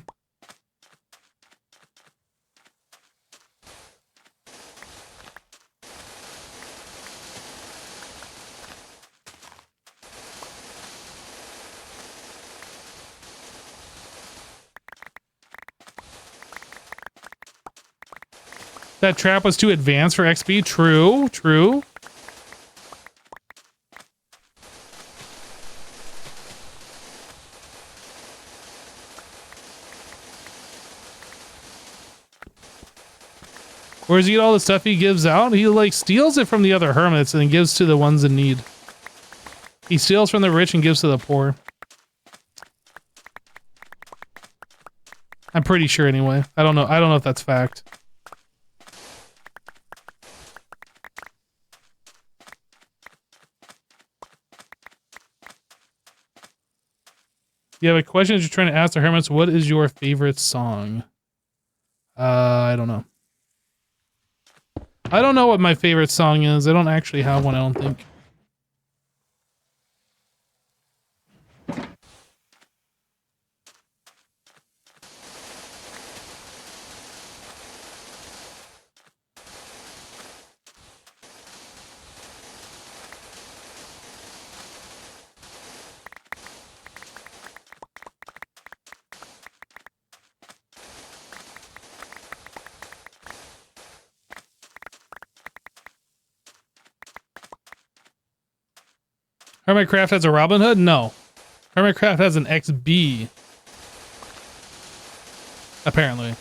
That trap was too advanced for XP. True, true. Where does he get all the stuff he gives out? He like steals it from the other hermits and then gives to the ones in need. He steals from the rich and gives to the poor. I'm pretty sure anyway. I don't know. I don't know if that's fact. You have a question that you're trying to ask the hermits. What is your favorite song? I don't know. I don't know what my favorite song is. I don't actually have one, I don't think. HermitCraft has a Robin Hood? No. HermitCraft has an XB. Apparently.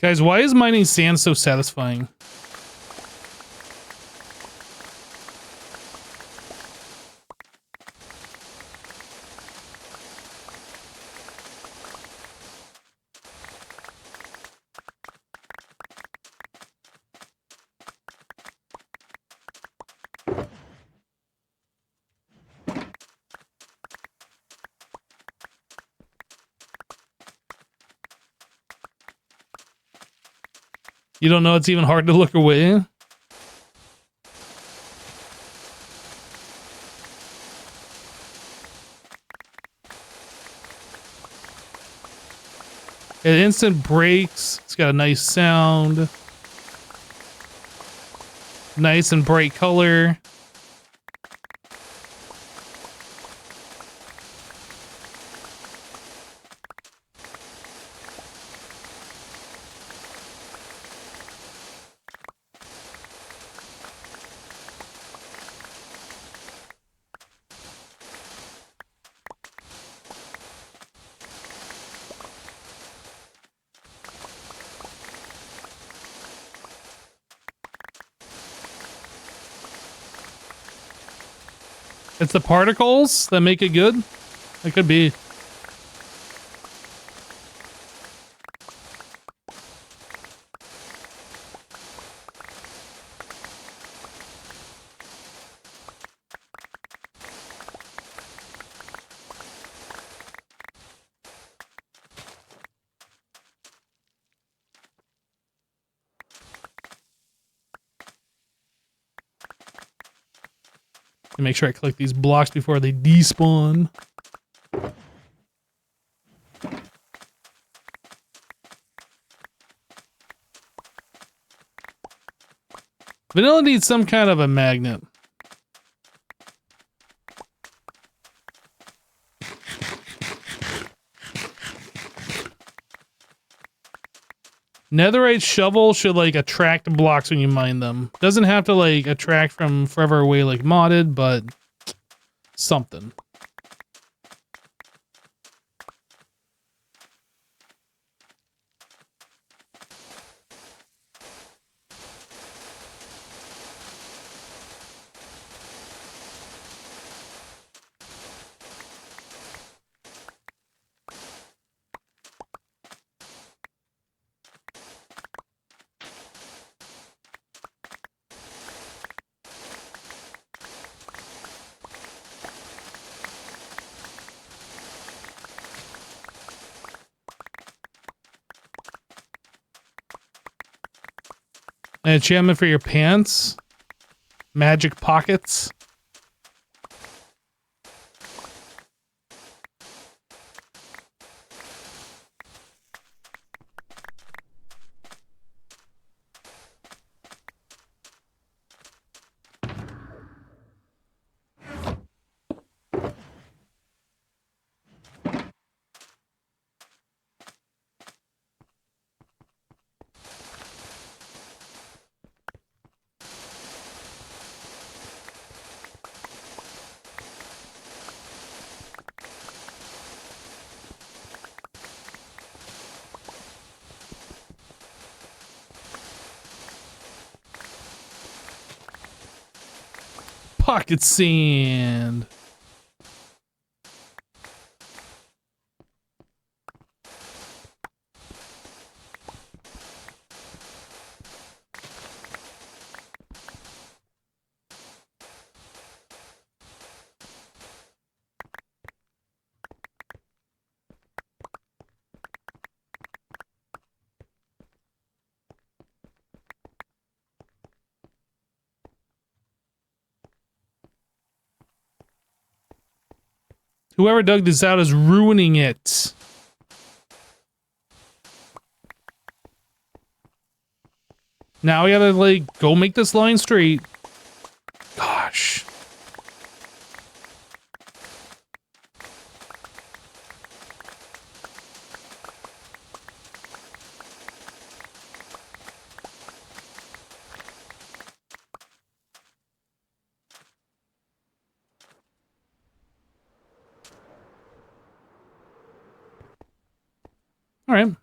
Guys, why is mining sand so satisfying? You don't know it's even hard to look away? It instant brakes. It's got a nice sound. Nice and bright color. It's the particles that make it good? It could be. Make sure I collect these blocks before they despawn. Vanilla needs some kind of a magnet. Netherite shovel should like attract blocks when you mine them. Doesn't have to like attract from forever away like modded, but something. An enchantment for your pants. Magic pockets. Pocket sand. Whoever dug this out is ruining it. Now we gotta, like, go make this line straight. Gosh. All right.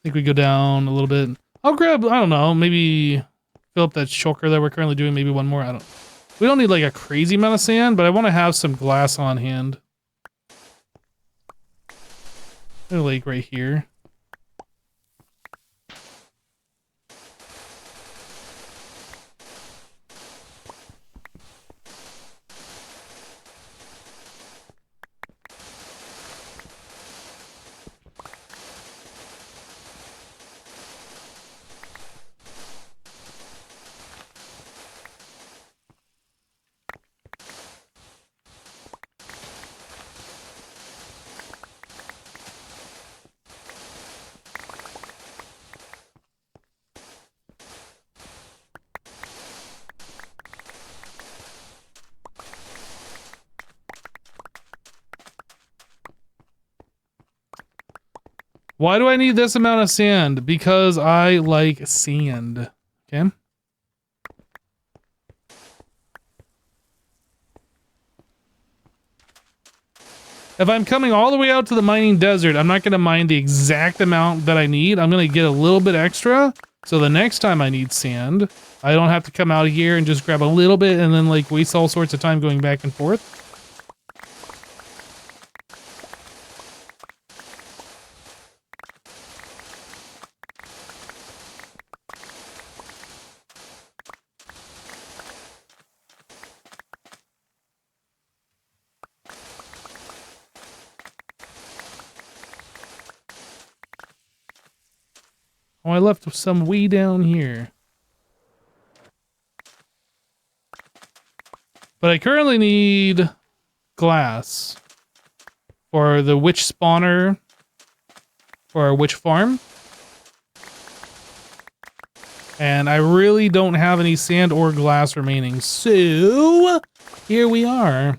think we go down a little bit. I'll grab, I don't know, maybe fill up that shulker that we're currently doing. Maybe one more. We don't need like a crazy amount of sand, but I want to have some glass on hand. There's a lake right here. Why do I need this amount of sand? Because I like sand. Okay. If I'm coming all the way out to the mining desert, I'm not going to mine the exact amount that I need. I'm going to get a little bit extra. So the next time I need sand, I don't have to come out here and just grab a little bit and then like waste all sorts of time going back and forth. Oh, I left some way down here. But I currently need glass for the witch spawner for our witch farm. And I really don't have any sand or glass remaining. So, here we are.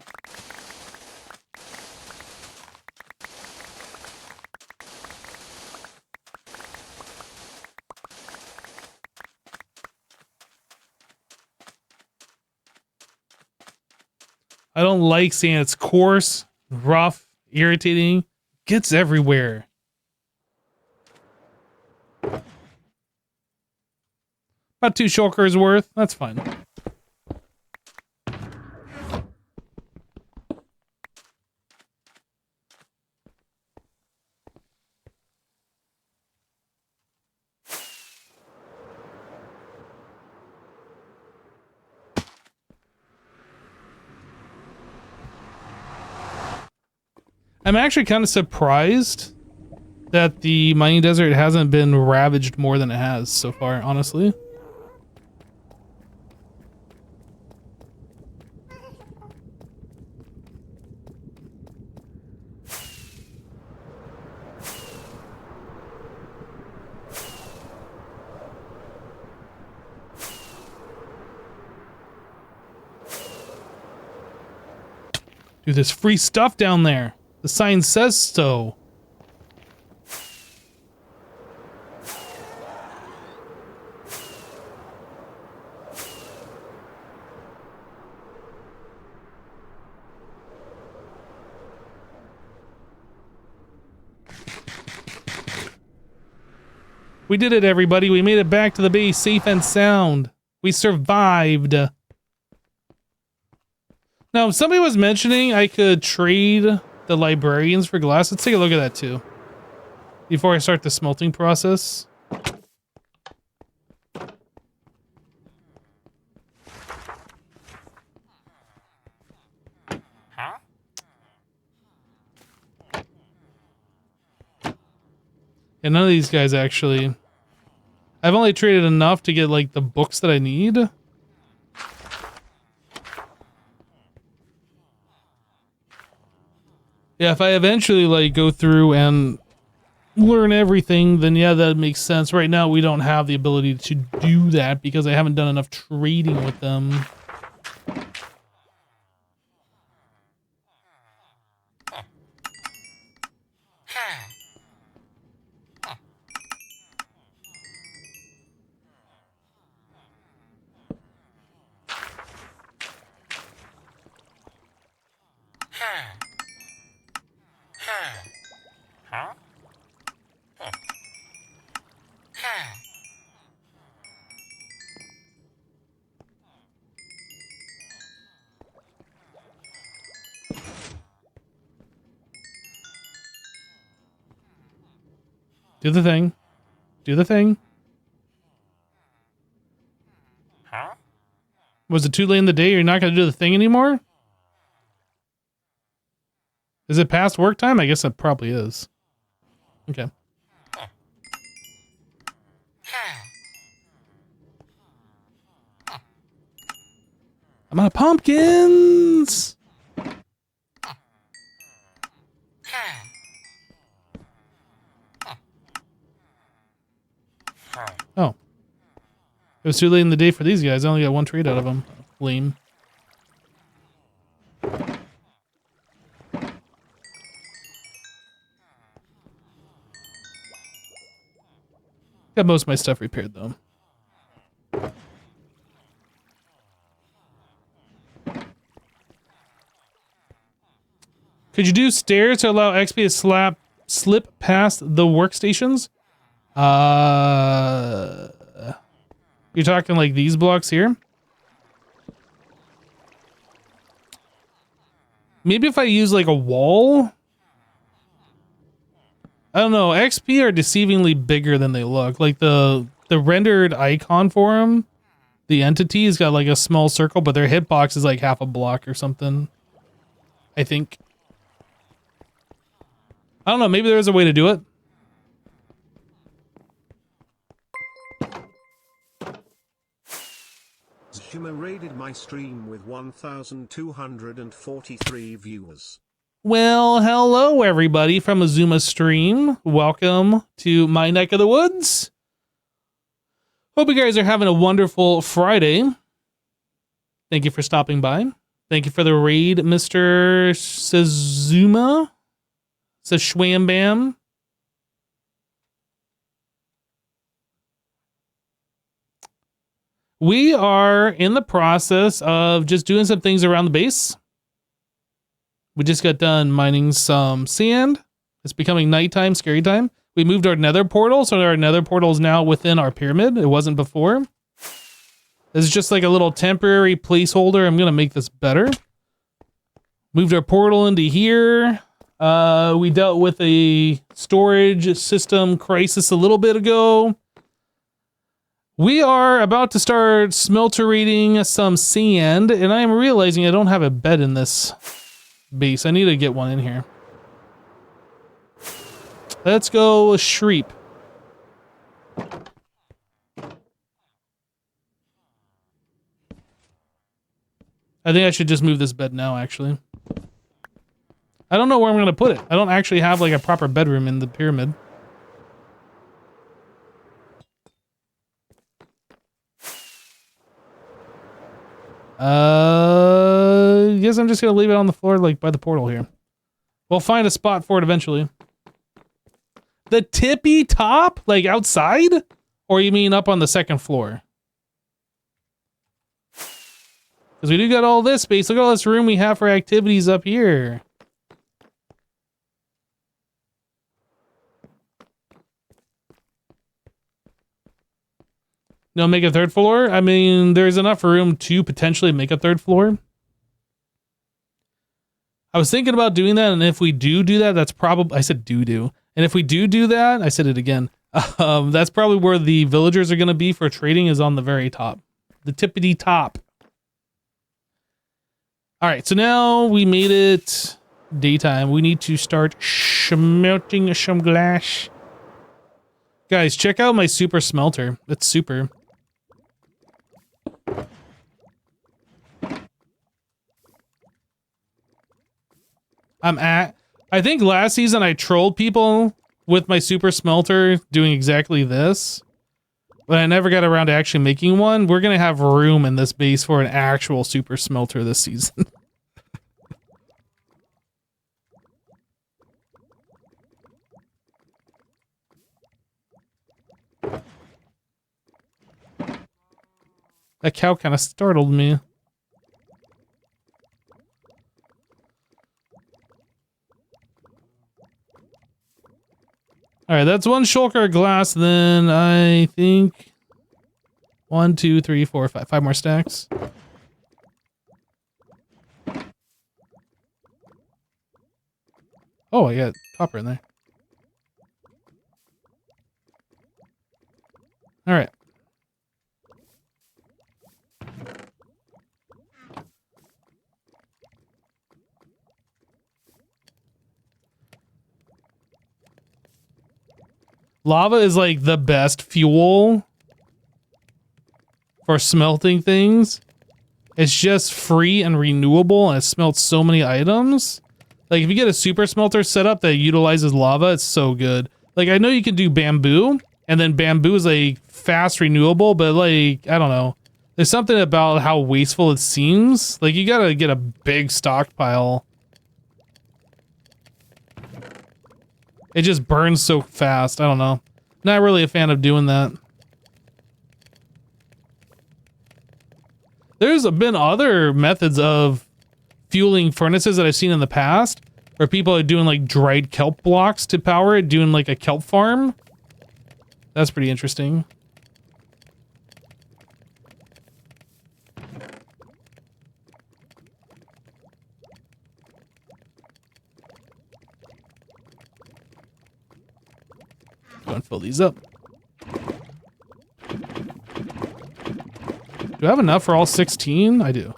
I don't like sand. It's coarse, rough, irritating, gets everywhere. About 2 shulkers worth. That's fine. I'm actually kind of surprised that the mining desert hasn't been ravaged more than it has so far, honestly. Dude, there's free stuff down there. The sign says so. We did it, everybody. We made it back to the base safe and sound. We survived. Now, somebody was mentioning I could trade the librarians for glass. Let's take a look at that too. Before I start the smelting process. And none of these guys actually... I've only traded enough to get, like, the books that I need. Yeah, if I eventually, like, go through and learn everything, then yeah, that makes sense. Right now, we don't have the ability to do that because I haven't done enough trading with them. Do the thing. Do the thing. Was it too late in the day? You're not going to do the thing anymore? Is it past work time? I guess it probably is. Okay. I'm out of pumpkins! Oh. It was too late in the day for these guys. I only got one trade out of them. Lame. Got most of my stuff repaired, though. Could you do stairs to allow XP to slip past the workstations? You're talking like these blocks here? Maybe if I use like a wall? I don't know. XP are deceivingly bigger than they look. Like the rendered icon for them, the entity's got like a small circle, but their hitbox is like half a block or something. I think. I don't know. Maybe there's a way to do it. Zuma raided my stream with 1,243 viewers. Well, hello everybody from Azuma stream. Welcome to my neck of the woods. Hope you guys are having a wonderful Friday. Thank you for stopping by. Thank you for the raid, Mr. Sazuma. Sashwambam. We are in the process of just doing some things around the base. We just got done mining some sand. It's becoming nighttime, scary time. We moved our nether portal, so our nether portal is now within our pyramid. It wasn't before. This is just like a little temporary placeholder. I'm going to make this better. Moved our portal into here. We dealt with a storage system crisis a little bit ago. We are about to start smelterating some sand, and I am realizing I don't have a bed in this base. I need to get one in here. Let's go Shreep. I think I should just move this bed now, actually. I don't know where I'm going to put it. I don't actually have like a proper bedroom in the pyramid. Guess I'm just gonna leave it on the floor, like by the portal here. We'll find a spot for it eventually. The tippy top? Like outside? Or you mean up on the second floor? Because we do got all this space. Look at all this room we have for activities up here. No, make a third floor? I mean, there's enough room to potentially make a third floor. I was thinking about doing that, and if we do that, that's probably... I said do. And if we do that, I said it again. That's probably where the villagers are going to be for trading, is on the very top. The tippity top. All right, so now we made it daytime. We need to start smelting some glass. Guys, check out my super smelter. It's super. I think last season I trolled people with my super smelter doing exactly this, but I never got around to actually making one. We're gonna have room in this base for an actual super smelter this season. That cow kind of startled me. All right, that's one shulker glass. Then I think 1, 2, 3, 4, 5. 5 more stacks. Oh, I got copper in there. All right. Lava is like the best fuel for smelting things. It's just free and renewable, and it smelts so many items. Like, if you get a super smelter set up that utilizes lava, it's so good. Like, I know you can do bamboo, and then bamboo is like fast renewable, but like, I don't know. There's something about how wasteful it seems. Like, you gotta get a big stockpile. It just burns so fast. I don't know. Not really a fan of doing that. There's been other methods of fueling furnaces that I've seen in the past where people are doing like dried kelp blocks to power it, doing like a kelp farm. That's pretty interesting. Go and fill these up. Do I have enough for all 16? I do.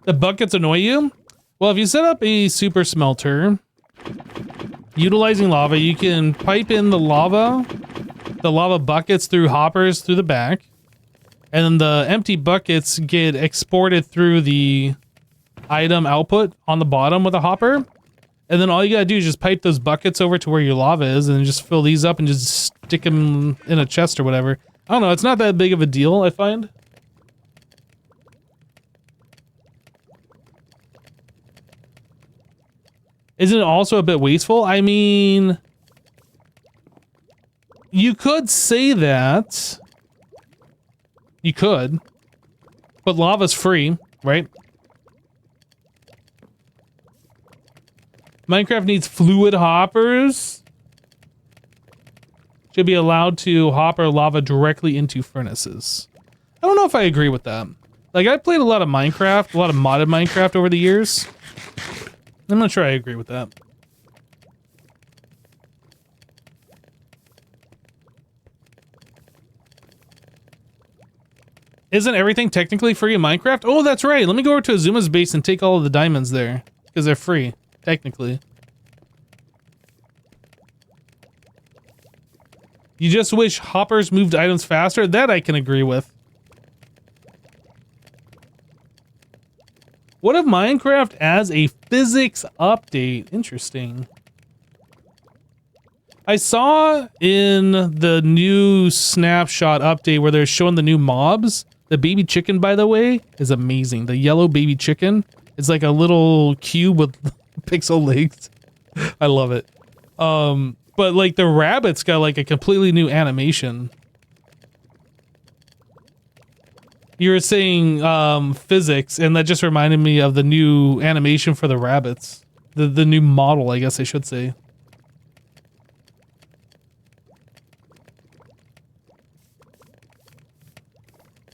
The buckets annoy you? Well, if you set up a super smelter, utilizing lava, you can pipe in the lava buckets through hoppers through the back, and then the empty buckets get exported through the item output on the bottom with a hopper. And then all you gotta do is just pipe those buckets over to where your lava is and just fill these up and just stick them in a chest or whatever. I don't know, it's not that big of a deal, I find. Isn't it also a bit wasteful? I mean, you could say that. You could. But lava's free, right? Minecraft needs fluid hoppers. Should be allowed to hopper lava directly into furnaces. I don't know if I agree with that. Like, I played a lot of Minecraft, a lot of modded Minecraft over the years. I'm not sure I agree with that. Isn't everything technically free in Minecraft? Oh, that's right. Let me go over to Azuma's base and take all of the diamonds there. Because they're free. Technically. You just wish hoppers moved items faster? That I can agree with. What if Minecraft adds a physics update? Interesting. I saw in the new snapshot update where they're showing the new mobs. The baby chicken, by the way, is amazing. The yellow baby chicken. It's like a little cube with pixel legs. I love it. But like the rabbit's got like a completely new animation. You were saying physics, and that just reminded me of the new animation for the rabbits. The new model, I guess I should say.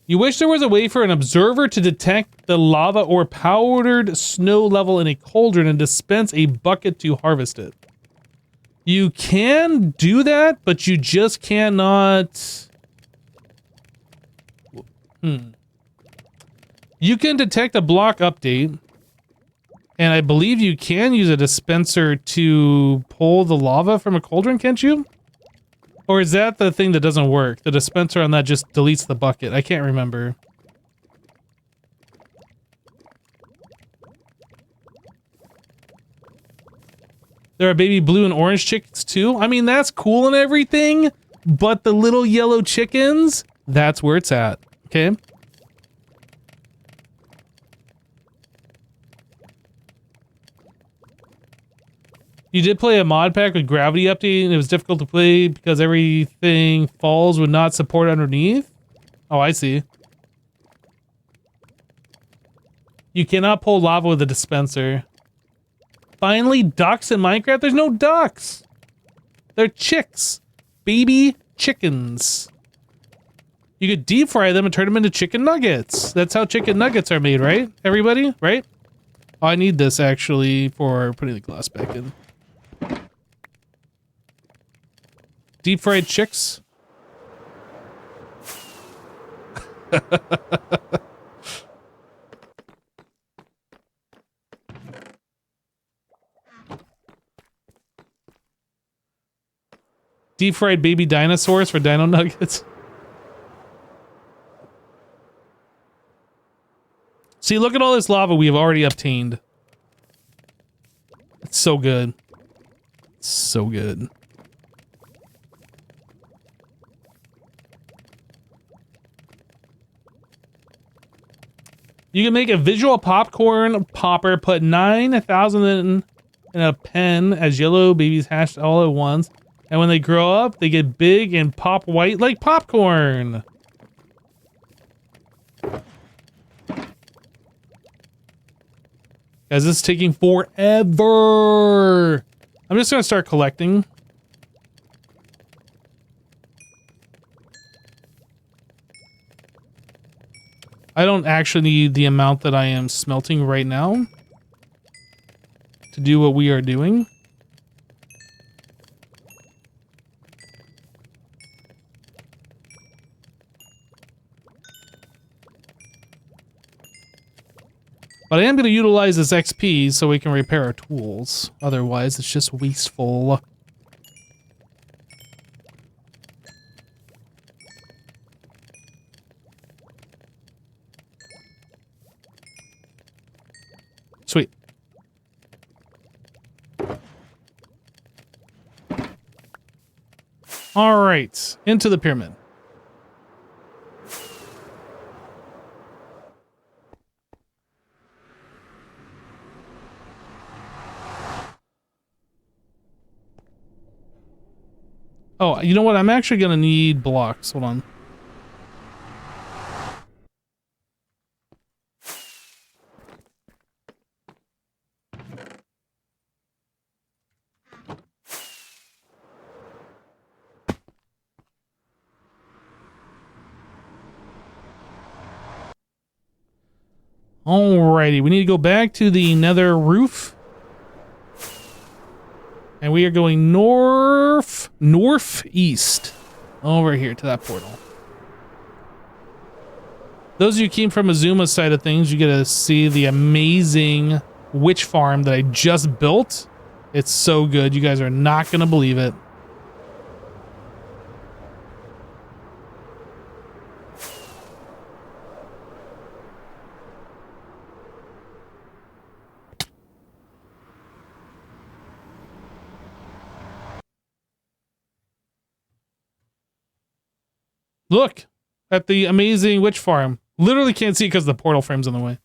You wish there was a way for an observer to detect the lava or powdered snow level in a cauldron and dispense a bucket to harvest it. You can do that, but you just cannot... You can detect a block update, and I believe you can use a dispenser to pull the lava from a cauldron, can't you? Or is that the thing that doesn't work? The dispenser on that just deletes the bucket. I can't remember. There are baby blue and orange chickens too. I mean, that's cool and everything, but the little yellow chickens, that's where it's at, okay? You did play a mod pack with gravity update, and it was difficult to play because everything falls would not support underneath? Oh, I see. You cannot pull lava with a dispenser. Finally, ducks in Minecraft? There's no ducks! They're chicks. Baby chickens. You could deep fry them and turn them into chicken nuggets. That's how chicken nuggets are made, right? Everybody? Right? Oh, I need this, actually, for putting the glass back in. deep fried chicks. Deep fried baby dinosaurs for dino nuggets. See, look at all this lava we have already obtained. It's so good. It's so good. You can make a visual popcorn popper, put 9,000 in a pen as yellow babies hatch all at once. And when they grow up, they get big and pop white like popcorn. Guys, this is taking forever. I'm just gonna start collecting. I don't actually need the amount that I am smelting right now to do what we are doing. But I am going to utilize this XP so we can repair our tools. Otherwise, it's just wasteful. Sweet. All right, into the pyramid. Oh, you know what? I'm actually going to need blocks. Hold on. Alrighty, we need to go back to the nether roof. And we are going northeast over here to that portal. Those of you who came from Azuma's side of things, you get to see the amazing witch farm that I just built. It's so good. You guys are not going to believe it. Look at the amazing witch farm. Literally can't see it because the portal frame's in the way.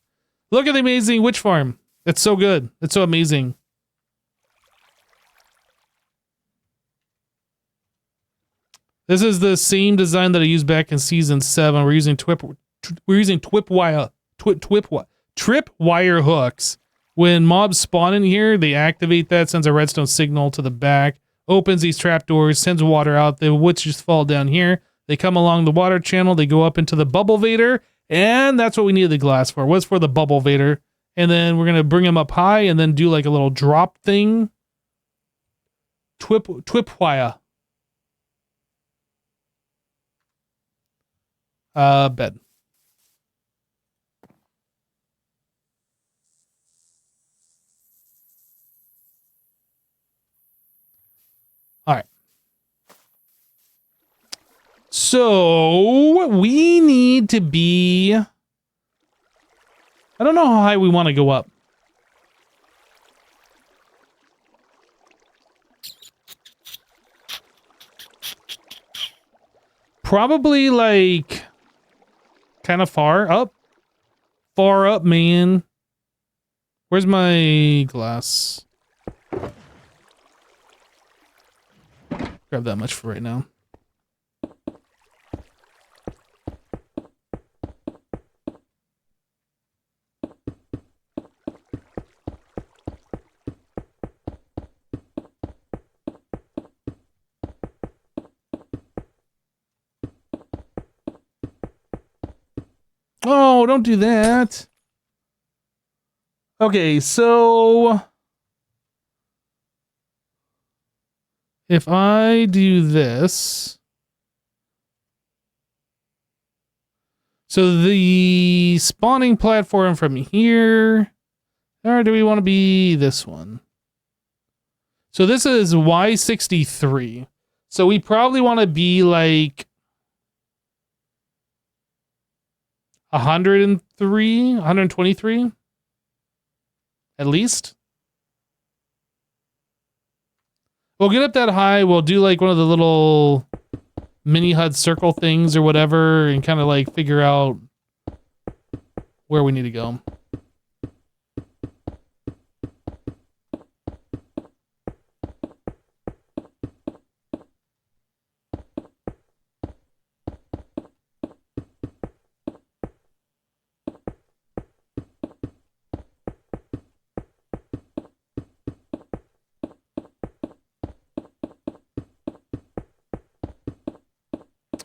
Look at the amazing witch farm. It's so good. It's so amazing. This is the same design that I used back in season 7. We're using tripwire hooks. When mobs spawn in here, they activate that, sends a redstone signal to the back, opens these trapdoors, sends water out. The witches fall down here. They come along the water channel, they go up into the bubble vader, and that's what we needed the glass for. Was for the bubble vader. And then we're going to bring them up high and then do like a little drop thing. Tripwire. Bed. All right. So we need to be, I don't know how high we want to go up. Probably like kind of far up. Far up, man. Where's my glass? Grab that much for right now. Oh, don't do that. Okay, so If I do this, so the spawning platform from here, or do we want to be this one? So this is Y63. So we probably want to be like 103, 123 at least. We'll get up that high. We'll do like one of the little mini HUD circle things or whatever and kind of like figure out where we need to go.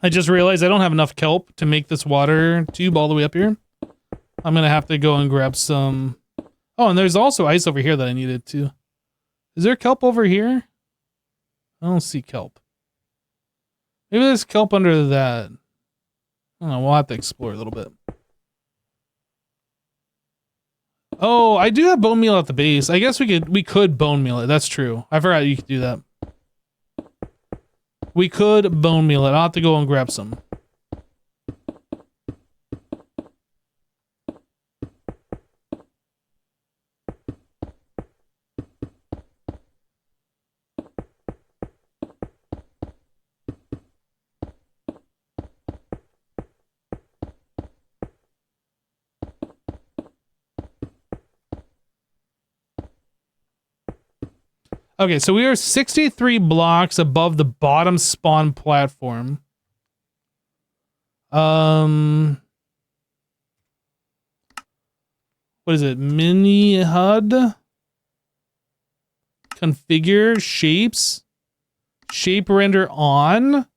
I just realized I don't have enough kelp to make this water tube all the way up here. I'm going to have to go and grab some. Oh, and there's also ice over here that I needed too. Is there kelp over here? I don't see kelp. Maybe there's kelp under that. I don't know. We'll have to explore a little bit. Oh, I do have bone meal at the base. I guess we could bone meal it. That's true. I forgot you could do that. We could bone meal it. I'll have to go and grab some. Okay, so we are 63 blocks above the bottom spawn platform. What is it? Mini HUD? Configure shapes. Shape render on.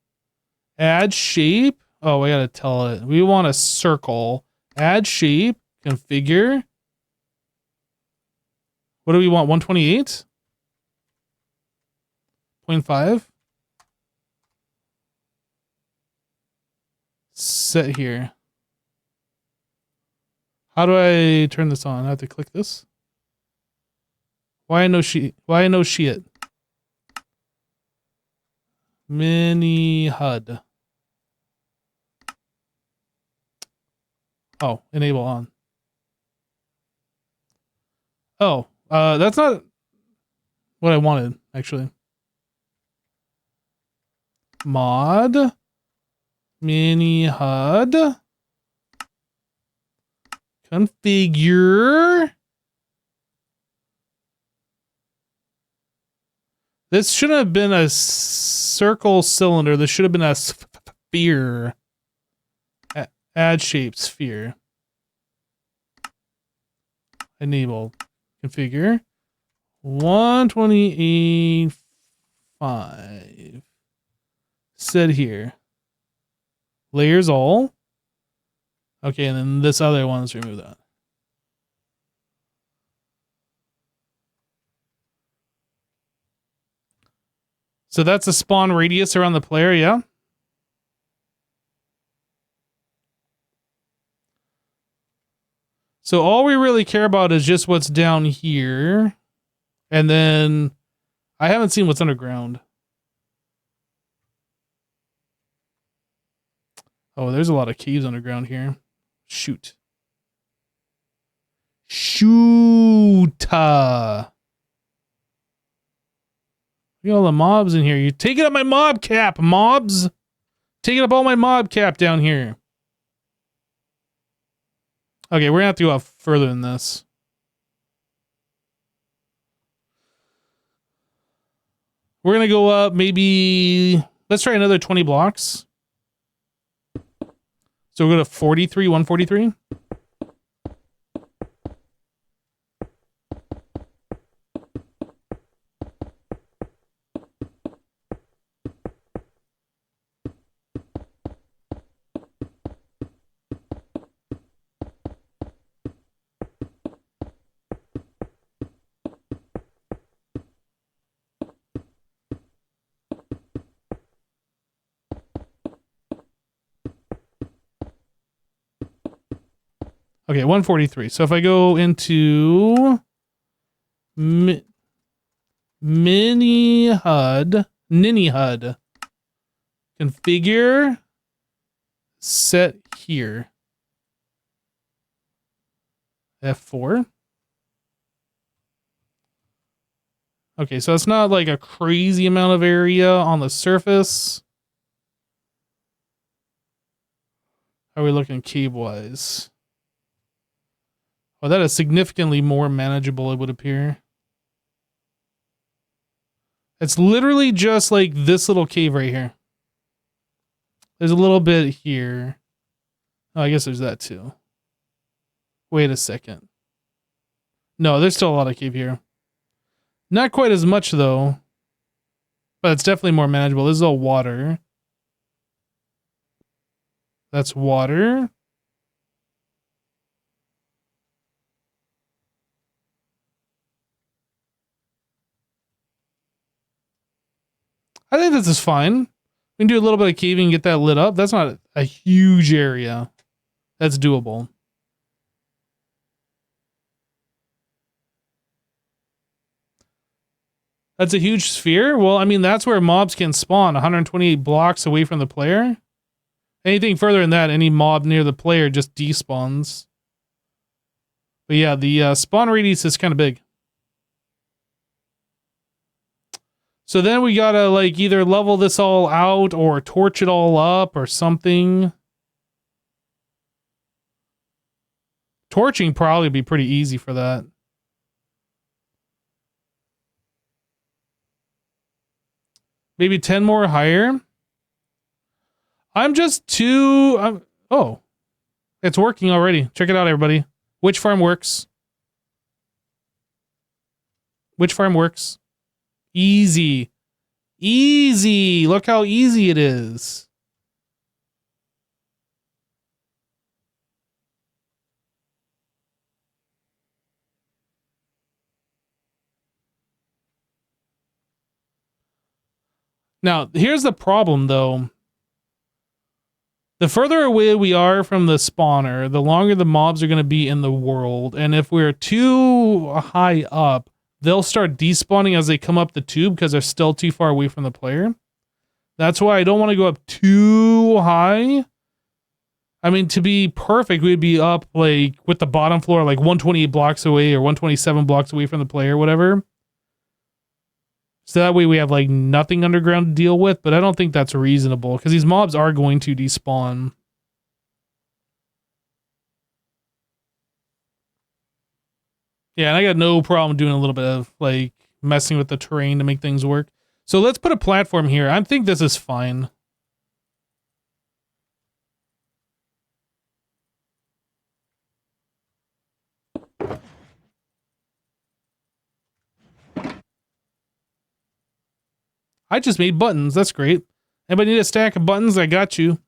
Add shape. Oh, I gotta tell it. We want a circle. Add shape. Configure. What do we want? 128? 0.5. Set here. How do I turn this on? I have to click this. Why no shit? Mini HUD. Oh, enable on. Oh, that's not what I wanted, actually. Mod. Mini HUD. Configure. This shouldn't have been a circle cylinder. This should have been a sphere. Add shape sphere. Enable. Configure. 128.5. Set here. Layers all. Okay, and then this other one, let's remove that. So that's a spawn radius around the player, yeah? So all we really care about is just what's down here. And then I haven't seen what's underground. Oh, there's a lot of caves underground here. Shoot. Shoota. Look at all the mobs in here. You're taking up my mob cap, mobs. Taking up all my mob cap down here. Okay, we're gonna have to go up further than this. We're gonna go up maybe, let's try another 20 blocks. So we'll go to 43, 143. Okay, 143. So if I go into Mini HUD, Nini HUD, configure, set here. F4. Okay, so it's not like a crazy amount of area on the surface. How are we looking cave-wise? Oh, that is significantly more manageable, it would appear. It's literally just like this little cave right here. There's a little bit here. Oh, I guess there's that too. Wait a second. No, there's still a lot of cave here. Not quite as much though. But it's definitely more manageable. This is all water. That's water. I think this is fine. We can do a little bit of caving and get that lit up. That's not a huge area. That's doable. That's a huge sphere? Well, I mean, that's where mobs can spawn 128 blocks away from the player. Anything further than that, any mob near the player just despawns. But yeah, the spawn radius is kind of big. So then we gotta like either level this all out or torch it all up or something. Torching probably be pretty easy for that. Maybe 10 more higher. I'm just too... oh. It's working already. Check it out, everybody. Which farm works? Which farm works? Easy. Easy. Look how easy it is. Now, here's the problem, though. The further away we are from the spawner, the longer the mobs are going to be in the world. And if we're too high up, they'll start despawning as they come up the tube because they're still too far away from the player. That's why I don't want to go up too high. I mean, to be perfect, we'd be up like with the bottom floor, like 128 blocks away or 127 blocks away from the player, whatever. So that way we have like nothing underground to deal with, but I don't think that's reasonable because these mobs are going to despawn. Yeah, and I got no problem doing a little bit of like messing with the terrain to make things work. So let's put a platform here. I think this is fine. I just made buttons. That's great. Anybody need a stack of buttons? I got you.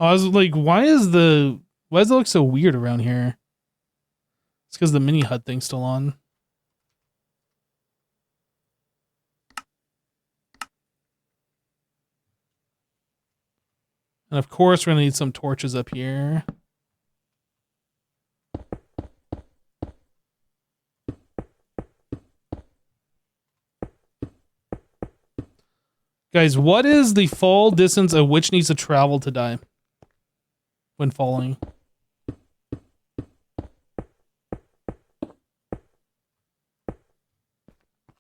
I was like, why does it look so weird around here? It's because the mini HUD thing's still on. And of course, we're going to need some torches up here. Guys, what is the fall distance a witch needs to travel to die when falling?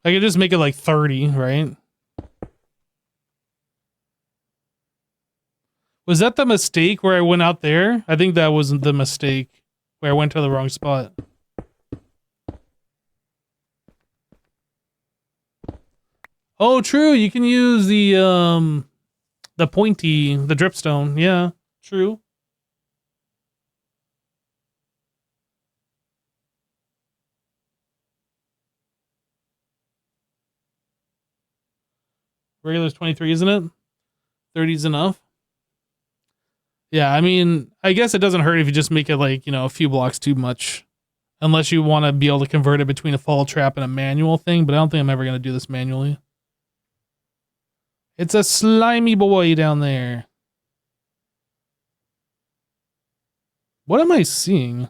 I could just make it like 30, right? Was that the mistake where I went out there? I think that wasn't the mistake where I went to the wrong spot. Oh, true. You can use the the dripstone. Yeah, true. Regular's 23, isn't it? 30's enough. Yeah, I mean, I guess it doesn't hurt if you just make it like, you know, a few blocks too much. Unless you want to be able to convert it between a fall trap and a manual thing, but I don't think I'm ever going to do this manually. It's a slimy boy down there. What am I seeing?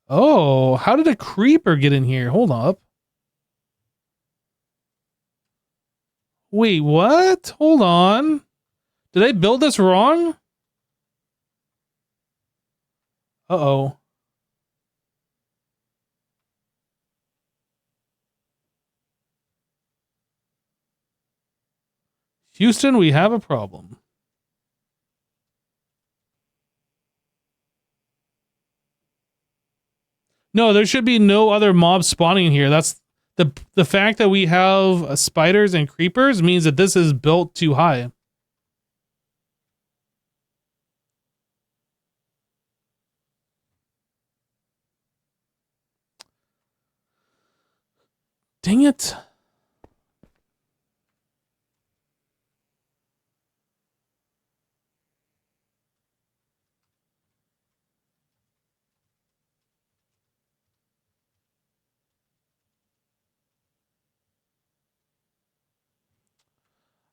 Oh, how did a creeper get in here? Hold up. Wait, what? Hold on. Did I build this wrong? Uh-oh. Houston, we have a problem. No, there should be no other mobs spawning in here. That's the fact that we have spiders and creepers means that this is built too high. Dang it.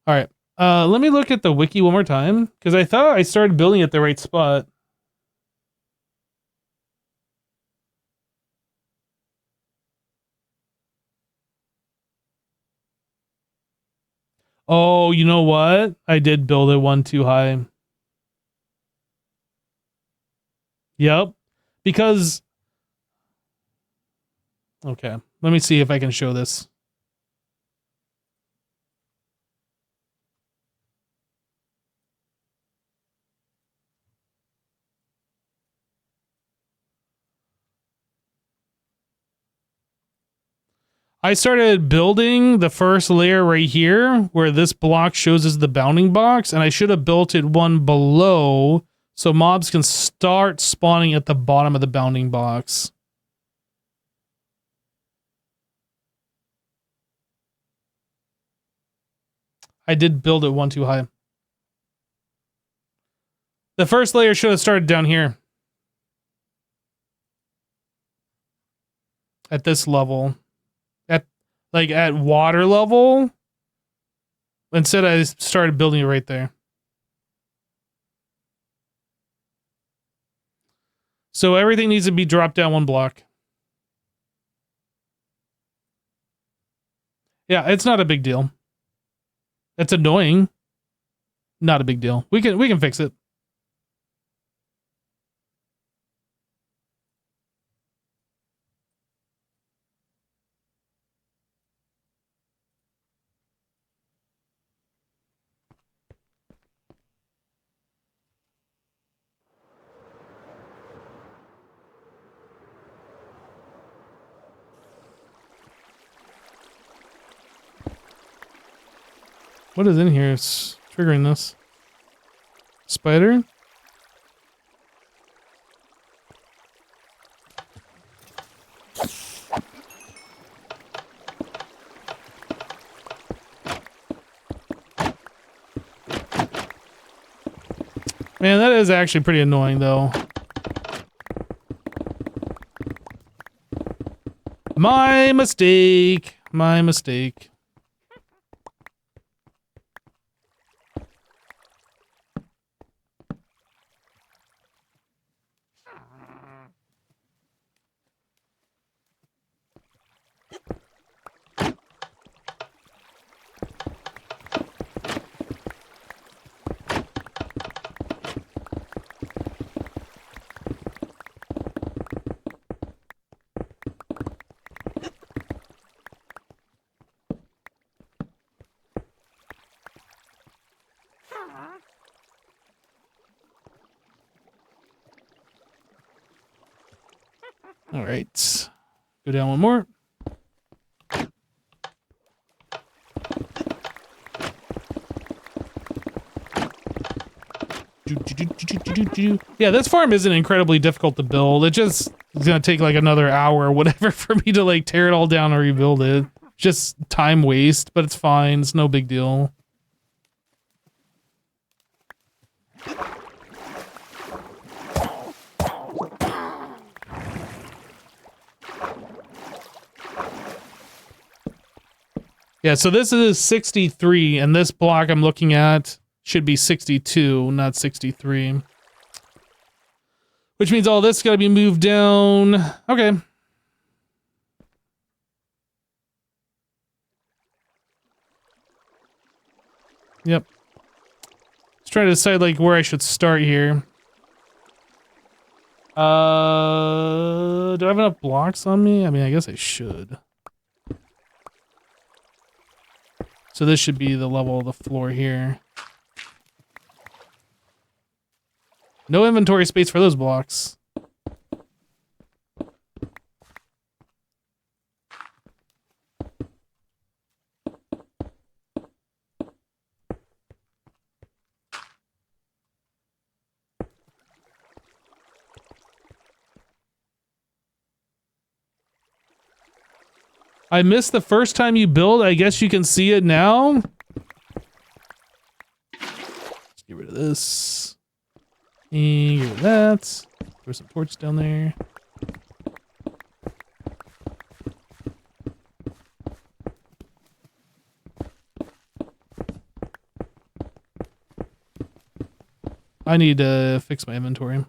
All right. Let me look at the wiki one more time because I thought I started building at the right spot. Oh, you know what? I did build it one too high. Yep. Because okay, let me see if I can show this. I started building the first layer right here where this block shows as the bounding box, and I should have built it one below so mobs can start spawning at the bottom of the bounding box. I did build it one too high. The first layer should have started down here. At this level. At water level. Instead, I started building it right there. So everything needs to be dropped down one block. Yeah, it's not a big deal. It's annoying. Not a big deal. We can fix it. What is in here? It's triggering this. Spider? Man, that is actually pretty annoying, though. My mistake. My mistake. All right. Go down one more. Yeah, this farm isn't incredibly difficult to build. It just is gonna take like another hour or whatever for me to like tear it all down and rebuild it. Just time waste, but it's fine. It's no big deal. Yeah, so this is 63, and this block I'm looking at should be 62, not 63. Which means all this got to be moved down. Okay. Yep. Let's try to decide like where I should start here. Do I have enough blocks on me? I mean, I guess I should. So this should be the level of the floor here. No inventory space for those blocks. I missed the first time you build. I guess you can see it now. Let's get rid of this. And get rid of that. Throw some torch down there. I need to fix my inventory. Let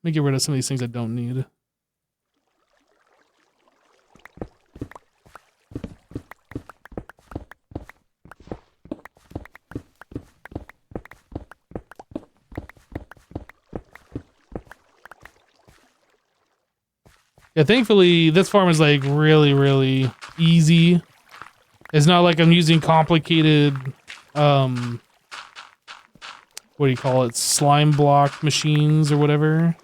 me get rid of some of these things I don't need. Yeah, thankfully, this farm is like really, really easy. It's not like I'm using complicated, what do you call it? Slime block machines or whatever.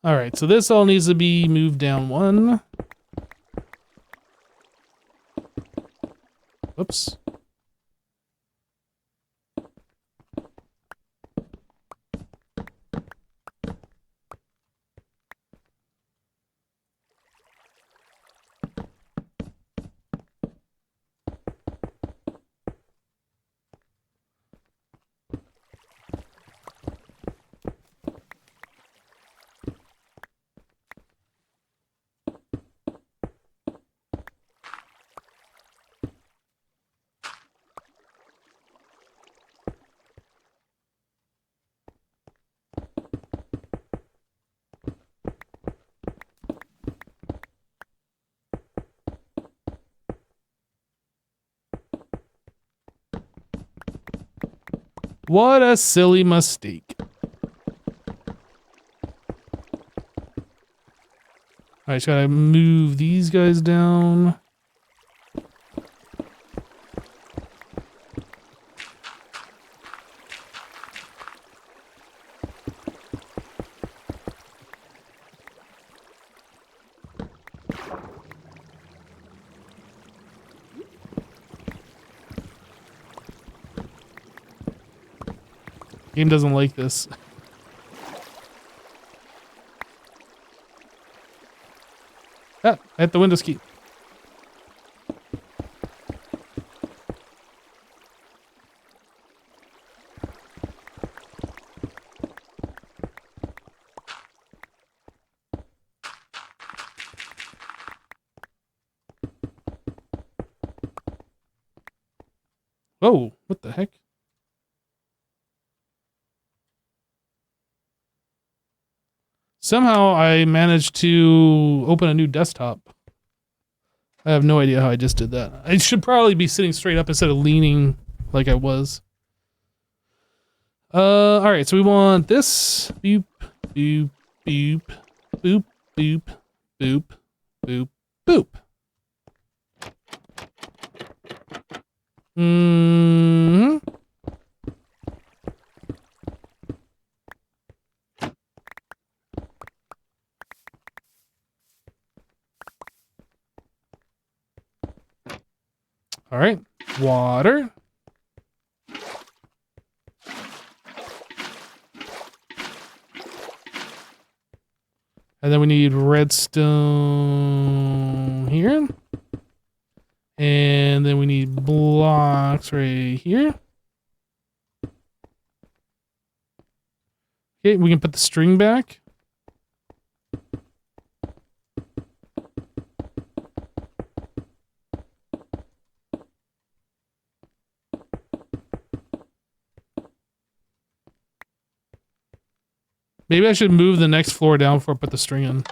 All right, so this all needs to be moved down one. Whoops. What a silly mistake. Alright, just gotta move these guys down. Game doesn't like this. Ah, I hit the Windows key. Whoa, what the heck? Somehow I managed to open a new desktop. I have no idea how I just did that. I should probably be sitting straight up instead of leaning like I was. Alright, so we want this. Boop, boop, boop, boop, boop, boop, boop, boop. Mm-hmm. Alright, water. And then we need redstone here. And then we need blocks right here. Okay, we can put the string back. Maybe I should move the next floor down before I put the string in.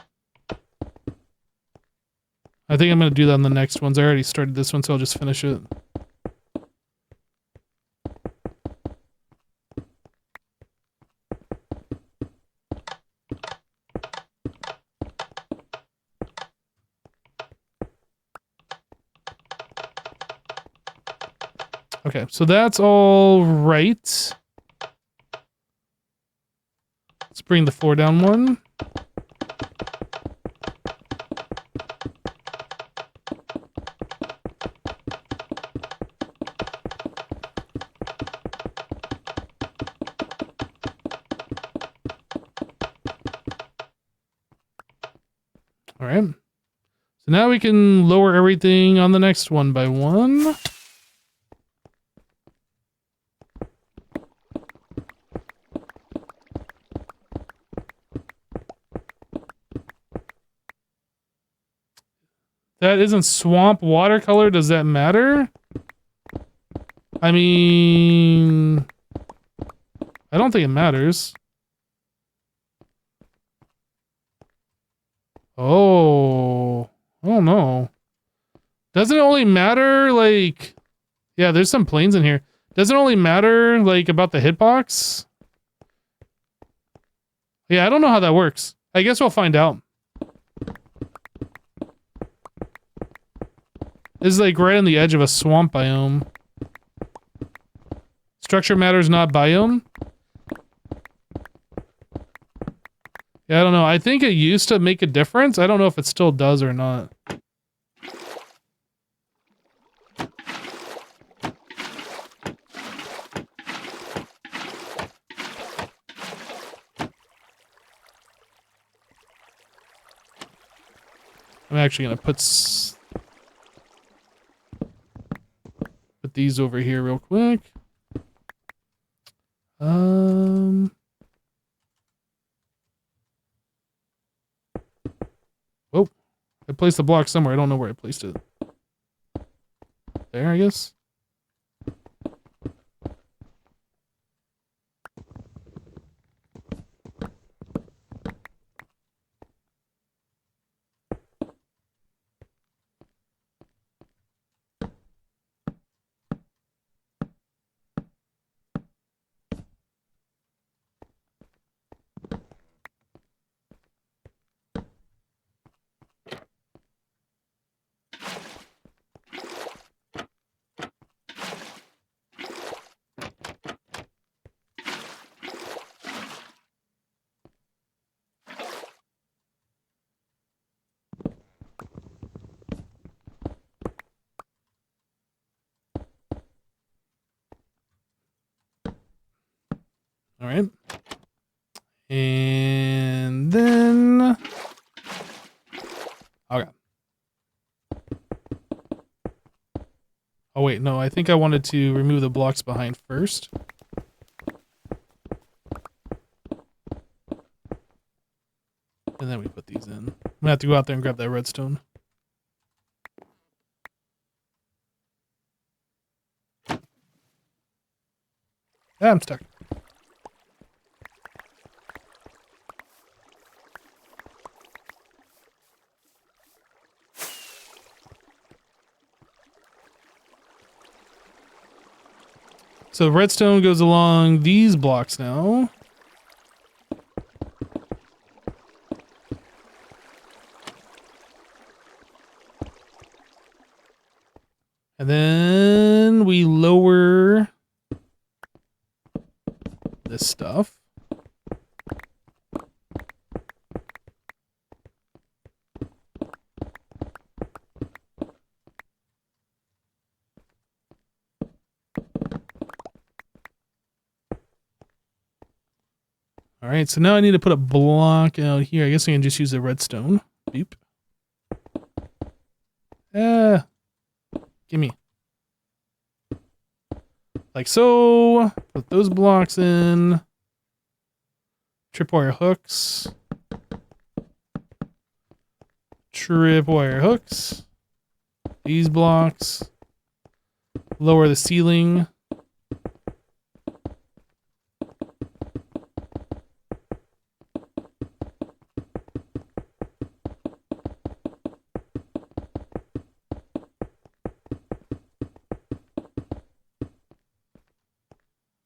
I think I'm going to do that on the next ones. I already started this one, so I'll just finish it. Okay, so that's all right. Let's bring the floor down one. All right. So now we can lower everything on the next one by one. That isn't swamp watercolor. Does that matter? I mean, I don't think it matters. Oh, I don't know. Doesn't it only matter, like... Yeah, there's some planes in here. Doesn't it only matter, like, about the hitbox? Yeah, I don't know how that works. I guess we'll find out. This is, like, right on the edge of a swamp biome. Structure matters, not biome? Yeah, I don't know. I think it used to make a difference. I don't know if it still does or not. I'm actually gonna put these over here real quick. Oh, I placed the block somewhere. I don't know where I placed it. There, I guess. All right. And then... Okay. Oh, wait. No, I think I wanted to remove the blocks behind first. And then we put these in. I'm gonna have to go out there and grab that redstone. Ah, I'm stuck. So redstone goes along these blocks now. And then we lower this stuff. All right, so now I need to put a block out here. I guess I can just use the redstone. Beep. Gimme. Like so. Put those blocks in. Tripwire hooks. Tripwire hooks. These blocks. Lower the ceiling.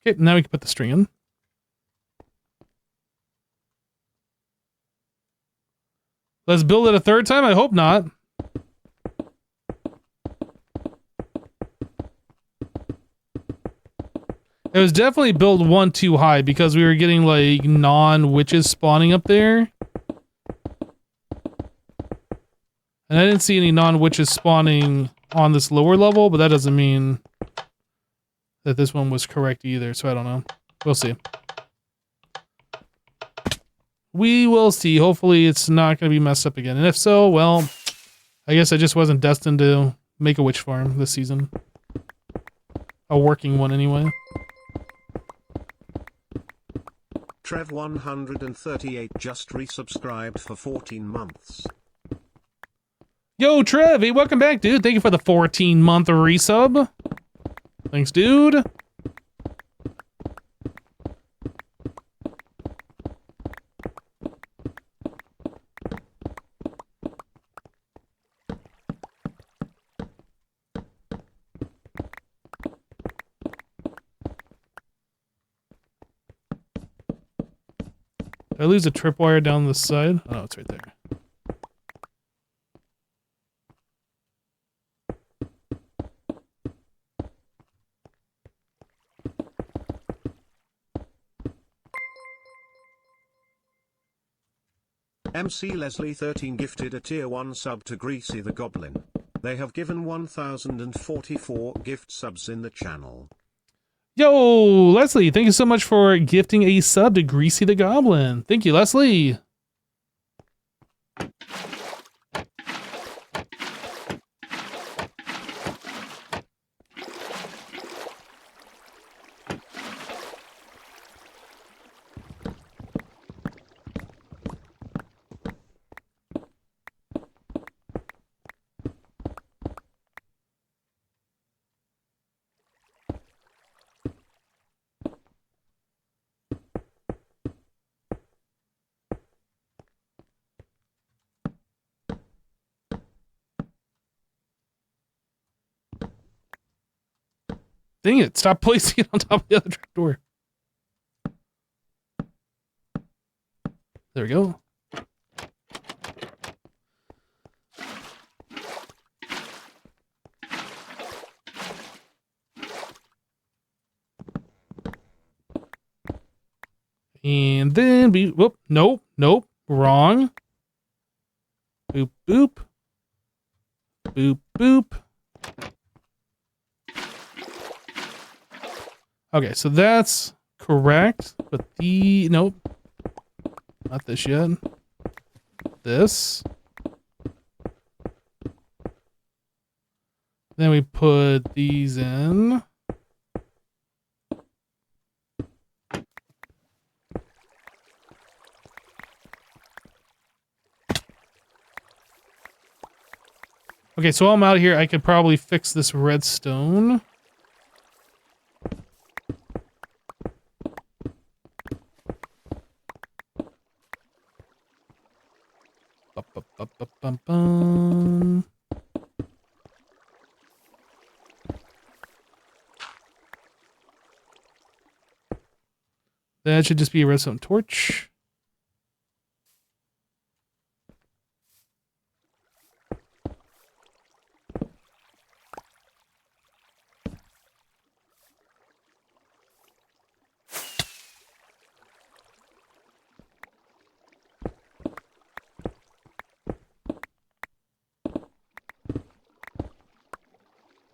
Okay, now we can put the string in. Let's build it a third time? I hope not. It was definitely build one too high because we were getting like non-witches spawning up there. And I didn't see any non-witches spawning on this lower level, but that doesn't mean that this one was correct either, so I don't know. We'll see. We will see. Hopefully it's not going to be messed up again. And if so, well, I guess I just wasn't destined to make a witch farm this season. A working one anyway. Trev138 just resubscribed for 14 months. Yo, Trev, hey, welcome back, dude. Thank you for the 14-month resub. Thanks, dude. Did I lose a tripwire down the side? Oh, no, it's right there. MC Leslie 13 gifted a tier 1 sub to Greasy the Goblin. They have given 1044 gift subs in the channel. Yo, Leslie, thank you so much for gifting a sub to Greasy the Goblin. Thank you, Leslie. Dang it, stop placing it on top of the other trapdoor. There we go. And then we, whoop, nope, nope, wrong. Boop, boop. Boop, boop. Okay, so that's correct, but the, nope. Not this yet. This. Then we put these in. Okay, so while I'm out here, I could probably fix this redstone. Bum. That should just be a redstone torch.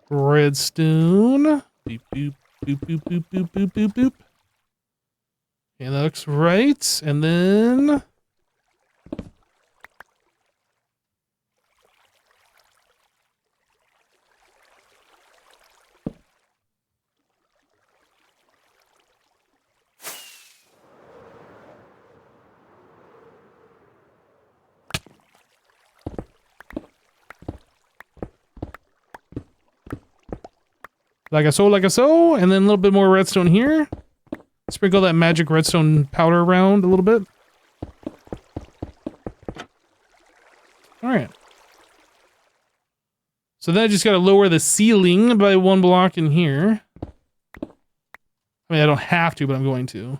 Redstone. Boop, boop, boop, boop, boop, boop, boop, boop, boop. Okay, that looks right. And then... like a so, and then a little bit more redstone here. Sprinkle that magic redstone powder around a little bit. Alright. So then I just gotta lower the ceiling by 1 block in here. I mean, I don't have to, but I'm going to.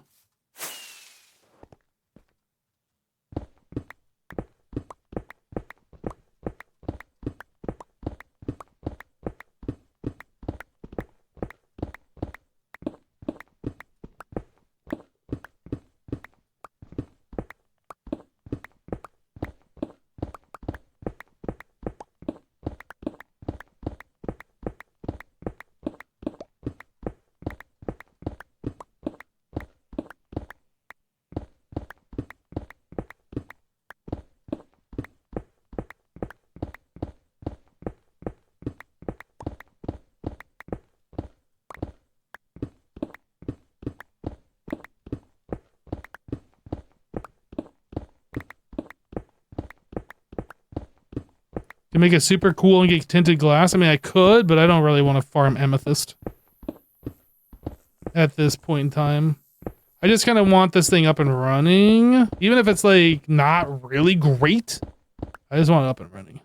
To make it super cool and get tinted glass. I mean, I could, but I don't really want to farm amethyst at this point in time. I just kind of want this thing up and running. Even if it's like not really great, I just want it up and running.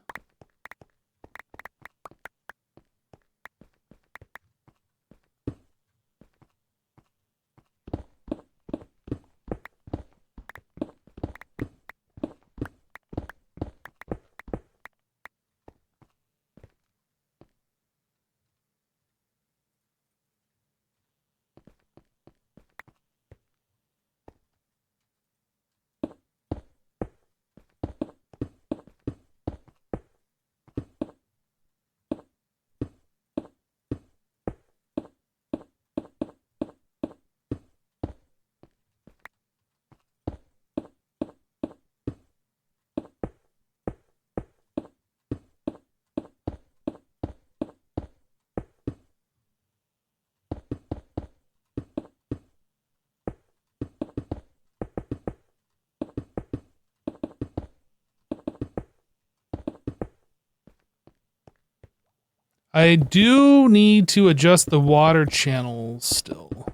I do need to adjust the water channels still.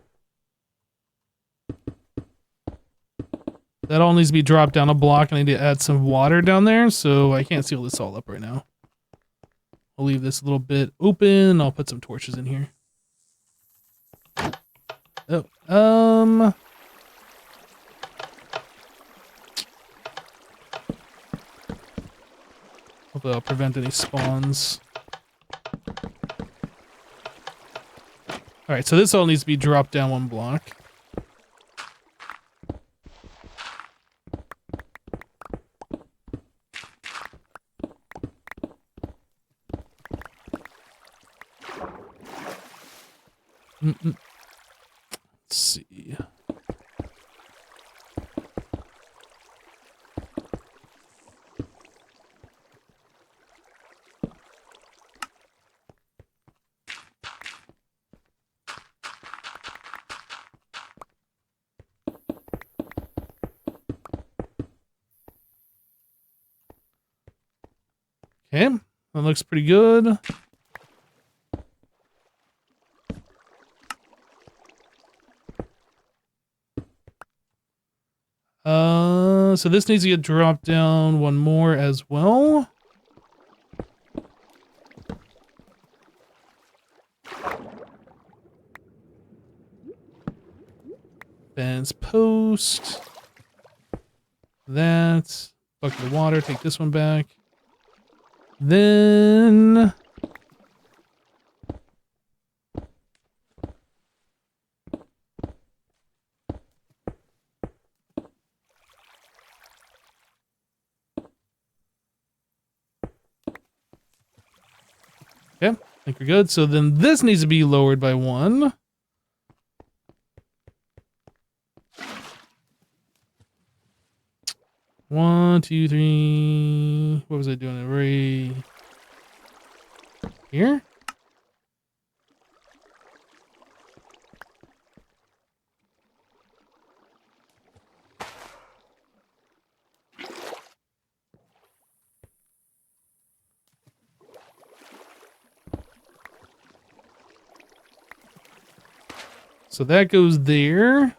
That all needs to be dropped down a block, and I need to add some water down there, so I can't seal this all up right now. I'll leave this a little bit open. I'll put some torches in here. Oh, hopefully I'll prevent any spawns. Alright, so this all needs to be dropped down 1 block. Let's see. Okay, that looks pretty good. So this needs to get dropped down 1 more as well. Fence post. That. Bucket of water. Take this one back. Then... Okay, I think we're good. So then this needs to be lowered by 1. One, two, three. What was I doing? Right here? So that goes there.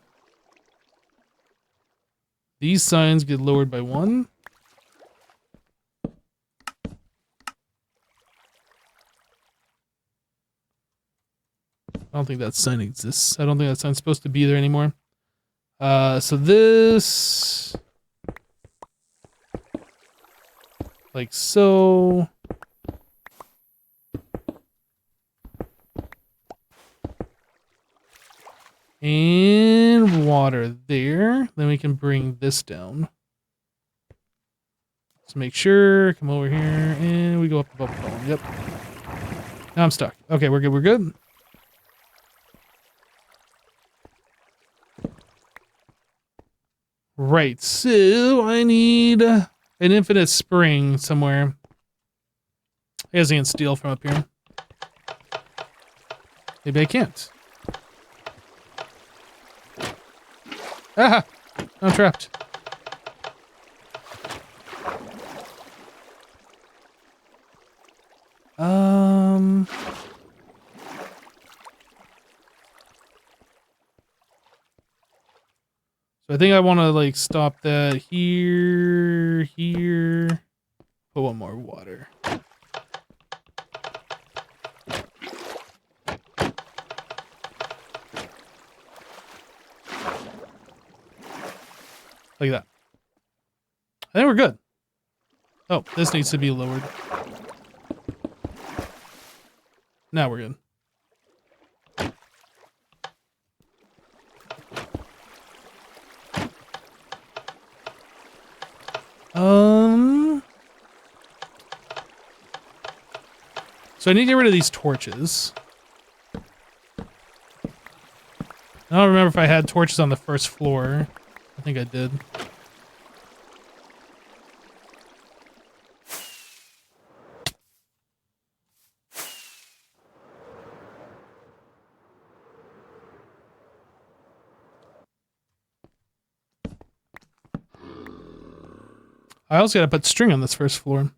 These signs get lowered by 1. I don't think that sign exists. I don't think that sign's supposed to be there anymore. So this... like so... and water there. Then we can bring this down. Let's make sure. Come over here, and we go up above the column. Yep. Now I'm stuck. Okay, we're good. We're good. Right. So I need an infinite spring somewhere. I guess I can steal from up here. Maybe I can't. Ah! I'm trapped. So I think I want to like stop that here. Put one more water. Like that. I think we're good. Oh, this needs to be lowered. Now we're good. So I need to get rid of these torches. I don't remember if I had torches on the first floor. I think I did. I also gotta put string on this first floor.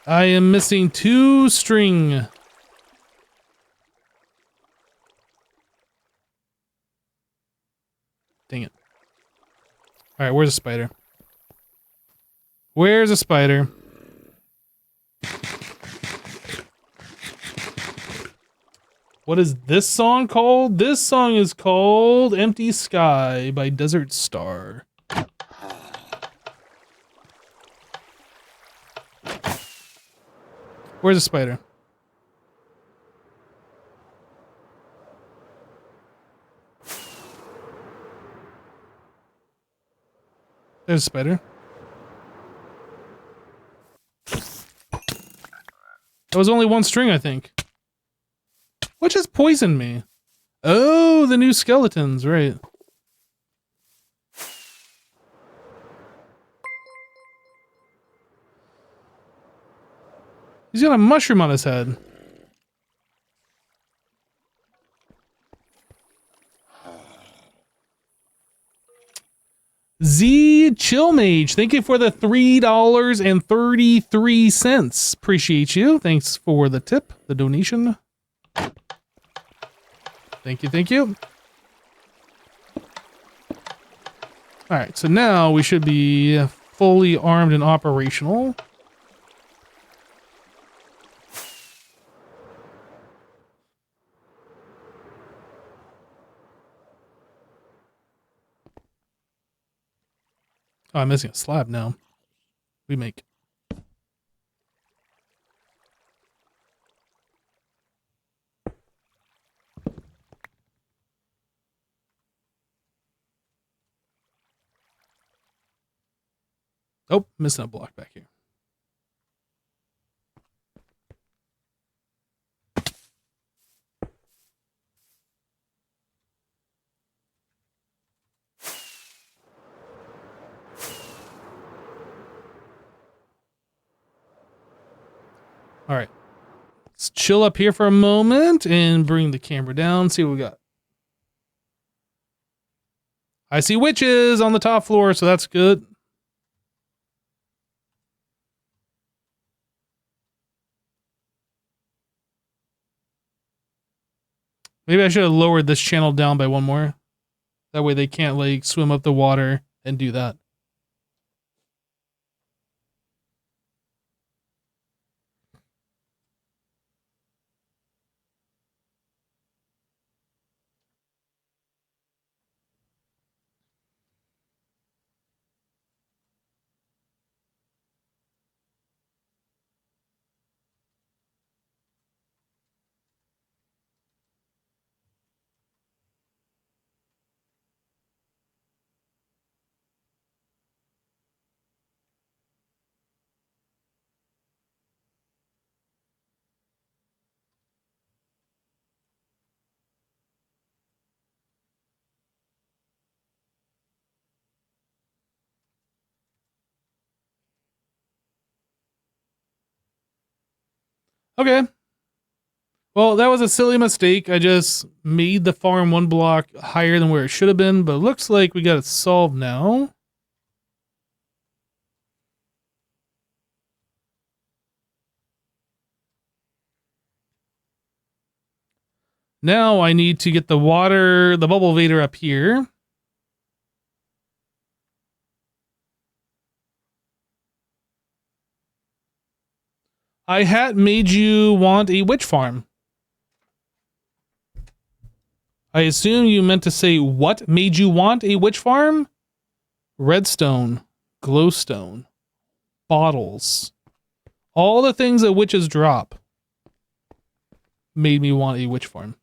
I am missing 2 string. Dang it. Alright, where's a spider? Where's a spider? What is this song called? This song is called Empty Sky by Desert Star. Where's a spider? There's a spider. That was only 1 string, I think. What just poisoned me? Oh, the new skeletons, right. He's got a mushroom on his head. Z Chill Mage, thank you for the $3.33. Appreciate you. Thanks for the tip, the donation. Thank you, thank you. All right, so now we should be fully armed and operational. Oh, I'm missing a slab now. We make. Oh, missing a block back here. All right. Let's chill up here for a moment and bring the camera down, see what we got. I see witches on the top floor, so that's good. Maybe I should have lowered this channel down by one more. That way they can't, like, swim up the water and do that. Okay. Well, that was a silly mistake. I just made the farm one block higher than where it should have been, but it looks like we got it solved now. Now I need to get the water, the bubble vader up here. I had made you want a witch farm. I assume you meant to say what made you want a witch farm? Redstone, glowstone, bottles. All the things that witches drop made me want a witch farm.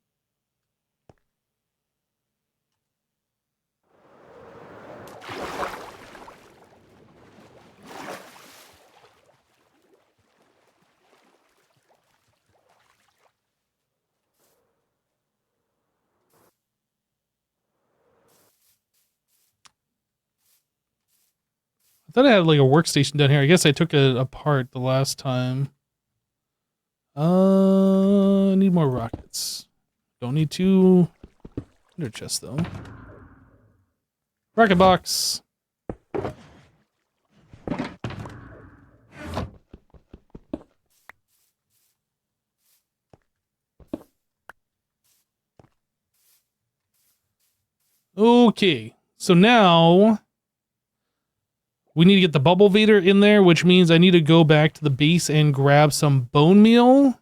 I thought I had like a workstation down here. I guess I took it apart the last time. I need more rockets. Don't need two ender chests though. Rocket box. Okay, so now we need to get the bubble vader in there, which means I need to go back to the base and grab some bone meal.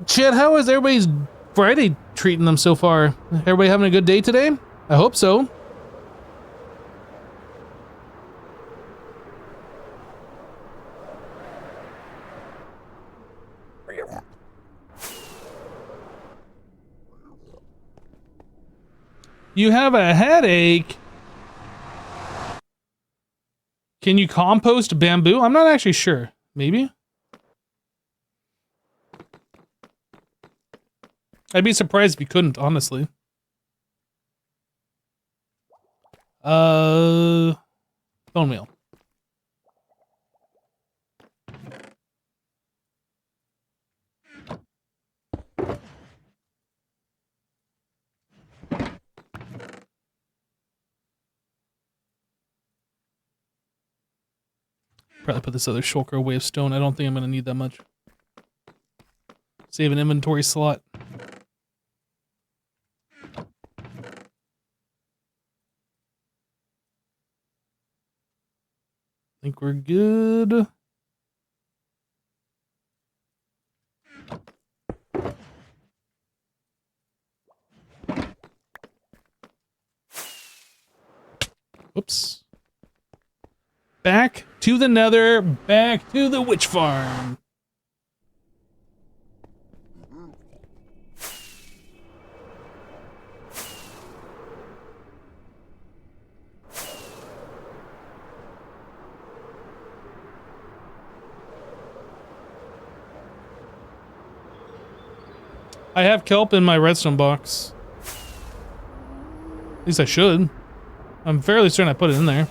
Chad, how is everybody's Friday treating them so far? Everybody having a good day today? I hope so. You have a headache? Can you compost bamboo? I'm not actually sure. Maybe? I'd be surprised if you couldn't, honestly. Bone meal. Probably put this other shulker away of stone. I don't think I'm going to need that much. Save an inventory slot. Think we're good. Whoops. Back to the nether, back to the witch farm. I have kelp in my redstone box. At least I should. I'm fairly certain I put it in there.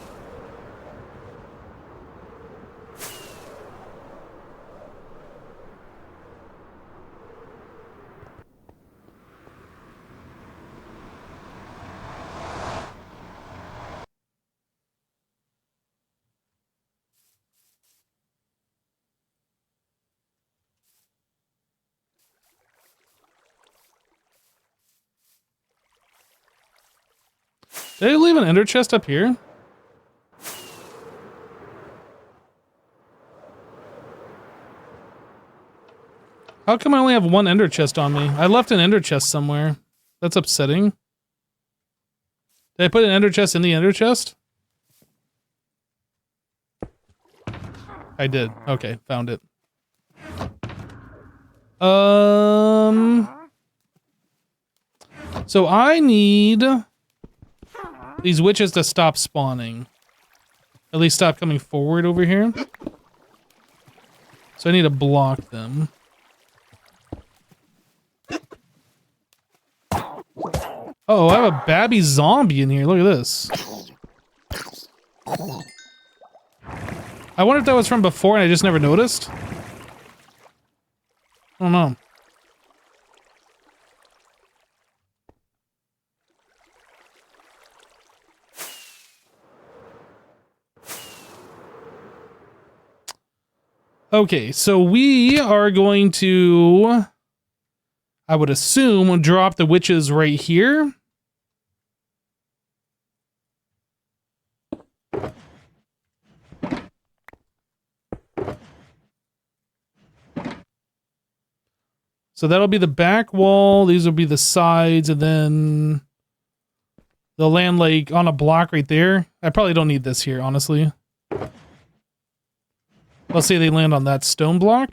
Did I leave an ender chest up here? How come I only have one ender chest on me? I left an ender chest somewhere. That's upsetting. Did I put an ender chest in the ender chest? I did. Okay, found it. So I need these witches to stop spawning. At least stop coming forward over here. So I need to block them. Oh, I have a babby zombie in here. Look at this. I wonder if that was from before and I just never noticed. I don't know. Okay, so we are going to, I would assume, drop the witches right here. So that'll be the back wall. These will be the sides, and then they'll land like on a block right there. I probably don't need this here, honestly. Let's say they land on that stone block.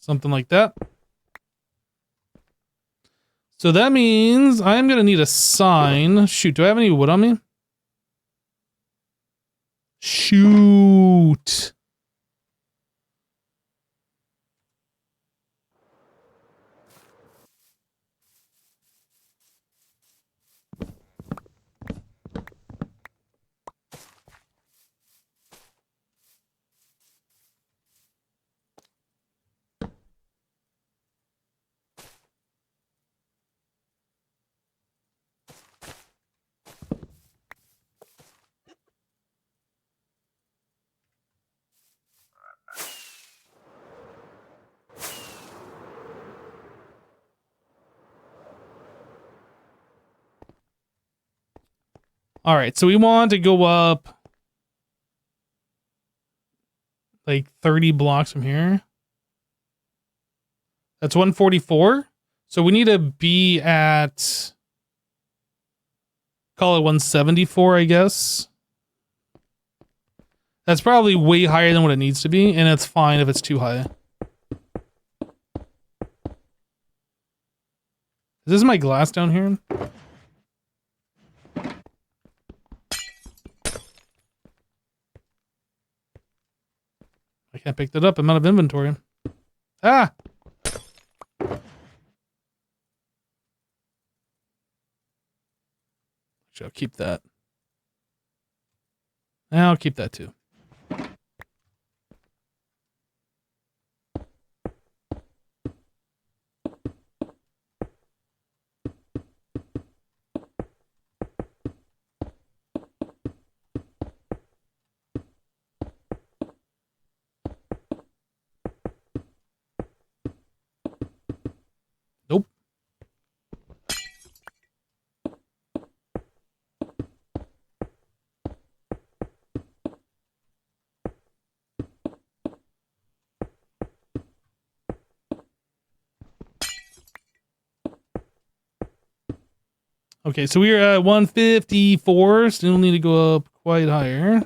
Something like that. So that means I'm going to need a sign. Shoot, do I have any wood on me? Shoot. All right, so we want to go up like 30 blocks from here. That's 144. So we need to be at, call it 174, I guess. That's probably way higher than what it needs to be, and it's fine if it's too high. Is this my glass down here? I can't pick that up. I'm out of inventory. Ah! I'll keep that. I'll keep that too. Nope. Okay, so we're at 154. Still need to go up quite higher.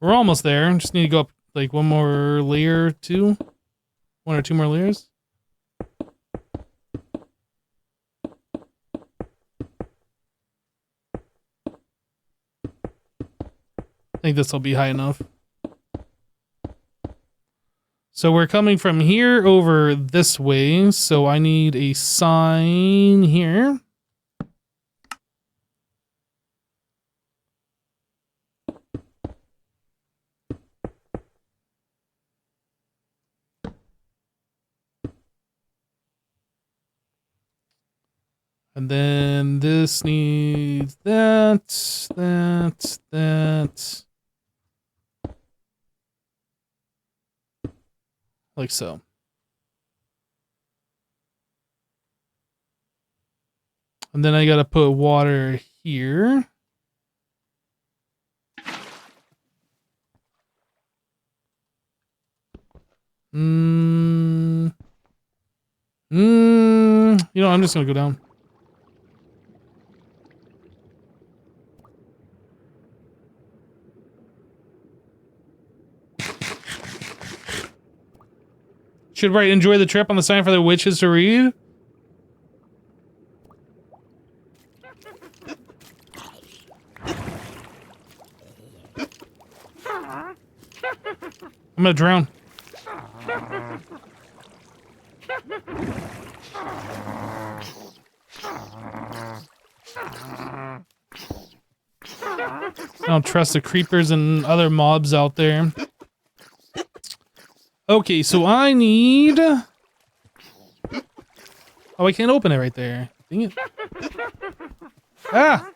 We're almost there. Just need to go up like one more layer or two. One or two more layers. I think this will be high enough. So we're coming from here over this way. So I need a sign here. And then this needs that. Like so. And then I gotta put water here. You know, I'm just gonna go down. Should write enjoy the trip on the sign for the witches to read. I'm gonna drown. I don't trust the creepers and other mobs out there. Okay, so I need... Oh, I can't open it right there. Dang it. Ah!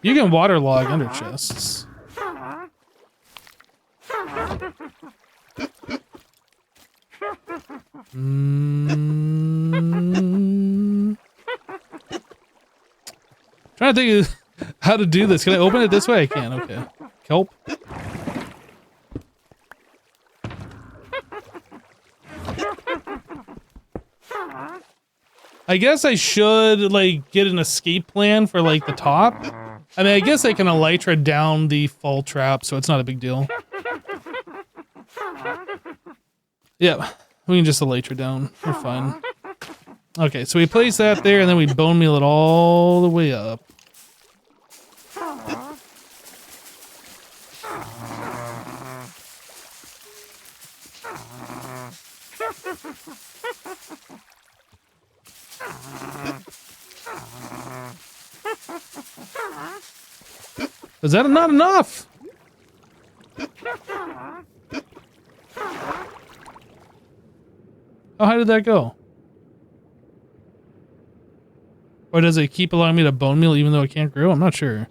You can waterlog under chests. Trying to think of how to do this. Can I open it this way? I can. Okay. Kelp. I guess I should, like, get an escape plan for, like, the top. I mean, I guess I can elytra down the fall trap, so it's not a big deal. Yeah, we can just elytra down. We're fine. Okay, so we place that there, and then we bone meal it all the way up. Is that not enough? Oh, how did that go? Or does it keep allowing me to bone meal even though it can't grow? I'm not sure.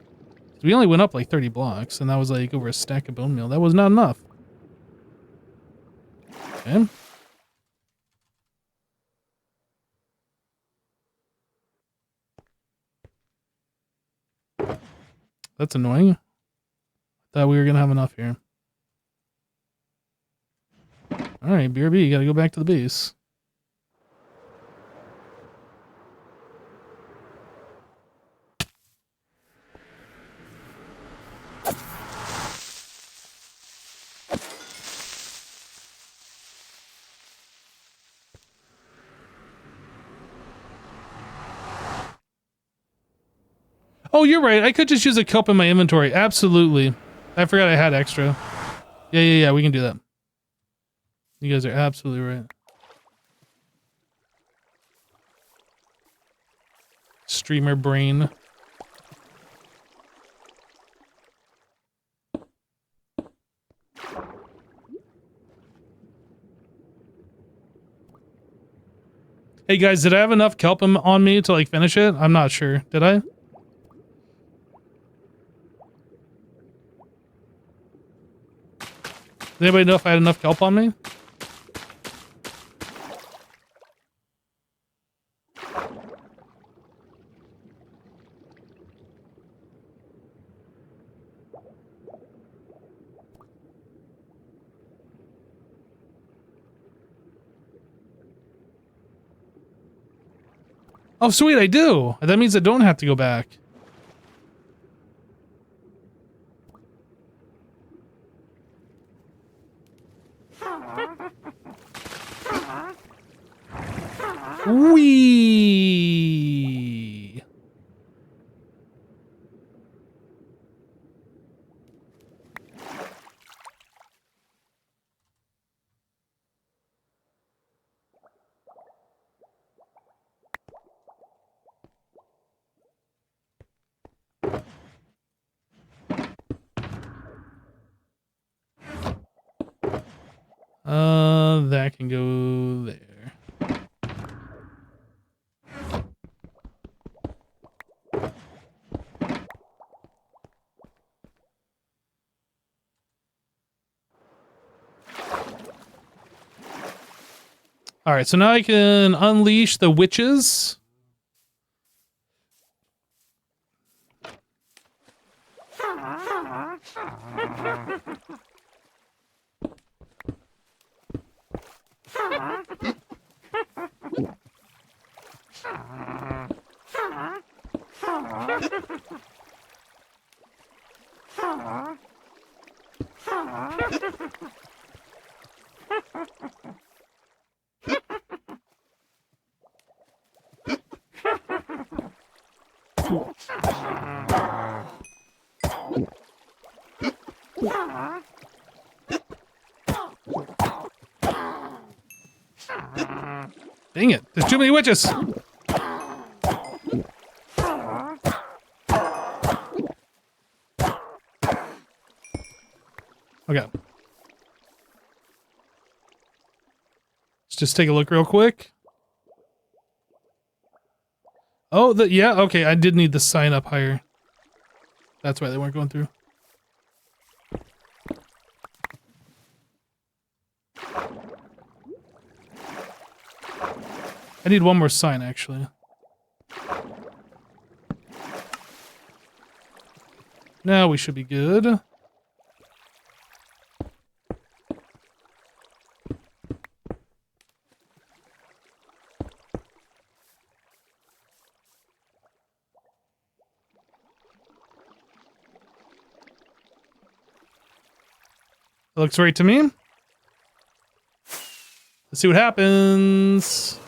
We only went up like 30 blocks, and that was like over a stack of bone meal. That was not enough. Okay. That's annoying. Thought we were gonna have enough here. Alright, BRB, you gotta go back to the base. Oh, you're right. I could just use a kelp in my inventory. Absolutely. I forgot I had extra. Yeah, we can do that. You guys are absolutely right. Streamer brain. Hey guys, did I have enough kelp on me to like finish it? I'm not sure. Did I? Does anybody know if I had enough kelp on me? Oh, sweet, I do. That means I don't have to go back. Wee. That can go there. All right, so now I can unleash the witches. Dang it, there's too many witches. Okay. Let's just take a look real quick. Oh, yeah, okay, I did need the sign up higher. That's why they weren't going through. I need one more sign, actually. Now we should be good. It looks right to me. Let's see what happens.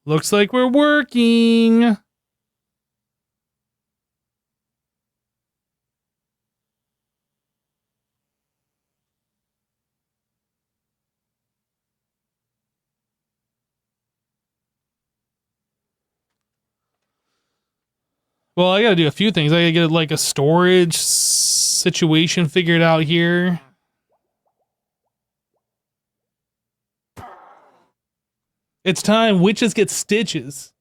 Looks like we're working. Well, I gotta do a few things. I gotta get like a storage situation figured out here. It's time witches get stitches.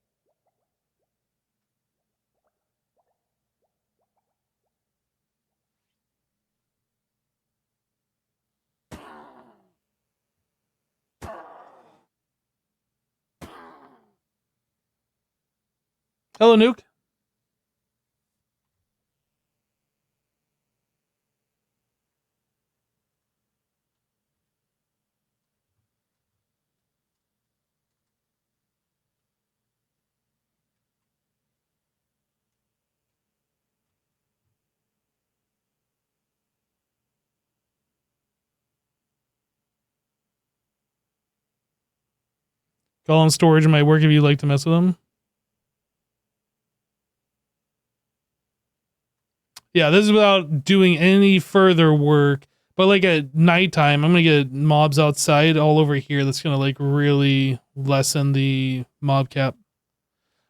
Hello, Nuke. Column storage might work if you'd like to mess with them. Yeah, this is without doing any further work. But like at nighttime, I'm gonna get mobs outside all over here. That's gonna like really lessen the mob cap.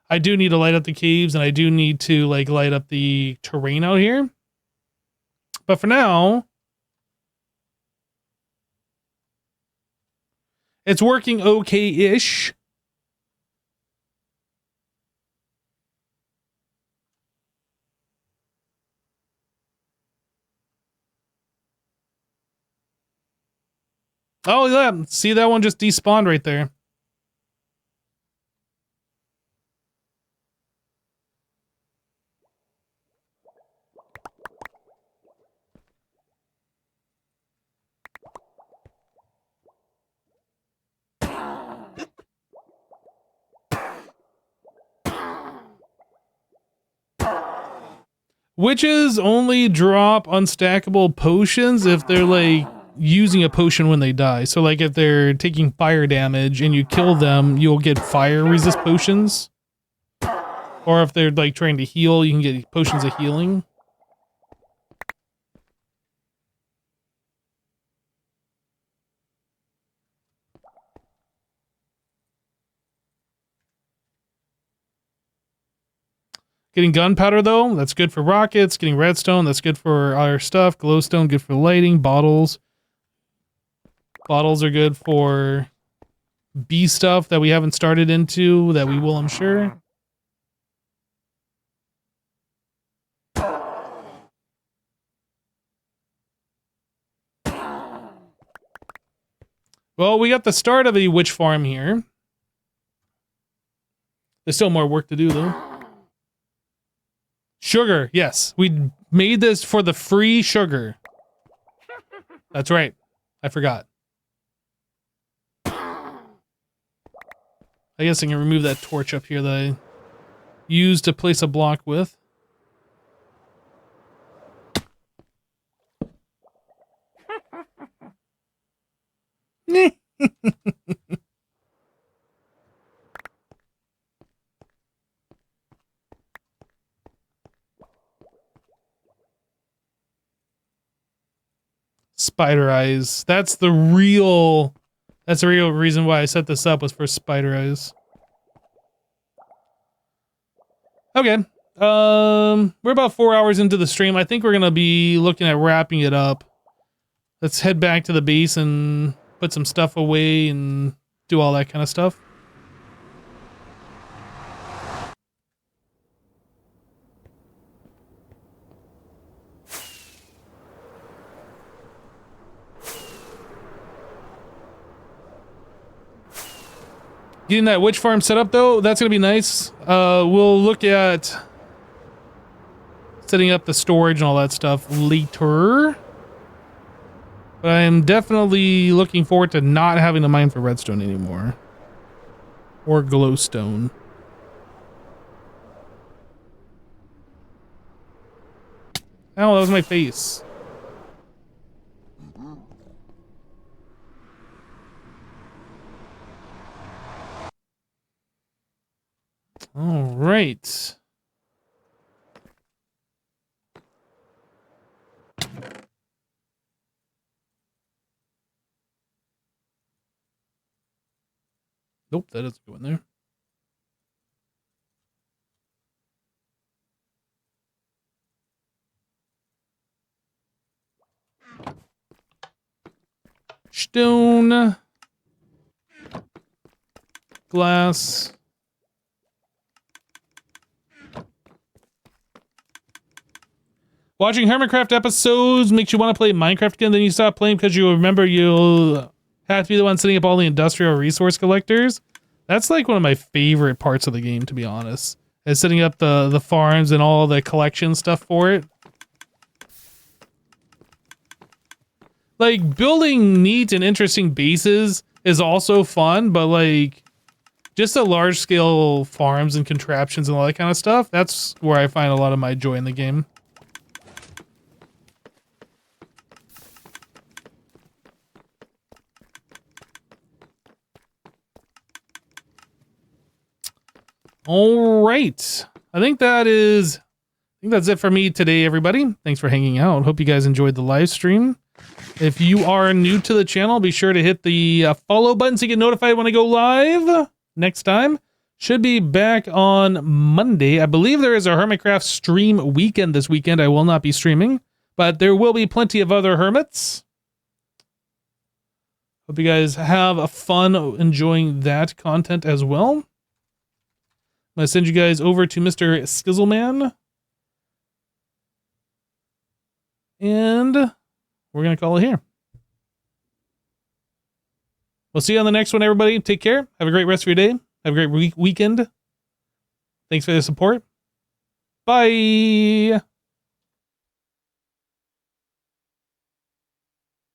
I do need to light up the caves, and I do need to like light up the terrain out here. But for now, it's working okay-ish. Oh yeah, see that one just despawned right there. Witches only drop unstackable potions if they're like using a potion when they die. So like if they're taking fire damage and you kill them, you'll get fire resist potions. Or if they're like trying to heal, you can get potions of healing. Getting gunpowder though, that's good for rockets. Getting redstone, that's good for our stuff. Glowstone, good for lighting. Bottles. Bottles are good for bee stuff that we haven't started into, that we will, I'm sure. Well, we got the start of a witch farm here. There's still more work to do though. Sugar, yes. We made this for the free sugar. That's right. I forgot. I guess I can remove that torch up here that I used to place a block with. Spider eyes. That's the real reason why I set this up, was for spider eyes. Okay. We're about 4 hours into the stream. I think we're gonna be looking at wrapping it up. Let's head back to the base and put some stuff away and do all that kind of stuff. Getting that witch farm set up though, that's gonna be nice. We'll look at setting up the storage and all that stuff later. But I'm definitely looking forward to not having to mine for redstone anymore. Or glowstone. Oh, that was my face. All right. Nope, that doesn't go in there. Stone. Glass. Watching HermitCraft episodes makes you want to play Minecraft again, then you stop playing because you remember you'll have to be the one setting up all the industrial resource collectors. That's like one of my favorite parts of the game, to be honest, is setting up the farms and all the collection stuff for it. Like, building neat and interesting bases is also fun, but like, just the large-scale farms and contraptions and all that kind of stuff, that's where I find a lot of my joy in the game. All right. I think that's it for me today, everybody. Thanks for hanging out. Hope you guys enjoyed the live stream. If you are new to the channel, be sure to hit the follow button so you get notified when I go live next time. Should be back on Monday. I believe there is a HermitCraft stream weekend this weekend. I will not be streaming, but there will be plenty of other hermits. Hope you guys have fun enjoying that content as well. I'm going to send you guys over to Mr. Skizzleman. And we're going to call it here. We'll see you on the next one, everybody. Take care. Have a great rest of your day. Have a great weekend. Thanks for the support. Bye.